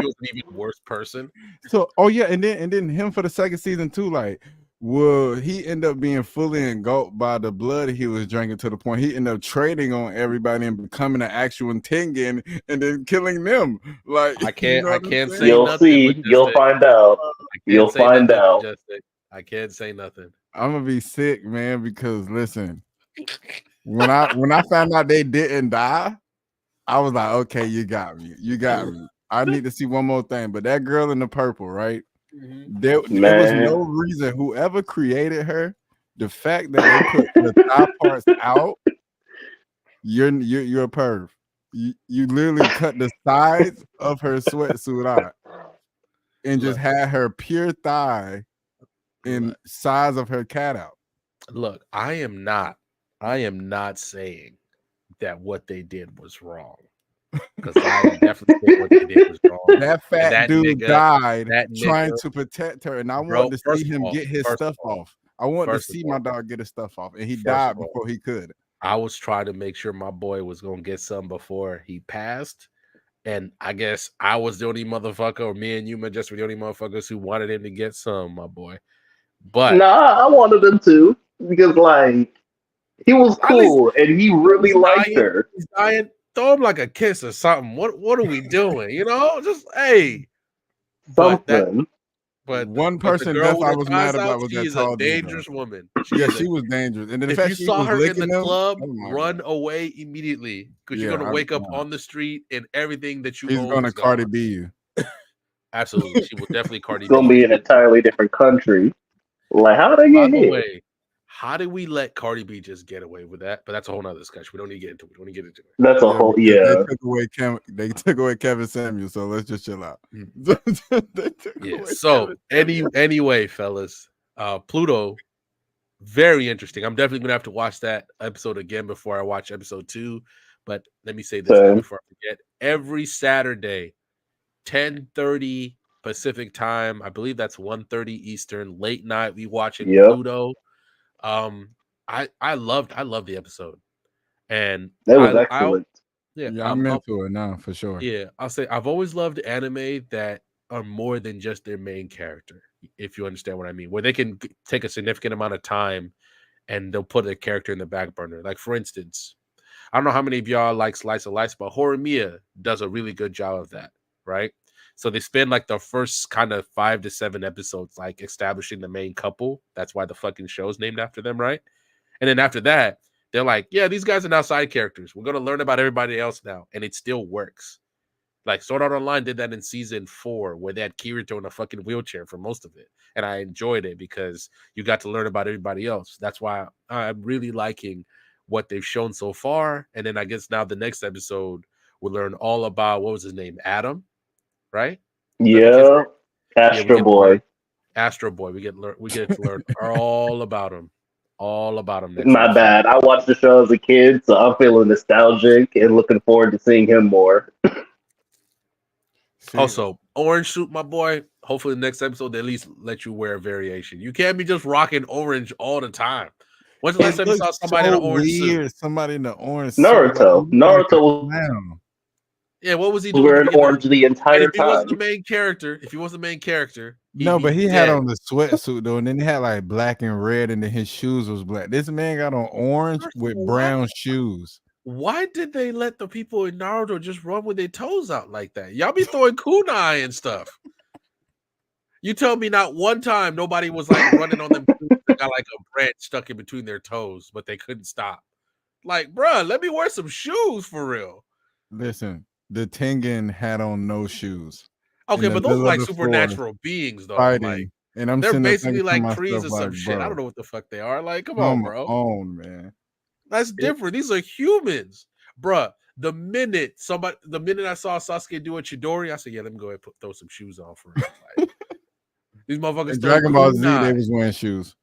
was an even worse person. So, oh yeah, and then him for the second season too. Like, will he end up being fully engulfed by the blood he was drinking to the point he ended up trading on everybody and becoming an actual Tengen and then killing them? Like, I can't say You'll nothing. see. You'll Majestic. find out. I You'll can't say find nothing. out. Majestic. I can't say nothing. I'm gonna be sick, man, because listen, when I found out they didn't die, I was like, okay, you got me. You got me. I need to see one more thing. But that girl in the purple, right? There was no reason. Whoever created her, the fact that they put the thigh parts out, you're a perv. You literally cut the sides of her sweatsuit out and just had her pure thigh in size of her cat out. Look, I am not saying that what they did was wrong. Because I definitely think what they did was wrong. That fat that dude nigga, died that trying nigga, to protect her, and I bro, wanted to first see of him all- get his first stuff of all- off. I wanted to first of see all- my dog get his stuff off, and he first died of all, before he could. I was trying to make sure my boy was gonna get some before he passed. And I guess I was the only motherfucker, or me and you, just were the only motherfuckers who wanted him to get some, my boy. But Nah, I wanted him to because like he was at least cool and he really liked her. he's dying. Throw him like a kiss or something. What are we doing? You know, just hey. Something. One But the person girl death with I her was thighs mad out, about was she that is a tall dude. dangerous woman. Yeah, she was dangerous. And then the If fact you she saw was her in licking the them, club, oh my run God. away immediately because Yeah, you're gonna wake up nah. on the street and everything that you She's own gonna is gone. Cardi B you. Absolutely, she will definitely Cardi It's gonna B. be an entirely different country. Like how they By get the hit? way, how did we let Cardi B just get away with that? But that's a whole nother discussion. We don't need to get into it. We don't need to get into it. That's a whole because They took away Kevin Samuel, so let's just chill out. Yeah. So anyway, fellas, Pluto, very interesting. I'm definitely gonna have to watch that episode again before I watch episode 2. But let me say this now Same. before I forget. Every Saturday, 10:30 Pacific time, I believe that's 1:30 Eastern, late night, we watching Yep. Pluto. I loved the episode. And That was excellent. I'm into it now for sure. yeah, I'll say I've always loved anime that are more than just their main character, if you understand what I mean, where they can take a significant amount of time and they'll put a character in the back burner. Like, for instance, I don't know how many of y'all like Slice of Life, but Horimiya does a really good job of that, right? So they spend like the first kind of 5 to 7 episodes like establishing the main couple. That's why the fucking show's named after them, right? And then after that, they're like, yeah, these guys are now side characters. We're going to learn about everybody else now. And it still works. Like Sword Art Online did that in season 4, where they had Kirito in a fucking wheelchair for most of it. And I enjoyed it because you got to learn about everybody else. That's why I'm really liking what they've shown so far. And then I guess now the next episode, we'll learn all about, what was his name? Adam, right? Yeah. Astro Boy. Astro Boy. We get to learn all about him. All about him next My episode. bad. I watched the show as a kid, so I'm feeling nostalgic and looking forward to seeing him more. Also, orange suit, my boy. Hopefully, the next episode they at least let you wear a variation. You can't be just rocking orange all the time. When's the last time you saw somebody in an orange suit? Somebody in the orange Naruto. suit. Like Naruto Yeah, what was he was doing? wearing orange the entire If he wasn't the time. main character, No, but he dead. had on the sweatsuit though, and then he had like black and red, and then his shoes was black. This man got on orange with brown shoes. Why did they let the people in Naruto just run with their toes out like that? Y'all be throwing kunai and stuff. You tell me not one time nobody was like running on them. They got like a branch stuck in between their toes, but they couldn't stop. Like, bruh, let me wear some shoes for real. Listen, the Tengen had on no shoes. Okay, in the but those are middle of like the supernatural beings, though. fighting, Like, and I'm they're sitting there basically thinking to like trees myself, or like, some shit. I bro, don't know what the fuck they are. Like, come come on, bro. on, man. That's different. These are humans, bruh. The minute I saw Sasuke do a Chidori, I said, yeah, let me go ahead and throw some shoes on for real. Like, these motherfuckers In throwing Dragon Ball Z, kunai. they was wearing shoes.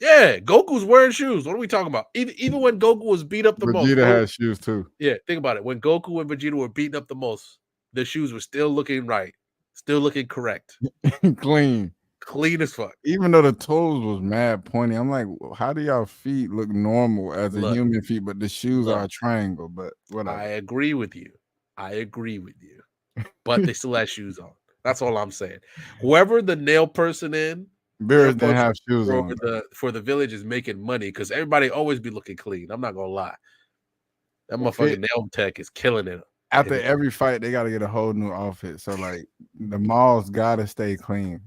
Yeah, Goku's wearing shoes. What are we talking about? Even when Goku was beat up the most, Vegeta had shoes too. yeah, think about it. When Goku and Vegeta were beaten up the most, the shoes were still looking right, still looking correct, Clean. clean as fuck. Even though the toes was mad pointy, I'm like, how do y'all feet look normal as a Look, human feet, but the shoes are a look, triangle? But I whatever. agree with you. But they still had shoes on. That's all I'm saying. Whoever the nail person Bears didn't have shoes for on. the village is making money because everybody always be looking clean. I'm not gonna lie. That motherfucking nail tech is killing it. After every fight, they got to get a whole new outfit. So like, the malls gotta stay clean.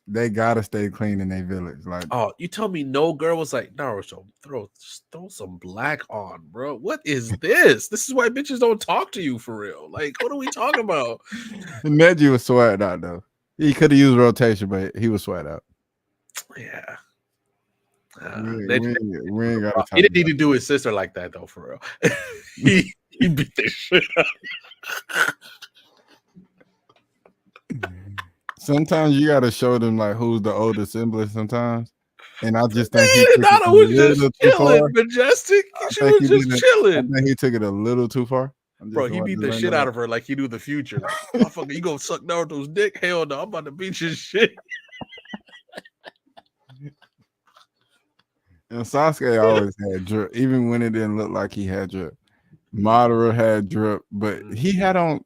They gotta stay clean in their village. Like, oh, you tell me no girl was like, Naruto, throw some black on, bro. What is this? This is why bitches don't talk to you for real. Like, what are we talking about? Neji was sweated out though. He could have used rotation, but he was sweated out. Yeah. We ain't gotta talk. He didn't even do his sister like that though, for real. he beat the shit out. Sometimes you gotta show them like who's the older sibling sometimes. And I just think he took Nana it a was little just too chilling, far. Majestic. She was just I chilling. think he took it a little too far. Bro, he beat the shit out of her like he knew the future. Like, motherfucker, you gonna suck Naruto's dick? Hell no, I'm about to beat your shit. And Sasuke always had drip, even when it didn't look like he had drip. Madara had drip, but he had on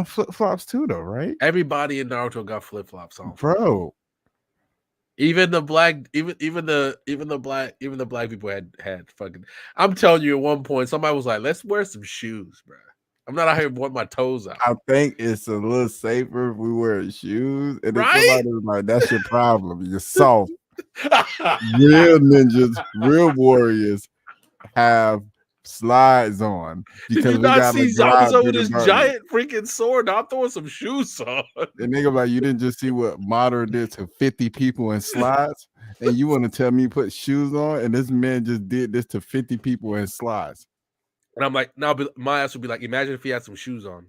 flip flops too, though, right? Everybody in Naruto got flip flops on, bro. Even the black, even the black people had fucking. I'm telling you, at one point, somebody was like, "Let's wear some shoes, bro." I'm not out here wanting my toes out. I think it's a little safer if we wear shoes. And then Right? somebody was like, "That's your problem. You're soft." Real ninjas, real warriors have slides on Did because you we not got see to glide Zabuza through with the his darkness. giant freaking sword? Now I'm throwing some shoes on. And nigga, like, you didn't just see what Madara did to 50 people in slides, and you want to tell me put shoes on, and this man just did this to 50 people in slides. And I'm like, now my ass would be like, imagine if he had some shoes on.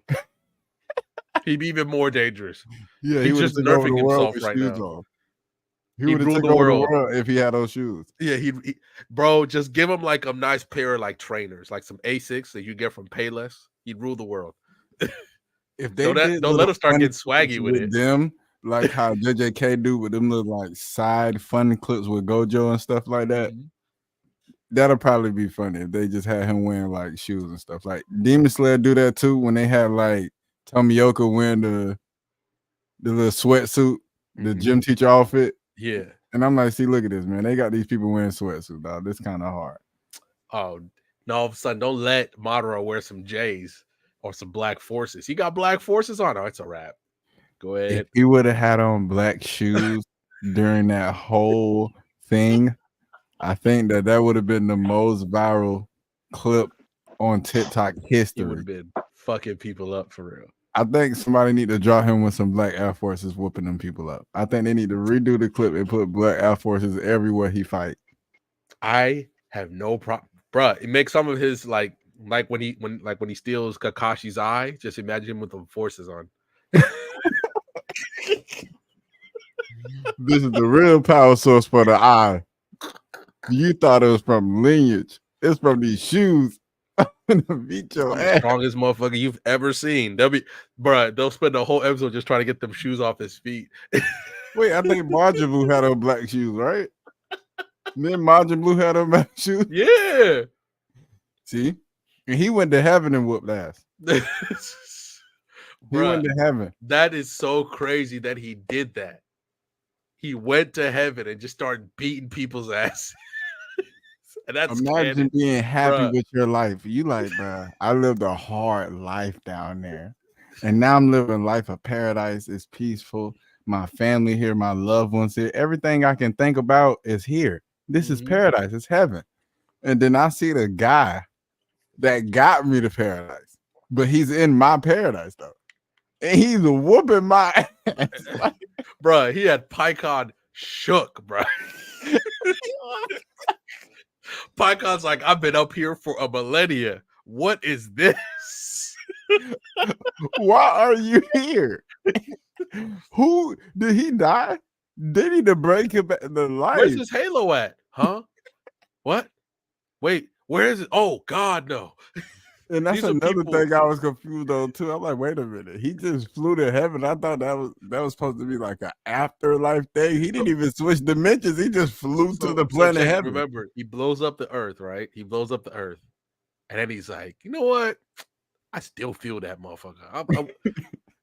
He'd be even more dangerous. Yeah, he he's would have just taken over nerfing the world himself with right shoes now. on. He He'd would have rule taken the over world. the world if he had those shoes. Yeah, bro, just give him like a nice pair of like trainers, like some Asics that you get from Payless. He'd rule the world. If they don't let him start getting swaggy with it. them, like how JJK do with them little like side fun clips with Gojo and stuff like that. Mm-hmm. That'll probably be funny if they just had him wearing like shoes and stuff. Like Demon Slayer do that too when they had like Tomioka wearing the little sweatsuit, the gym teacher outfit. Yeah. And I'm like, see, look at this, man. They got these people wearing sweatsuits, dog. This kind of hard. Oh, no, all of a sudden, don't let Madara wear some J's or some Black Forces. He got Black Forces on. Oh, it's a wrap. Go ahead. If he would have had on black shoes during that whole thing, I think that would have been the most viral clip on TikTok history. He would have been fucking people up for real. I think somebody need to draw him with some black Air Forces whooping them people up. I think they need to redo the clip and put black Air Forces everywhere he fight. I have no problem, bruh. It makes some of his like when he steals Kakashi's eye. Just imagine him with the forces on. This is the real power source for the eye. You thought it was from lineage. It's from these shoes. I'm gonna beat your I'm ass. the strongest motherfucker you've ever seen. They'll spend the whole episode just trying to get them shoes off his feet. Wait, I think Majin Buu had on black shoes, right? Then Majin Buu had on black shoes. Yeah. See, and he went to heaven and whooped ass. He went Bruh, to heaven. that is so crazy that he did that. He went to heaven and just started beating people's ass. And that's Imagine canon. being happy Bruh. with your life. You like, bro, I lived a hard life down there. And now I'm living life of paradise. It's peaceful. My family here, my loved ones here. Everything I can think about is here. This is paradise. It's heaven. And then I see the guy that got me to paradise. But he's in my paradise, though. And he's whooping my ass. Bruh, he had Pycon shook, bruh. Pycon's like, I've been up here for a millennia. What is this? Why are you here? Who did he die? They need to break him back to life. Where's his halo at? Huh? What? Wait, where is it? Oh God, no. And that's These are another people. thing I was confused on too. I'm like, wait a minute, he just flew to heaven. I thought that was supposed to be like an afterlife thing. He didn't even switch dimensions. He just flew to the planet check it. heaven. Remember, he blows up the Earth, right? He blows up the Earth, and then he's like, you know what? I still feel that motherfucker. I'm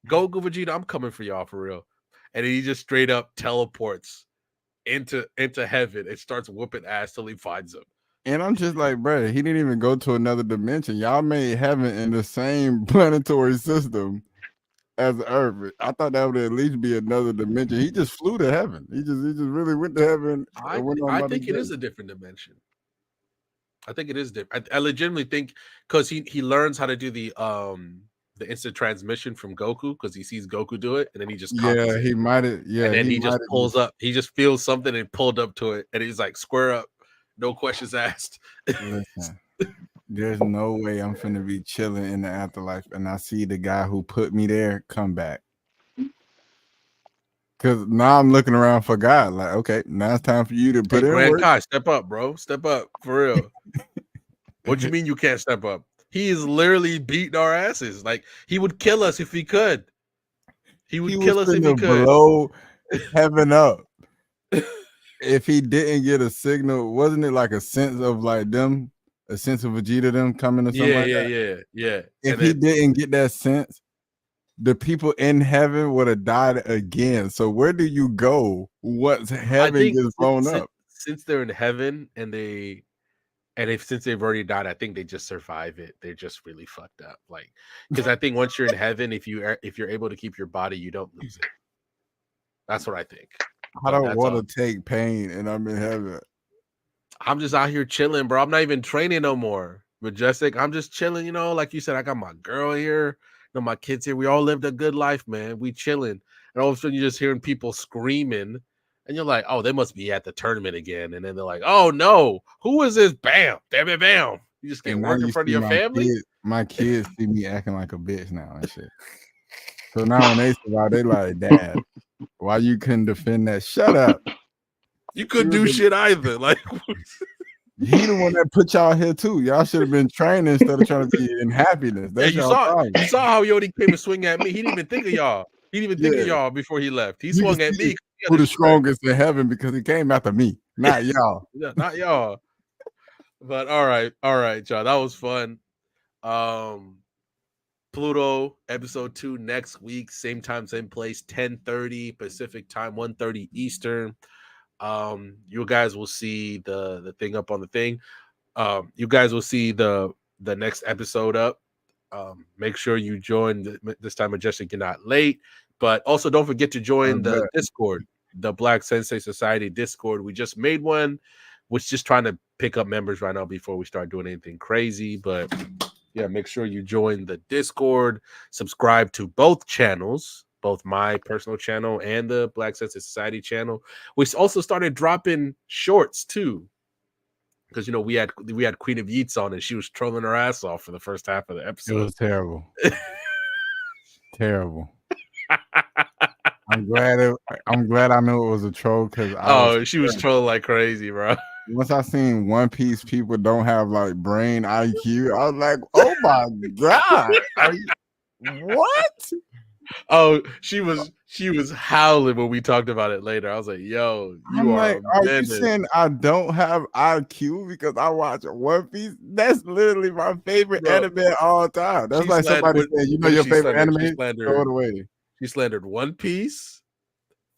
Goku Vegeta, I'm coming for y'all for real. And he just straight up teleports into heaven and starts whooping ass till he finds him. And I'm just like, bro, he didn't even go to another dimension. Y'all made heaven in the same planetary system as Earth. I thought that would at least be another dimension. He just flew to heaven. He just really went to heaven and went on I about his think it is day. a different dimension. I think it is different. I legitimately think because he learns how to do the instant transmission from Goku because he sees Goku do it and then he just copies Yeah, it. he might have. Yeah, And then he might just have pulls up. He just feels something and pulled up to it, and he's like, "Square up, no questions asked." Listen, there's no way I'm finna be chilling in the afterlife and I see the guy who put me there come back. Cause now I'm looking around for God. Like, okay, now it's time for you to put Hey, in Grand work. Kai, step up, bro. Step up for real. What you mean you can't step up? He is literally beating our asses. Like he would kill us if he could. He would He was kill us if he finna could. blow heaven up. If he didn't get a signal, wasn't it like a sense of like them, a sense of Vegeta them coming or something like that? Yeah. If And he then didn't get that sense, the people in heaven would have died again. So where do you go once I heaven think gets blown up? since they're in heaven and since they've already died, I think they just survive it. They're just really fucked up. Like because I think once you're in heaven, if you're able to keep your body, you don't lose it. That's what I think. I But don't that's all. want to take pain, and I'm in heaven. I'm just out here chilling, bro. I'm not even training no more. Majestic, I'm just chilling, like you said, I got my girl here, my kids here. We all lived a good life, man. We chilling. And all of a sudden you're just hearing people screaming, and you're like, oh, they must be at the tournament again. And then they're like, oh no, who is this? Bam, bam, bam, bam. You just get And now work in you front of see your family. my kids see me acting like a bitch now and shit. So now when they survive, they like, Dad, why you couldn't defend that? Shut up. You couldn't do shit either. Like he the one that put y'all here too. Y'all should have been training instead of trying to be in happiness. Yeah, That's y'all problem. you saw how Yodi came and swing at me. He didn't even think of y'all. He didn't even think of y'all before he left. He You can swung at see me. who the strongest in heaven because he came after me, not y'all. Yeah, not y'all. But all right, y'all. That was fun. Pluto episode 2 next week, same time, same place, 10:30 Pacific time, 1:30 Eastern. You guys will see the thing up on the thing. You guys will see the next episode up. Make sure you join this time. Majestic, you're not late, but also don't forget to join the Discord, the Black Sensei Society Discord. We just made one. We're just trying to pick up members right now before we start doing anything crazy. But yeah, make sure you join the Discord. Subscribe to both channels, both my personal channel and the Black Sensei Society channel. We also started dropping shorts too. Because we had Queen of Yeats on and she was trolling her ass off for the first half of the episode. It was terrible. Terrible. I'm glad I knew it was a troll because she was trolling like crazy, bro. Once I seen One Piece people don't have like brain IQ, I was like, oh my god, what? Oh, she was howling when we talked about it later. I was like, yo, I'm like, are you saying I don't have IQ because I watch One Piece? That's literally my favorite anime of all time. That's like somebody saying, you know your favorite anime? Throw it away. She slandered One Piece.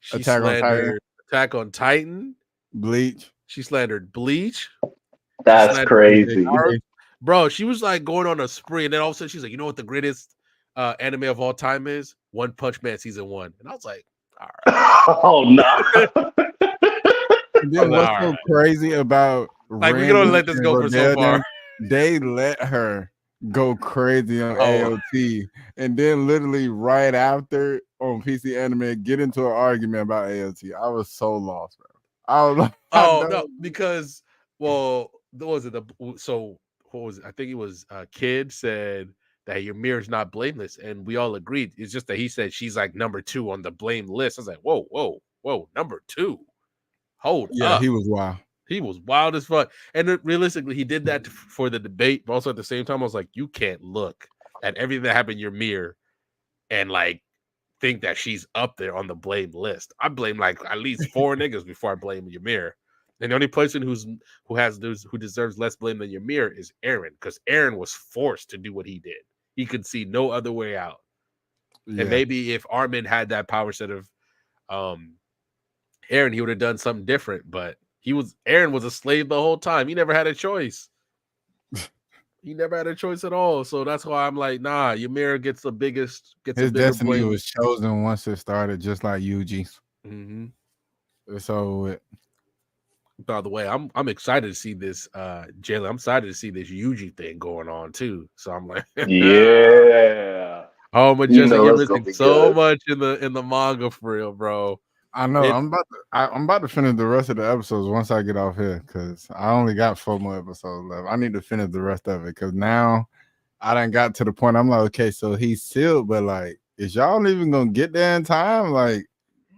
She Attack on Titan. slandered Attack on Titan. Bleach. She slandered Bleach. That's crazy. Bro, she was like going on a spree, and then all of a sudden she's like, you know what the greatest anime of all time is? One Punch Man season 1. And I was like, all right. Oh no. Then what's so crazy about like we can only let this go for so far. They let her go crazy on AOT, and then literally right after on PC Anime get into an argument about AOT. I was so lost, bro. I was like, no, because what was it? I think it was Kid said that your mirror's not blameless, and we all agreed. It's just that he said she's like number 2 on the blame list. I was like, whoa. whoa, number 2. Hold Yeah, up. he was wild. He was wild as fuck. And realistically, he did that for the debate, but also at the same time, I was like, you can't look at everything that happened in your mirror and like think that she's up there on the blame list. I blame like at least 4 niggas before I blame Ymir. And the only person who deserves less blame than Ymir is Aaron, because Aaron was forced to do what he did. He could see no other way out. Yeah. And maybe if Armin had that power set of Aaron, he would have done something different. But Aaron was a slave the whole time. He never had a choice. He never had a choice at all. So that's why I'm like, nah, Ymir gets the biggest, His a bigger destiny blame. was chosen once it started, just like Yuji's. Mm-hmm. So, by the way, I'm excited to see this, Jalen. I'm excited to see this Yuji thing going on too. So I'm like, yeah. Oh, Majestic, you're that's gonna missing be so good. much in the manga for real, bro. I know. I'm about to finish the rest of the episodes once I get off here, because I only got 4 more episodes left. I need to finish the rest of it, because now I done got to the point. I'm like, okay, so he's sealed, but like, is y'all even gonna get there in time? Like,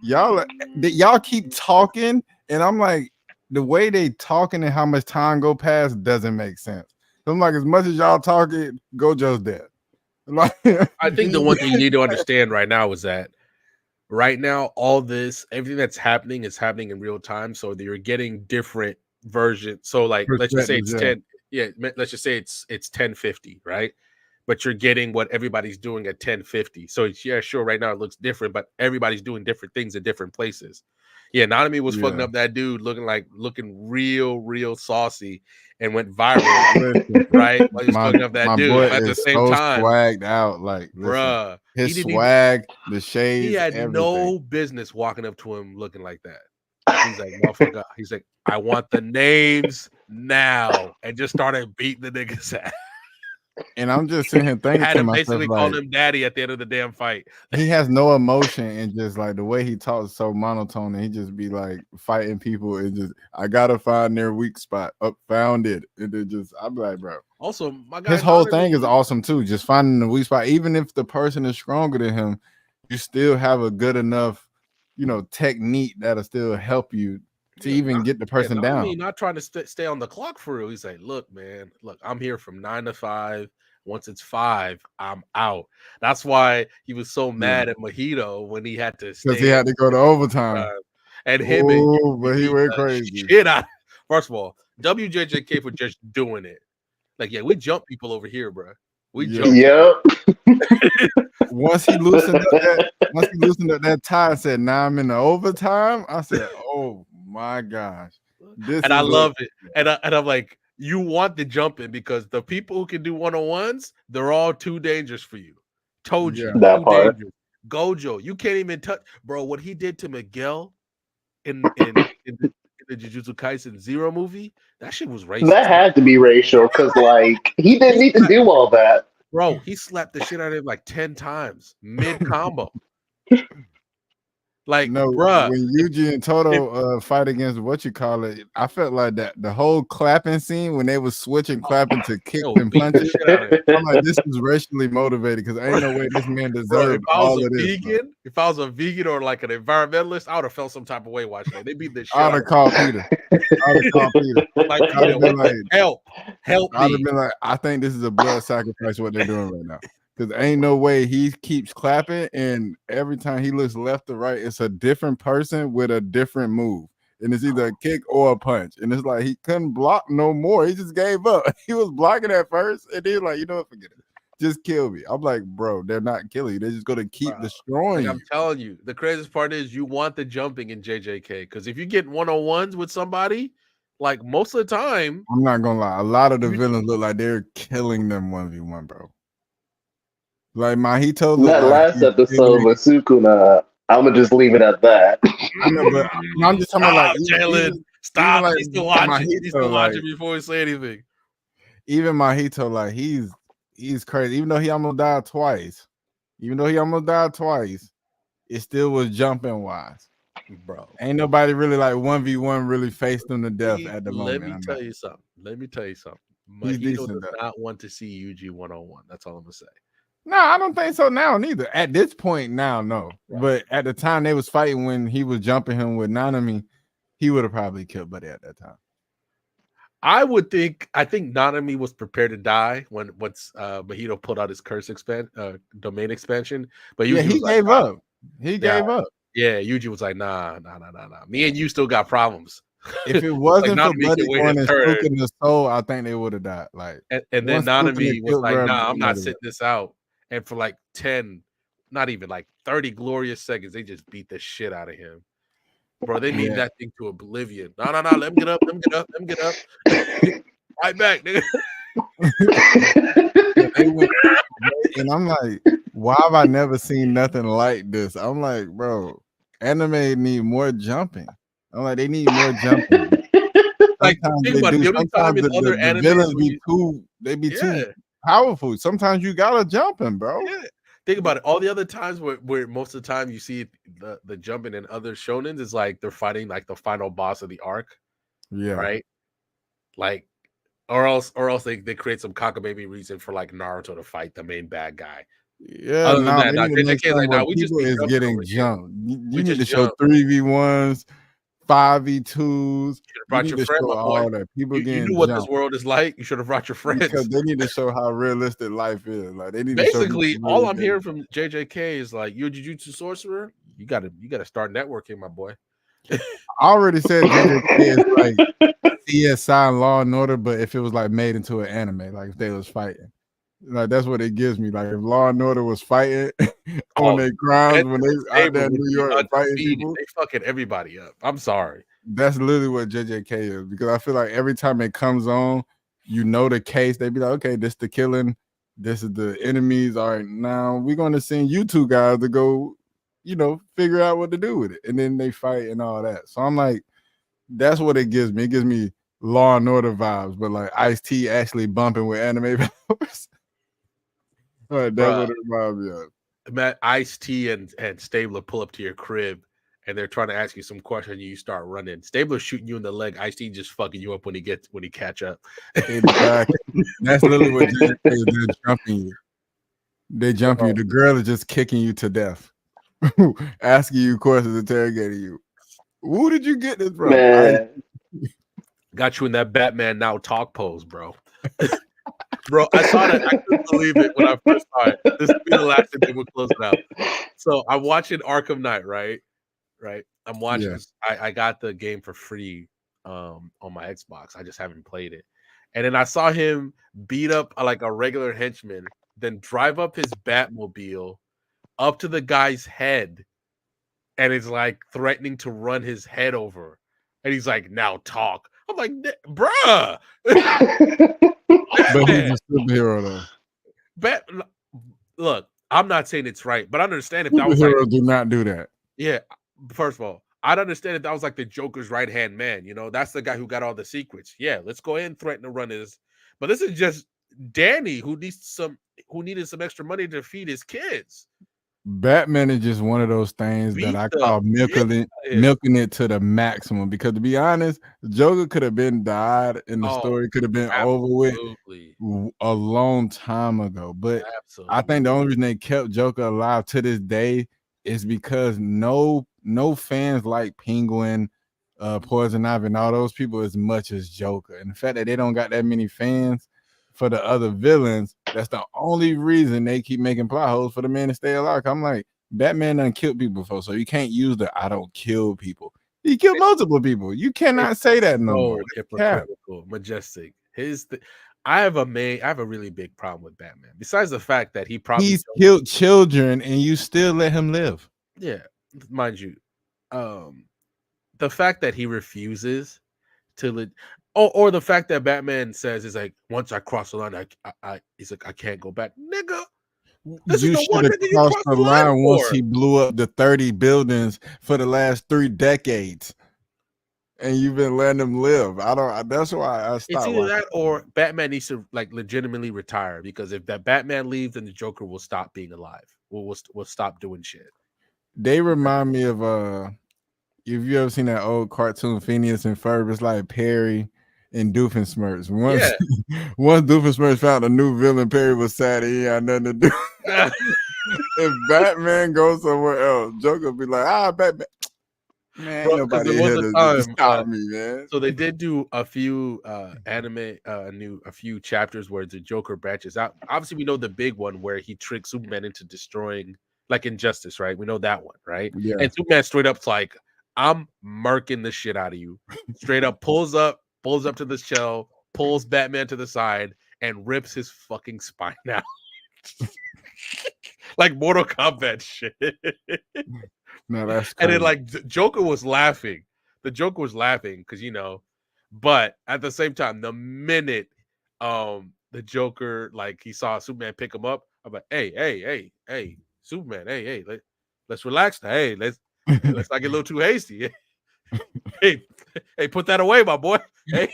y'all keep talking, and I'm like, the way they talking and how much time go past doesn't make sense. So I'm like, as much as y'all talking, Gojo's dead. Like, I think the one thing you need to understand right now is that right now, all this, everything that's happening is happening in real time. So you're getting different versions. So like, let's just say it's 10. Yeah, let's just say it's 10:50, right? But you're getting what everybody's doing at 10:50. So yeah, sure, right now it looks different, but everybody's doing different things at different places. Yeah, Nanami was fucking up that dude looking real saucy and went viral, right? While he was fucking up that my dude. boy But at the is same so time, swagged out. Like, listen, bruh, his swag, the shades, he had everything. no business walking up to him looking like that. He's like, motherfucker. He's like, I want the names now, and just started beating the niggas ass. And I'm just sitting here thinking Had to him myself, basically like, calling him daddy at the end of the damn fight. he has no emotion, and just like the way he talks so monotone, and he just be like fighting people, and just, I gotta find their weak spot. Found it. And it just, I'm like, bro. Also, my guy, His whole thing is awesome too. Just finding the weak spot. Even if the person is stronger than him, you still have a good enough, technique that'll still help you to even get the person down. I mean, not trying to stay on the clock for real. He's like, look, man, I'm here from 9 to 5. Once it's 5, I'm out. That's why he was so mad at Mojito when he had to stay. Because he had to go to overtime. And him and but he went crazy. Shit out. First of all, WJJK for just doing it. Like, yeah, we jump people over here, bro. We jump. Once he loosened up that tie and said, now I'm in the overtime, I said, oh my gosh. And I love it. And I'm like, you want the jumping because the people who can do 1-on-1s, they're all too dangerous for you. Told you, that too part. dangerous. Gojo, you can't even touch, bro. What he did to Miguel in the Jujutsu Kaisen Zero movie, that shit was racist. That had to be racial because, like, he didn't need to do all that. Bro, he slapped the shit out of him like 10 times mid combo. Like, no, bruh, when Yuji and Toto fight against I felt like that the whole clapping scene when they was switching clapping to kicks and punches. I'm like, this is racially motivated because ain't no way this man deserved all of this. If I was a vegan or like an environmentalist, I would have felt some type of way watching that. They beat the shit I'd out have of called Peter. Like, Peter, help I'd me. have been like, I think this is a blood sacrifice what they're doing right now. Because ain't no way he keeps clapping, and every time he looks left or right, it's a different person with a different move. And it's either a kick or a punch. And it's like he couldn't block no more. He just gave up. He was blocking at first, and then like, you know what, forget it. Just kill me. I'm like, bro, they're not killing you. They're just gonna keep destroying you. I'm telling you, the craziest part is you want the jumping in JJK. Because if you get 1-on-1s with somebody, like most of the time, I'm not gonna lie, a lot of the villains look like they're killing them 1v1, bro. Like Mahito that last episode with Sukuna, I'm gonna just leave it at that. I know, but I'm just talking about like Jalen, stop. Like, he's still watching. Mahito, He's still watching before we say anything. Even Mahito, like he's crazy. Even though he almost died twice, it still was jumping wise, bro. Ain't nobody really like 1v1 really faced him to death at the moment. Let me tell you something. He's Mahito decent, does though. not want to see Yuji 1-on-1. That's all I'm gonna say. No, I don't think so now neither. At this point now, no. But at the time they was fighting when he was jumping him with Nanami, he would have probably killed Buddy at that time. I think Nanami was prepared to die once Mahito pulled out his curse domain expansion. But Yeah, Yuji he was like, gave nah. up. He gave up. Yeah, Yuji was like, nah. Me and you still got problems. If it Like wasn't for Nanami can Buddy wait going his and turn. Sukin the soul, I think they would have died. Like And then once Sukin had Nanami was killed like, Brad, nah, I'm not Buddy sitting this out. And for like 10, not even like 30 glorious seconds, they just beat the shit out of him. Bro, they beat Yeah. that thing to oblivion. No, let him get up, let him get up. Right back, nigga. They went, and I'm like, why have I never seen nothing like this? I'm like, bro, anime need more jumping. I'm like, they need more jumping. Like, Sometimes think they about it. do. The only time Sometimes in other the animes villains when be too Yeah. powerful. Sometimes you gotta jump him, bro. Yeah. Think about it. All the other times where most of the time you see the jumping in other shonens is like they're fighting like the final boss of the arc. Yeah. Right? Like, or else they create some cockamamie reason for like Naruto to fight the main bad guy. Yeah, Other than nah, that, they need to make JJK is like, something where we just people be is jumping getting over here. jumped. You We need just to show jump. 3v1s, 5v2s. You Brought need your to friend, show my boy. all that. People You getting knew what this jumped. world is like. You should have brought your friends. Because they need to show how realistic life is. Like they need to show Basically, people all really I'm getting hearing from JJK is like, you're a jujutsu sorcerer. You gotta start networking, my boy. I already said JJK is like CSI and Law and Order, but if it was like made into an anime, like if they was fighting. Like that's what it gives me. Like if Law and Order was fighting on their crimes when they out there in New York fighting people, they fucking everybody up. I'm sorry. that's literally what JJK is, because I feel like every time it comes on, you know the case. They be like, okay, this the killing, this is the enemies. All right, now we're gonna send you two guys to go, figure out what to do with it, and then they fight and all that. So I'm like, that's what it gives me. It gives me Law and Order vibes, but like Ice-T actually bumping with anime powers. All right, that's what it reminds me of. Matt, Ice-T and Stabler pull up to your crib and they're trying to ask you some question and you start running. Stabler's shooting you in the leg. Ice-T just fucking you up when he catch up. Exactly. That's literally what JJK is. They're jumping you. They jump you. The girl is just kicking you to death. Asking you questions, interrogating you. Who did you get this from? Got you in that Batman Now talk pose, bro. Bro, I saw that. I couldn't believe it when I first saw it. This will be the last thing we'll close it out. So I'm watching Arkham Knight, right? I'm watching this. I got the game for free on my Xbox. I just haven't played it. And then I saw him beat up like a regular henchman, then drive up his Batmobile up to the guy's head, and it's like threatening to run his head over. And he's like, now talk. I'm like, bruh. But he's a superhero, though. Look, I'm not saying it's right, but I understand if that was Superheroes do not do that. Yeah, first of all, I'd understand if that was like the Joker's right hand man. That's the guy who got all the secrets. Yeah, let's go ahead and threaten to run his. But this is just Danny who needed some extra money to feed his kids. Batman is just one of those things that I call milking it to the maximum, because to be honest, Joker could have been died and the story could have been over with a long time ago. But I think the only reason they kept Joker alive to this day is because no fans like Penguin, Poison Ivy, and all those people as much as Joker. And the fact that they don't got that many fans for the other villains, that's the only reason they keep making plot holes for the man to stay alive. I'm like, Batman done killed people before, so you can't use the I don't kill people. He killed multiple people. You cannot say that no more. Hypocritical, majestic. I have a really big problem with Batman. Besides the fact that he's killed children and you still let him live. Yeah, mind you, the fact that he refuses to or the fact that Batman says is like, once I cross the line, he's like, I can't go back, nigga. This You should have crossed the line once he blew up the 30 buildings for the last 3 decades, and you've been letting him live. That's why I stopped. It's either that or Batman needs to like legitimately retire, because if that Batman leaves, then the Joker will stop being alive. We'll stop doing shit. They remind me of if you ever seen that old cartoon Phineas and Ferb, it's like Perry in Doofenshmirtz. Once, Yeah. once Doofenshmirtz found a new villain, Perry was sad he had nothing to do. If Batman goes somewhere else, Joker be like, Batman. Man, ain't Bro, because nobody there in was here a to time. stop me, man. So they did do a few a few chapters where the Joker branches out. Obviously, we know the big one where he tricks Superman into destroying, like Injustice, right? We know that one, right? Yeah. And Superman straight up's like, I'm murking the shit out of you. Straight up pulls up to the shell, pulls Batman to the side, and rips his fucking spine out. Like Mortal Kombat shit. No, that's And then crazy. like Joker was laughing. The Joker was laughing because but at the same time, the minute the Joker like he saw Superman pick him up, I'm like, hey, Superman, hey, let's relax now. Hey, let's not get a little too hasty. hey, put that away, my boy. Hey,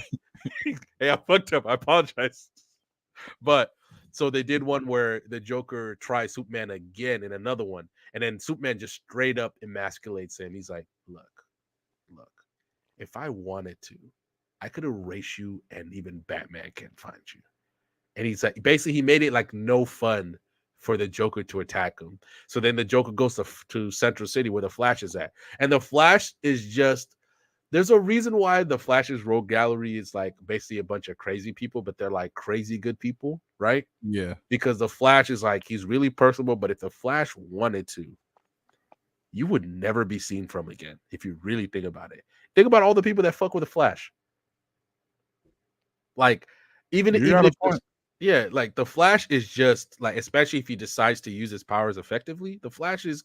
I fucked up. I apologize. But so they did one where the Joker tries Superman again in another one, and then Superman just straight up emasculates him. He's like, look, if I wanted to, I could erase you and even Batman can't find you. And he's like, basically, he made it like no fun for the Joker to attack him. So then the Joker goes to Central City where the Flash is at. And the Flash is just, there's a reason why the Flash's rogue gallery is like basically a bunch of crazy people, but they're like crazy good people, right? Yeah. Because the Flash is like, he's really personable, but if the Flash wanted to, you would never be seen from again if you really think about it. Think about all the people that fuck with the Flash. Like, even if like the Flash is just like, especially if he decides to use his powers effectively, the Flash is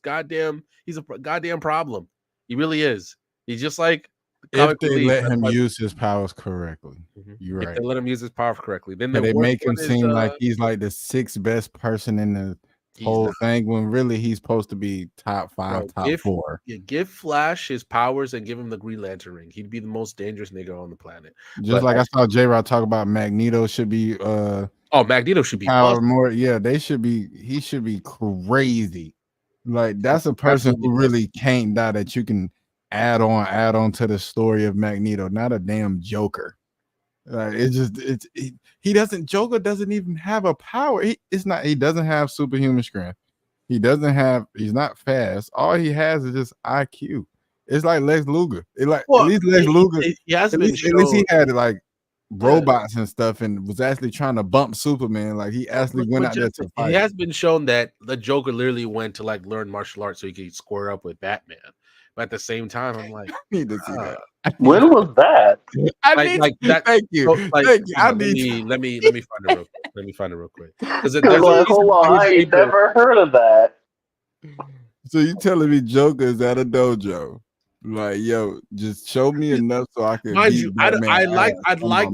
he's a goddamn problem. He really is. He's just like If they let him use his powers correctly. You're If right. they let him use his powers correctly, then And the they worst make him one is, seem like he's like the sixth best person in the whole not. thing when really he's supposed to be top 5, bro, top 4. Give Flash his powers and give him the Green Lantern ring. He'd be the most dangerous nigga on the planet. Just like I saw J-Rod talk about Magneto should be Magneto should be power busted. more. Yeah, he should be crazy. Like that's a person Absolutely who really can't die that you can add on to the story of Magneto, not a damn Joker. Like Joker doesn't even have a power. He doesn't have superhuman strength. He's not fast. All he has is just IQ. It's like Lex Luger. At least Lex Luger. He has at been least he shown. had like robots and stuff and was actually trying to bump Superman. Like he actually went out there to fight. He has been shown that the Joker literally went to like learn martial arts so he could square up with Batman. But at the same time, I'm like, I need to see that. When was that? Thank you. So, Thank you. I need let me find it real quick. Let me find it real quick. Because Like, hold on, I ain't never heard of that. So you telling me Joker is at a dojo? Like, yo, just show me enough so I can. Mind you, I'd like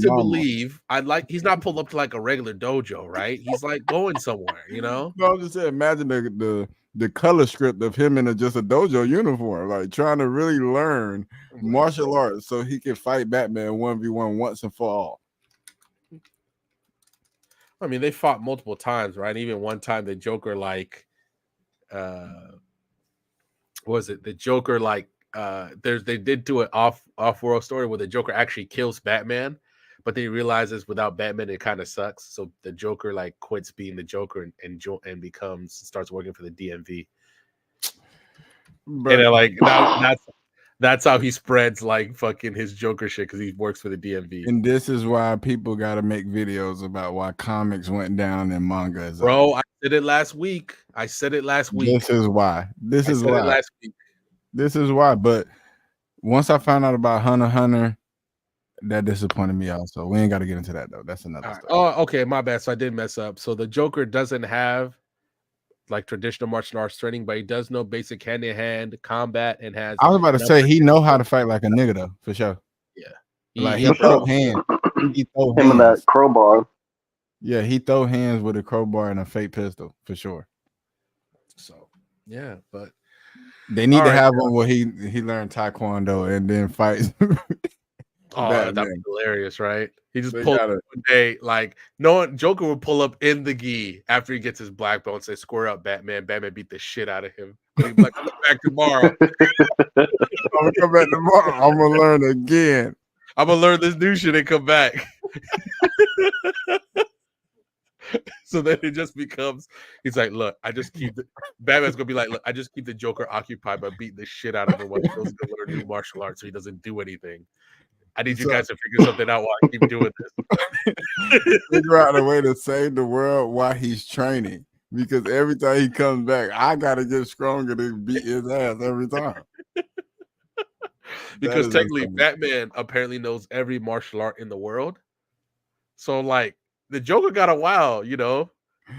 to believe. believe he's not pulled up to like a regular dojo, right? He's like going somewhere, you know. No, I'm just saying, imagine the color script of him in just a dojo uniform, like trying to really learn martial arts so he can fight Batman 1v1 once and for all. I mean, they fought multiple times, right? Even one time the Joker like was it the Joker like they did do an off-world story where the Joker actually kills Batman, but then he realizes without Batman it kind of sucks. So the Joker like quits being the Joker and starts working for the DMV. And like that's how he spreads like fucking his Joker shit because he works for the DMV. And this is why people got to make videos about why comics went down and manga is up. Bro, I said it last week. This is why. This is why. But once I found out about Hunter x Hunter, that disappointed me also. We ain't got to get into that though. That's another story. Oh, okay, my bad. So I did mess up. So the Joker doesn't have like traditional martial arts training, but he does know basic hand-to-hand combat and has. I was about to say he know how to fight like a nigga though, for sure. Yeah, he throw hands. He throw him and that crowbar. Yeah, he throw hands with a crowbar and a fake pistol for sure. So yeah, but they need to have one where he learned taekwondo and then fight. Oh, that'd be hilarious, right? He just pulled up one day, like Joker would pull up in the gi after he gets his black belt and say, "Square up, Batman." Batman beat the shit out of him. He'd be like, "Come back tomorrow." I'm gonna come back tomorrow. I'm gonna learn again. I'm gonna learn this new shit and come back. So then it just becomes, he's like, look, I just keep Batman's gonna be like, look, I just keep the Joker occupied by beating the shit out of him while he goes to learn new martial arts so he doesn't do anything. I need you guys to figure something out while I keep doing this. Figure out a way to save the world while he's training. Because every time he comes back, I gotta get stronger to beat his ass every time. Because technically, Batman apparently knows every martial art in the world. So, like, the Joker got a while, you know.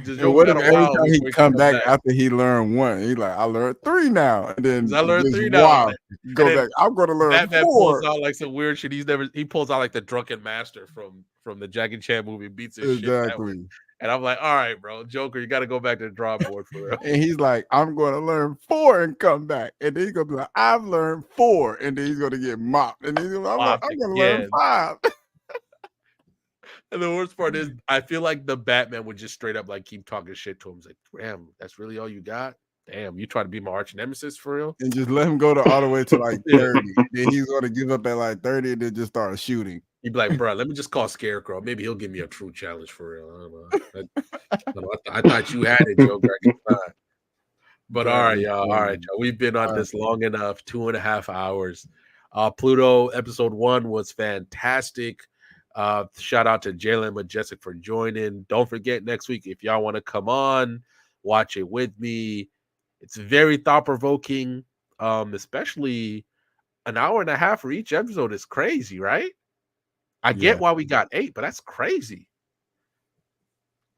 And what if every time he come back after he learned one, he's like, I learned 3 now, and then I learned just 3 now. go back. I'm gonna learn Batman 4. pulls out like some weird shit. He pulls out like the drunken master from the Jackie Chan movie, beats his shit that way. And I'm like, all right, bro, Joker, you got to go back to the drawing board for real. And he's like, I'm going to learn 4 and come back. And then he's going to be like, I've learned 4. And then he's going to get mopped. And then he's like, I'm going to learn 5. And the worst part is, I feel like the Batman would just straight up like keep talking shit to him. He's like, damn, that's really all you got? Damn, you try to be my arch nemesis for real? And just let him go all the way to like 30. Then he's going to give up at like 30 and then just start shooting. He'd be like, bro, let me just call Scarecrow. Maybe he'll give me a true challenge for real. I don't know. I thought you had it, Joker. But all right, y'all. All right, y'all. We've been on this long enough, 2.5 hours. Pluto episode 1 was fantastic. Shout out to Jalen Majestic for joining. Don't forget next week, if y'all want to come on, watch it with me. It's very thought-provoking, especially an hour and a half for each episode is crazy, right? I get why we got 8, but that's crazy.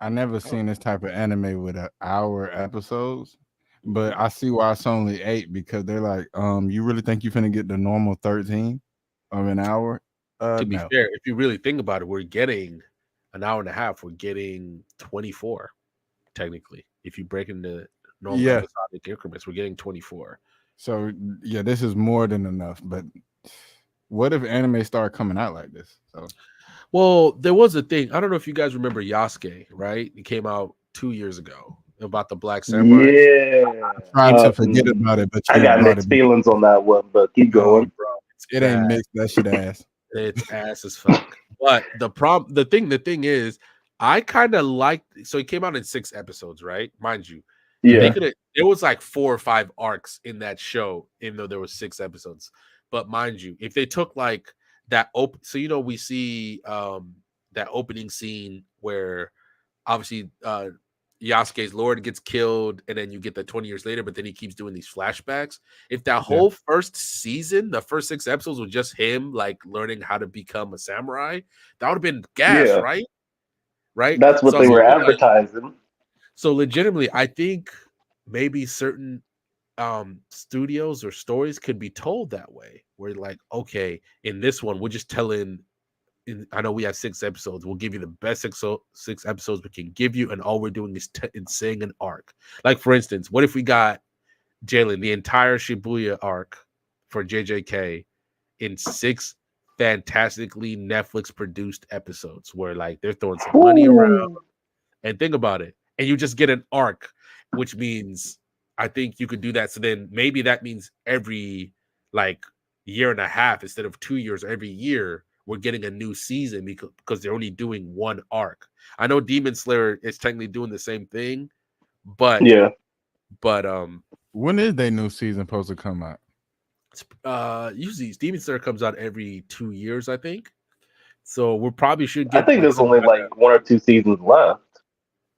I never seen this type of anime with an hour episodes, but I see why it's only 8 because they're like, you really think you finna get the normal 13 of an hour? To be fair, if you really think about it, we're getting an hour and a half. We're getting 24, technically. If you break into normal episodic increments, we're getting 24. So yeah, this is more than enough. But what if anime start coming out like this? So, well, there was a thing. I don't know if you guys remember Yasuke, right? It came out 2 years ago about the Black Samurai. Yeah, I'm trying to forget about it, but I got mixed feelings on that one. But keep going, bro. It ain't mixed. That shit ass. It's ass as fuck. But the thing is, I kind of liked. So it came out in 6 episodes, right? Mind you, yeah, there was like 4 or 5 arcs in that show, even though there was 6 episodes. But mind you, if they took like that so we see that opening scene where obviously Yasuke's Lord gets killed, and then you get the 20 years later, but then he keeps doing these flashbacks. If that whole first season, the first 6 episodes was just him like learning how to become a samurai, that would have been gas, right? Right. That's what they were advertising. So legitimately, I think maybe certain studios or stories could be told that way, where like, okay, in this one, we're just telling. I know we have 6 episodes. We'll give you the best 6 episodes we can give you, and all we're doing is saying an arc. Like for instance, what if we got Jalen the entire Shibuya arc for JJK in 6 fantastically Netflix produced episodes, where like they're throwing some money around, and think about it, and you just get an arc, which means I think you could do that. So then maybe that means every like year and a half instead of 2 years, every year we're getting a new season because they're only doing one arc. I know Demon Slayer is technically doing the same thing, but when is their new season supposed to come out? Usually Demon Slayer comes out every 2 years, I think. So we probably should get. I think there's only like 1 or 2 seasons left.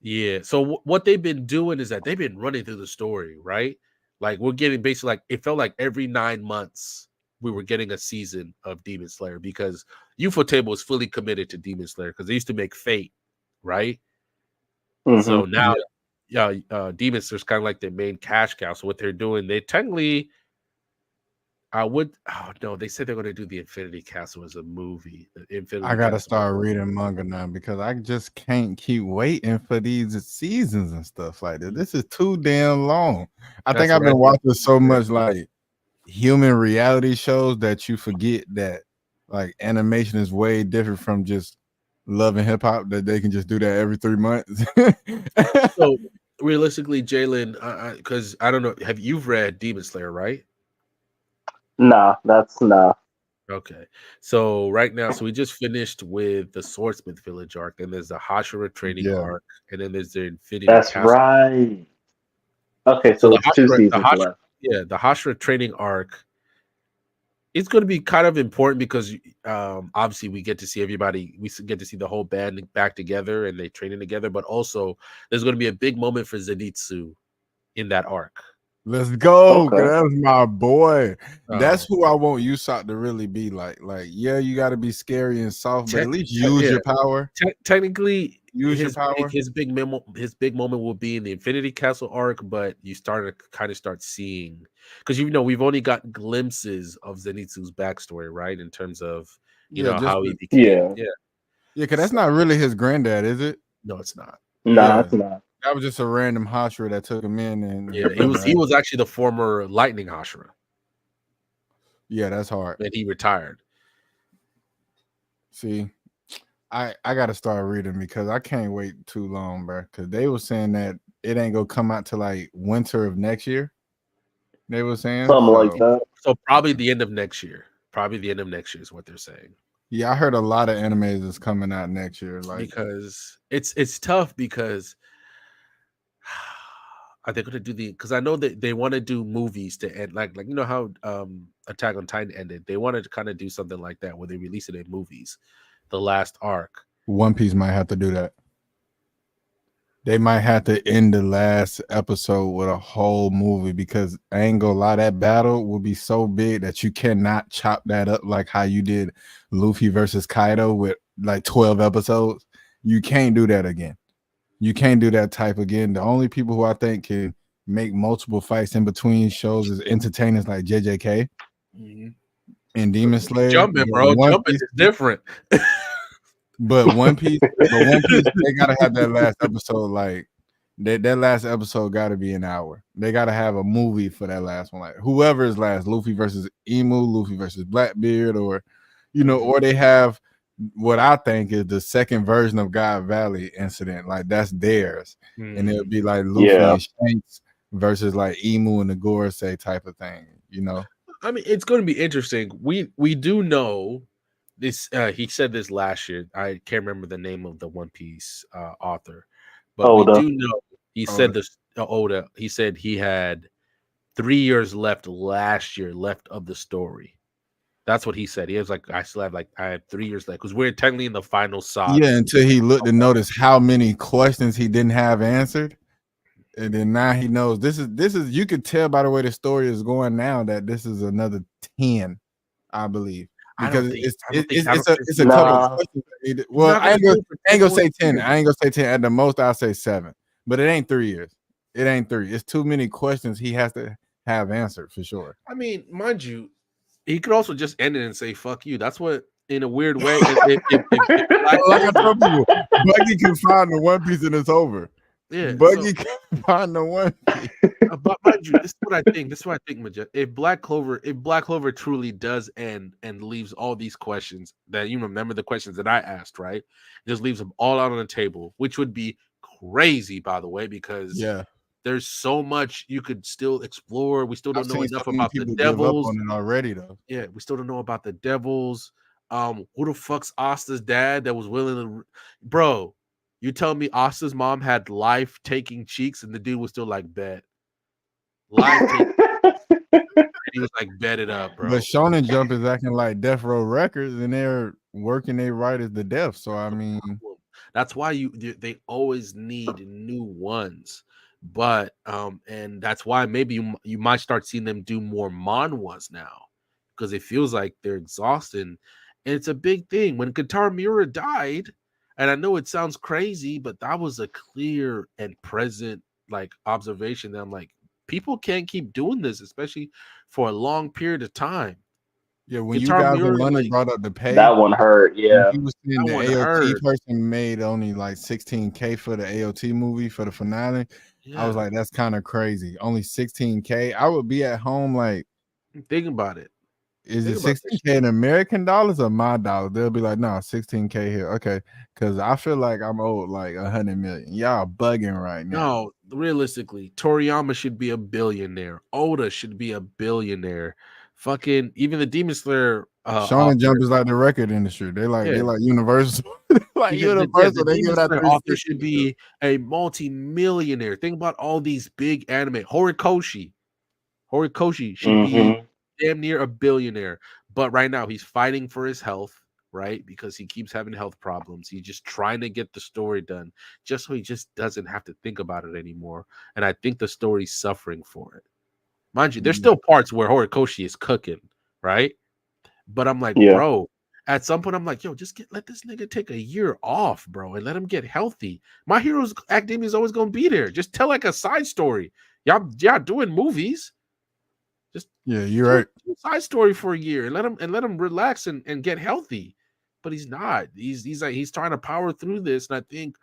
Yeah. So what they've been doing is that they've been running through the story, right? Like we're getting basically like it felt like every 9 months we were getting a season of Demon Slayer because Ufotable was fully committed to Demon Slayer because they used to make Fate, right? Mm-hmm. So now, Demon Slayer's kind of like their main cash cow. So what they're doing, they technically, they said they're going to do the Infinity Castle as a movie. I gotta start reading manga now because I just can't keep waiting for these seasons and stuff like that. This is too damn long. I think I've been watching so much like human reality shows that you forget that like animation is way different from just Love and Hip Hop, that they can just do that every 3 months. So realistically, Jalen, because I don't know, you've read Demon Slayer, right? Nah. Okay. So right now, so we just finished with the Swordsmith Village arc, then there's the Hashira training Yeah. arc, and then there's the Infinity That's Castle. right. Okay, So so it's two seasons left. The Hashira training arc, it's going to be kind of important because obviously we get to see everybody, get to see the whole band back together and they training together, but also there's going to be a big moment for Zenitsu in that arc. Let's go, 'cause Okay. that's my boy. That's Um, who I want Usopp to really be like. Like, yeah, you got to be scary and soft, but at least yeah, use your power. technically Use your power. his big moment will be in the Infinity Castle arc, but you start seeing, because we've only got glimpses of Zenitsu's backstory, right? In terms of Yeah, just how he the, became Yeah. yeah, because that's So, not really his granddad, is it? no, it's not. Nah, Yeah, it's not. that was just a random Hashira that took him in and Yeah, he was actually the former Lightning Hashira, yeah, that's hard. and he retired. See, I gotta start reading because I can't wait too long, bro. Because they were saying that it ain't gonna come out till like winter of next year. They were saying Something like so. that. So probably the end of next year. Probably the end of next year is what they're saying. Yeah, I heard a lot of animes is coming out next year. Like, Because it's tough because are they going to do because I know that they want to do movies to end like how Attack on Titan ended. They wanted to kind of do something like that where they release it in movies, the last arc. One Piece might have to do that. They might have to end the last episode with a whole movie because I ain't gonna lie, that battle will be so big that you cannot chop that up like how you did Luffy versus Kaido with like 12 episodes. You can't do that again. You can't do that type again. The only people who I think can make multiple fights in between shows is entertainers like JJK and Demon Slayer. Jumping, bro. Jumping is different. But One Piece, they gotta have that last episode. Like that last episode got to be an hour. They got to have a movie for that last one. Like whoever is last, Luffy versus Emu, Luffy versus Blackbeard, or or they have what I think is the second version of God Valley incident. Like that's theirs, and it would be like Luffy and Shanks versus like Emu and the Gorosei type of thing. I mean, it's going to be interesting. We do know this. He said this last year. I can't remember the name of the One Piece author, but we do know he said this. Oda. He said he had 3 years left last year left of the story. That's what he said. He was like, I have 3 years left because we're technically in the final saga. Yeah, until he looked to notice how many questions he didn't have answered. And then now he knows this is you could tell by the way the story is going now that this is another 10, I believe. Because it's a couple of questions. Well, I ain't gonna say 10. I ain't gonna say 10. At the most, I'll say 7. But it ain't 3 years. It ain't 3. It's too many questions he has to have answered for sure. I mean, mind you, he could also just end it and say "fuck you." That's what, in a weird way, if like I told people, Buggy can find the One Piece and it's over. Yeah, Buggy can find the One Piece. But mind you, this is what I think. Majestic. If Black Clover truly does end and leaves all these questions that you remember the questions that I asked, right? Just leaves them all out on the table, which would be crazy, by the way, because there's so much you could still explore. We still don't know enough about the devils on it already, though. Yeah, we still don't know about the devils. Who the fuck's Asta's dad that was willing to, bro? You tell me Asta's mom had life-taking cheeks, and the dude was still like, bet. Life-taking. He was like, bet it up, bro. But Shonen Jump is acting like Death Row Records, and they're working their writers to death. So I mean, that's why they always need new ones. But and that's why maybe you might start seeing them do more manhwas now, because it feels like they're exhausted. And it's a big thing. When Katara Miura died, and I know it sounds crazy, but that was a clear and present like observation that I'm like, people can't keep doing this, especially for a long period of time. Yeah, when you guys in London brought up the pay, that one hurt. Yeah, he was saying the AOT person made only like $16K for the AOT movie for the finale. I was like, that's kind of crazy. Only $16K. I would be at home like, think about it. Is it $16K in American dollars or my dollars? They'll be like, no, $16K here. Okay, because I feel like I'm owed like 100 million. Y'all bugging right now. No, realistically, Toriyama should be a billionaire. Oda should be a billionaire. Fucking even the Demon Slayer Shonen Jump author. is like the record industry. They Yeah. like Universal. Like The Universal, they give Demon it out Slayer author should 360. be a multi-millionaire. Think about all these big anime. Horikoshi should be Mm-hmm. damn near a billionaire. But right now he's fighting for his health, right? Because he keeps having health problems. He's just trying to get the story done, just so he just doesn't have to think about it anymore. And I think the story's suffering for it. Mind you, there's still parts where Horikoshi is cooking, right? But I'm like, Yeah. bro, at some point, I'm like, yo, just let this nigga take a year off, bro, and let him get healthy. My Hero's Academia is always gonna be there. Just tell like a side story. Y'all doing movies. Just Yeah, you're do right. a side story for a year and let him relax and get healthy. But he's not. He's like he's trying to power through this. And I think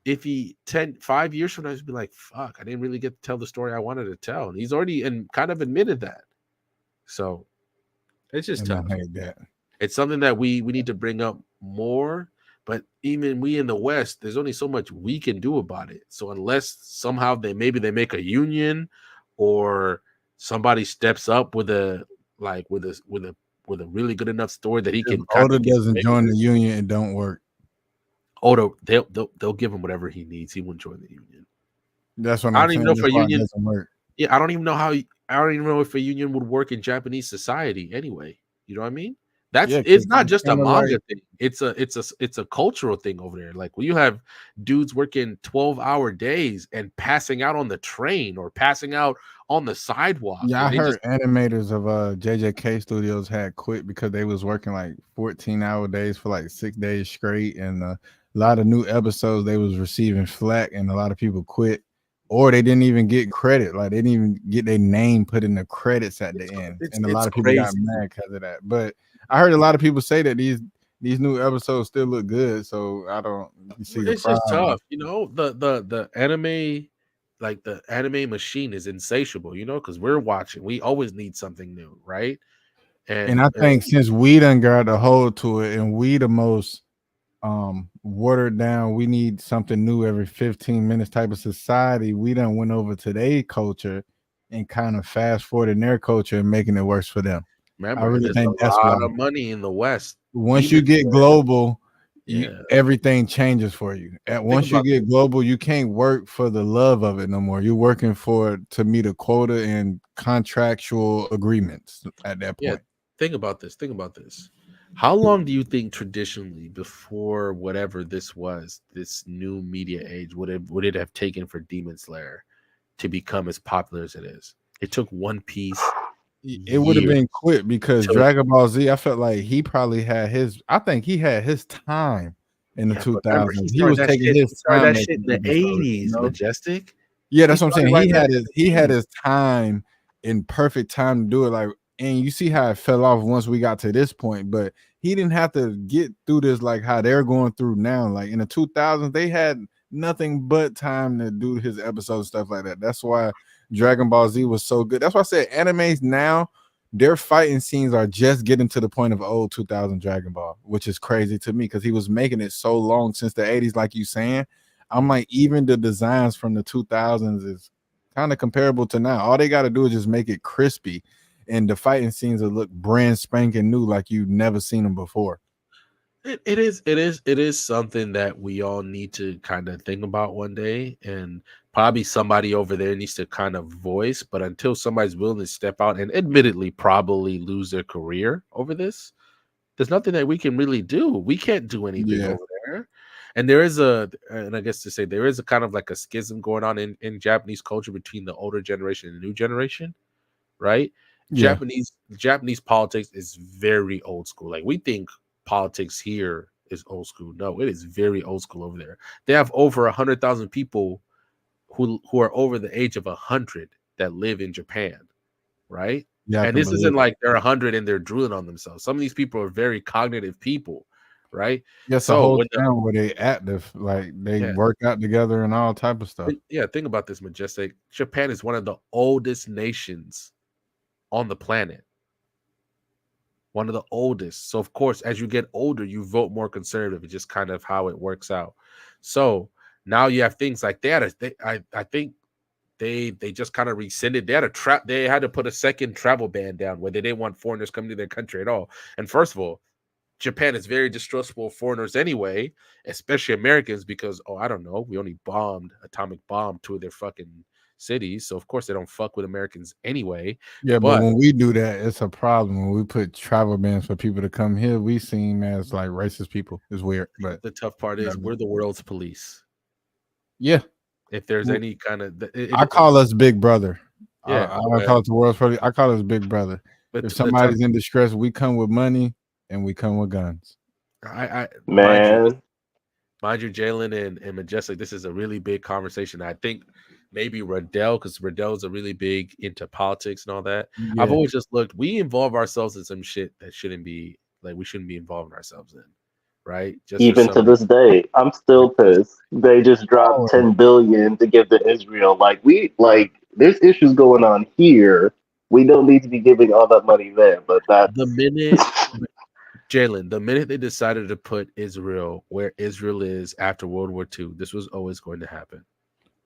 if he 5 years from now, he'll be like, fuck, I didn't really get to tell the story I wanted to tell. And he's already and kind of admitted that. So it's just And I tough. hate that. It's something that we need to bring up more, but even we in the West, there's only so much we can do about it. So unless somehow they make a union or somebody steps up with a with a really good enough story that he If can kind Oda of get doesn't away join with the it. union, it don't work. Oda, they'll give him whatever he needs. He won't join the union. That's what I I'm don't even know saying. if That's a why it union. doesn't work. Yeah, I don't even know how. I don't even know if a union would work in Japanese society anyway. You know what I mean? Yeah, It's 'cause not it's just a kind of like manga thing. It's a cultural thing over there. Like when you have dudes working 12-hour days and passing out on the train or passing out on the sidewalk, yeah, I and they just heard animators of JJK Studios had quit because they was working like 14-hour days for like 6 days straight, and a lot of new episodes they was receiving flack, and a lot of people quit, or they didn't even get credit. Like they didn't even get their name put in the credits at the end, and a it's lot of people got crazy. mad because of that. But I heard a lot of people say that these new episodes still look good, so I don't see the It's just problem. tough, you know. The anime, like the anime machine, is insatiable, you know, because we're watching. We always need something new, right? And And I think since we done got a hold to it, and we the most watered down, we need something new every 15 minutes type of society, we done went over to their culture and kind of fast forwarding their culture and making it worse for them. I remember, really there's think a that's why. lot of money in the West. Once you Demon get Slayer, global, yeah. everything changes for you. And Think once you about this. get global, you can't work for the love of it no more. You're working for it to meet a quota and contractual agreements at that Yeah, point. think about this. Think about this. How long do you think traditionally before whatever this was, this new media age, would it have taken for Demon Slayer to become as popular as it is? It took One Piece It would have years. been quick because Till Dragon Ball Z, I felt like he probably had his. I think he had his time in the yeah, but remember 2000s. He was taking he his started time that shit making in the episodes, you 80s, know. Majestic. Yeah, He that's what I'm started saying. writing that shit He in had the his time in perfect time to do it. Like, and you see how it fell off once we got to this point. But he didn't have to get through this like how they're going through now. Like in the 2000s, they had nothing but time to do his episode stuff like that. That's why Dragon Ball Z was so good. That's why I said animes now, their fighting scenes are just getting to the point of old 2000 Dragon Ball, which is crazy to me because he was making it so long since the 80s, like you saying. I'm like, even the designs from the 2000s is kind of comparable to now. All they got to do is just make it crispy, and the fighting scenes will look brand spanking new, like you've never seen them before. It is something that we all need to kind of think about one day, and probably somebody over there needs to kind of voice. But until somebody's willing to step out and admittedly probably lose their career over this, there's nothing that we can really do. We can't do anything Yeah. over there. And there is and I guess to say there is a kind of like a schism going on in Japanese culture between the older generation and the new generation, right? Yeah. Japanese politics is very old school. Like we think politics here is old school. No, it is very old school over there. They have over 100,000 people who are over the age of 100 that live in Japan, right? You have And to this isn't believe it. like they're 100 and they're drooling on themselves. Some of these people are very cognitive people, right? Yes, a So whole when the town where they active, like they yeah, work out together and all type of stuff. think about this, Majestic. Japan is one of the oldest nations on the planet. One of the oldest. So of course, as you get older, you vote more conservative. It's just kind of how it works out. So now you have things like that. I think they just kind of rescinded. They had to put a second travel ban down where they didn't want foreigners coming to their country at all. And first of all, Japan is very distrustful of foreigners anyway, especially Americans, because I don't know, we only atomic bombed two of their fucking cities, so of course they don't fuck with Americans anyway. Yeah, but But when we do that, it's a problem. When we put travel bans for people to come here, we seem as like racist people. It's weird, but the tough part is we're the world's police. yeah. If there's any kind of, I call us Big Brother. Yeah, I don't call it the world's police. I call us Big Brother. But if somebody's in distress, we come with money and we come with guns. Man. Mind you, Jalen and Majestic, this is a really big conversation. I think maybe Riddell, because Riddell's a really big into politics and all that. Yeah. I've always just looked, we involve ourselves in some shit that shouldn't be, like, we shouldn't be involving ourselves in, right? Just even to this day, I'm still pissed. They just dropped 10 billion to give to Israel. Like there's issues going on here. We don't need to be giving all that money there, but that the minute Jalen, the minute they decided to put Israel where Israel is after World War II, this was always going to happen.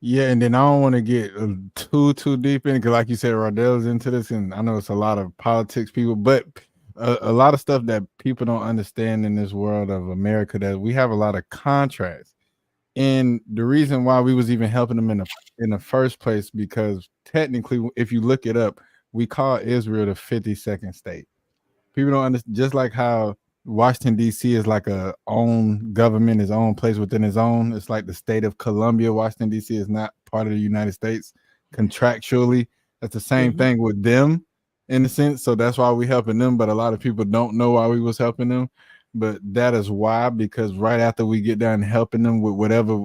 Yeah, and then I don't want to get too deep in, because like you said, Rodell's into this, and I know it's a lot of politics people, but a lot of stuff that people don't understand in this world of America, that we have a lot of contracts. And the reason why we was even helping them in the first place, because technically, if you look it up, we call Israel the 52nd state. People don't understand, just like how Washington, D.C. is like a own government, his own place within his own. It's like the state of Columbia. Washington, D.C. is not part of the United States contractually. That's the same thing with them in a sense. So that's why we helping them. But a lot of people don't know why we was helping them. But that is why, because right after we get done helping them with whatever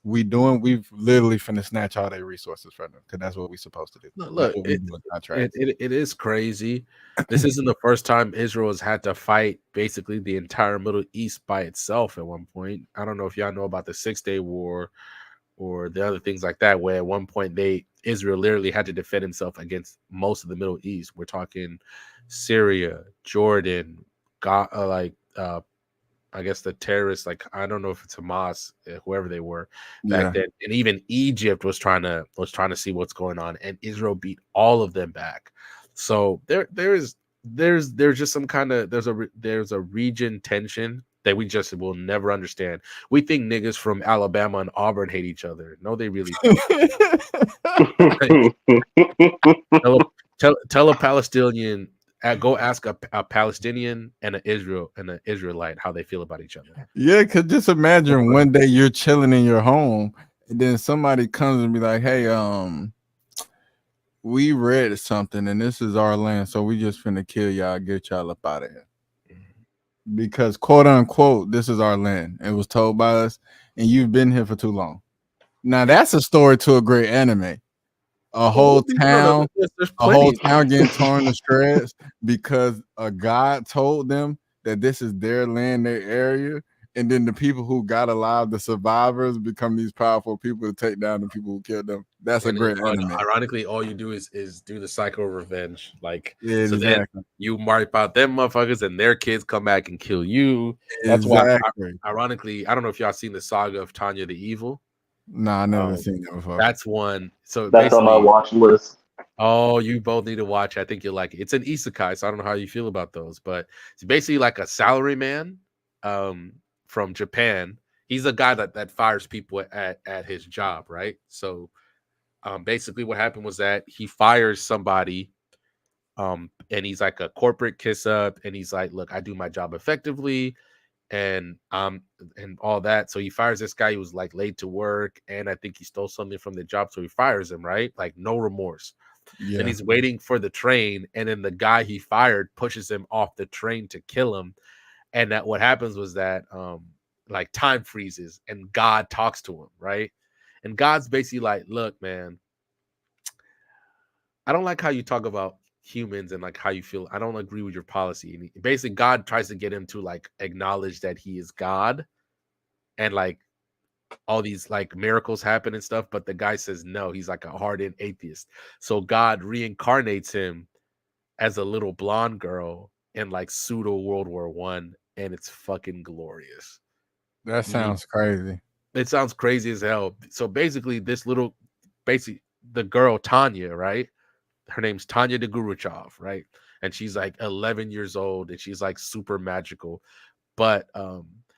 we doing, we've literally finna snatch all their resources from them, because that's what we're supposed to do. Look, it is crazy. This isn't the first time Israel has had to fight basically the entire Middle East by itself at one point. I don't know if y'all know about the 6-Day War or the other things like that, where at one point Israel literally had to defend himself against most of the Middle East. We're talking Syria, Jordan, I guess the terrorists, like, I don't know if it's Hamas, whoever they were back then, and even Egypt was trying to see what's going on, and Israel beat all of them back. So there's just some kind of there's a region tension that we just will never understand. We think niggas from Alabama and Auburn hate each other. No, they really don't. Tell a Palestinian. Go ask a Palestinian and an Israelite how they feel about each other. Yeah, because just imagine one day you're chilling in your home, and then somebody comes and be like, "Hey, we read something, and this is our land, so we just finna kill y'all, get y'all up out of here." Because quote unquote, this is our land. It was told by us, and you've been here for too long. Now that's a story to a great anime. A whole town getting torn to shreds because a god told them that this is their land, their area, and then the people who got alive, the survivors, become these powerful people to take down the people who killed them. That's a great anime. Ironically, all you do is do the cycle of revenge. Like, yeah, so exactly. then you wipe out them motherfuckers, and their kids come back and kill you. That's why, ironically, I don't know if y'all seen the saga of Tanya the Evil. Nah, I never seen that before. That's one. So that's on my watch list. Oh, you both need to watch. I think you'll like it. It's an isekai, so I don't know how you feel about those, but it's basically like a salaryman from Japan. He's a guy that fires people at his job, right? So basically what happened was that he fires somebody, and he's like a corporate kiss up, and he's like, look, I do my job effectively, and all that. So he fires this guy who was like late to work, and I think he stole something from the job, so he fires him, right? Like, no remorse. Yeah. And he's waiting for the train, and then the guy he fired pushes him off the train to kill him. And that what happens was that like time freezes, and God talks to him, right? And God's basically like, look, man, I don't like how you talk about humans and like how you feel. I don't agree with your policy. And basically God tries to get him to like acknowledge that he is God, and like all these like miracles happen and stuff, but the guy says no. He's like a hardened atheist. So God reincarnates him as a little blonde girl in like pseudo World War I, and it's fucking glorious. That sounds crazy. It sounds crazy as hell. So basically, the girl Tanya, right? Her name's Tanya de Guruchov, right? And she's like 11 years old, and she's like super magical. But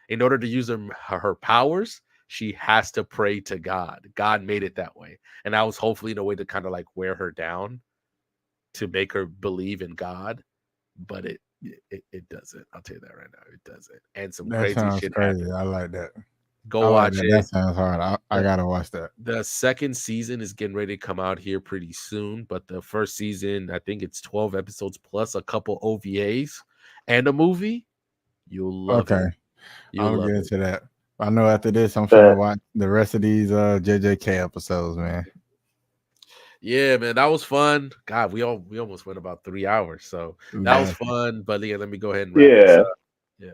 in order to use her powers, she has to pray to God. God made it that way, and that was hopefully in a way to kind of like wear her down to make her believe in God. But it doesn't. I'll tell you that right now. It doesn't. And some That crazy sounds shit crazy. happened. I like that. Go I like watch that. it. That sounds hard. I gotta watch that. The second season is getting ready to come out here pretty soon, but the first season, I think it's 12 episodes plus a couple OVAs and a movie. You'll love Okay, it. You'll I'll love get it. into that. I know after this, I'm trying to watch the rest of these JJK episodes, man. Yeah, man, that was fun. God, we almost went about 3 hours, so that was Exactly. fun. But yeah, let me go ahead and wrap this up. Yeah,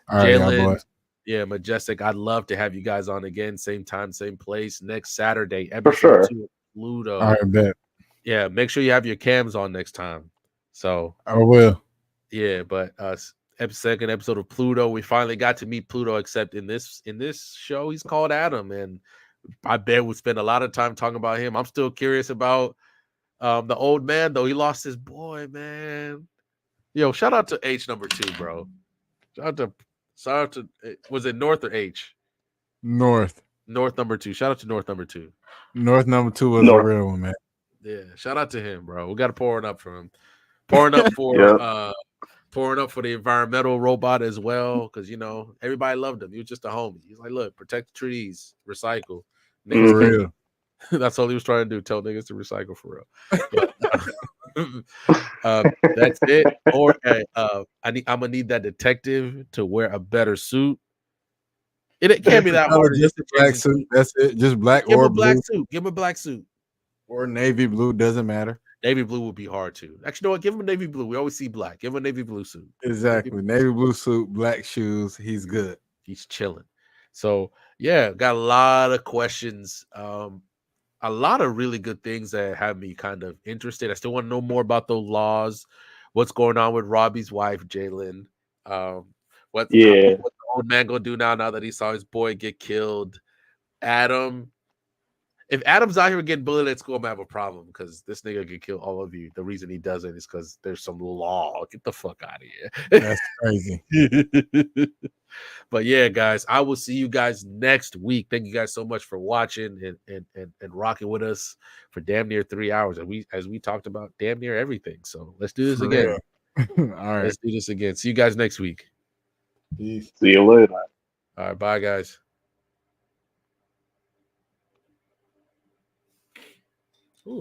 All right, y'all Jalen. boys. Yeah, Majestic. I'd love to have you guys on again, same time, same place next Saturday, For episode sure. 2 of Pluto. All right, bet. Yeah, make sure you have your cams on next time. So I will. yeah, but second episode of Pluto, we finally got to meet Pluto. Except in this show, he's called Adam, and I bet we spend a lot of time talking about him. I'm still curious about the old man though. He lost his boy, man. Yo, shout out to H number 2, bro. Shout out to was it North or H? North. North number 2. Shout out to North number 2. North number 2 was a real one, man. Yeah, shout out to him, bro. We got to pour it up for him. Pouring up for the environmental robot as well, because everybody loved him. He was just a homie. He's like, look, protect the trees, recycle. Niggas For real. That's all he was trying to do. Tell niggas to recycle for real. But, that's it. Or I'm gonna need that detective to wear a better suit. It can't be that hard. Just a black suit. That's it. Just black Give him or a black blue suit. Give him a black suit. or navy blue. Doesn't matter. Navy blue would be hard too. Actually, you know what? Give him a navy blue. We always see black. Give him a navy blue suit. Exactly. Navy blue suit, black shoes. He's good. He's chilling. So yeah, got a lot of questions. A lot of really good things that have me kind of interested. I still want to know more about those laws. What's going on with Robbie's wife, Jalen? What the old man gonna do now that he saw his boy get killed? Adam. If Adam's out here getting bullied at school, I'm gonna have a problem because this nigga can kill all of you. The reason he doesn't is because there's some law. Get the fuck out of here. That's crazy. But yeah, guys, I will see you guys next week. Thank you guys so much for watching and rocking with us for damn near 3 hours. And as we talked about damn near everything. So let's do this For again. All right. Let's do this again. See you guys next week. Peace. See you later. All right, bye guys.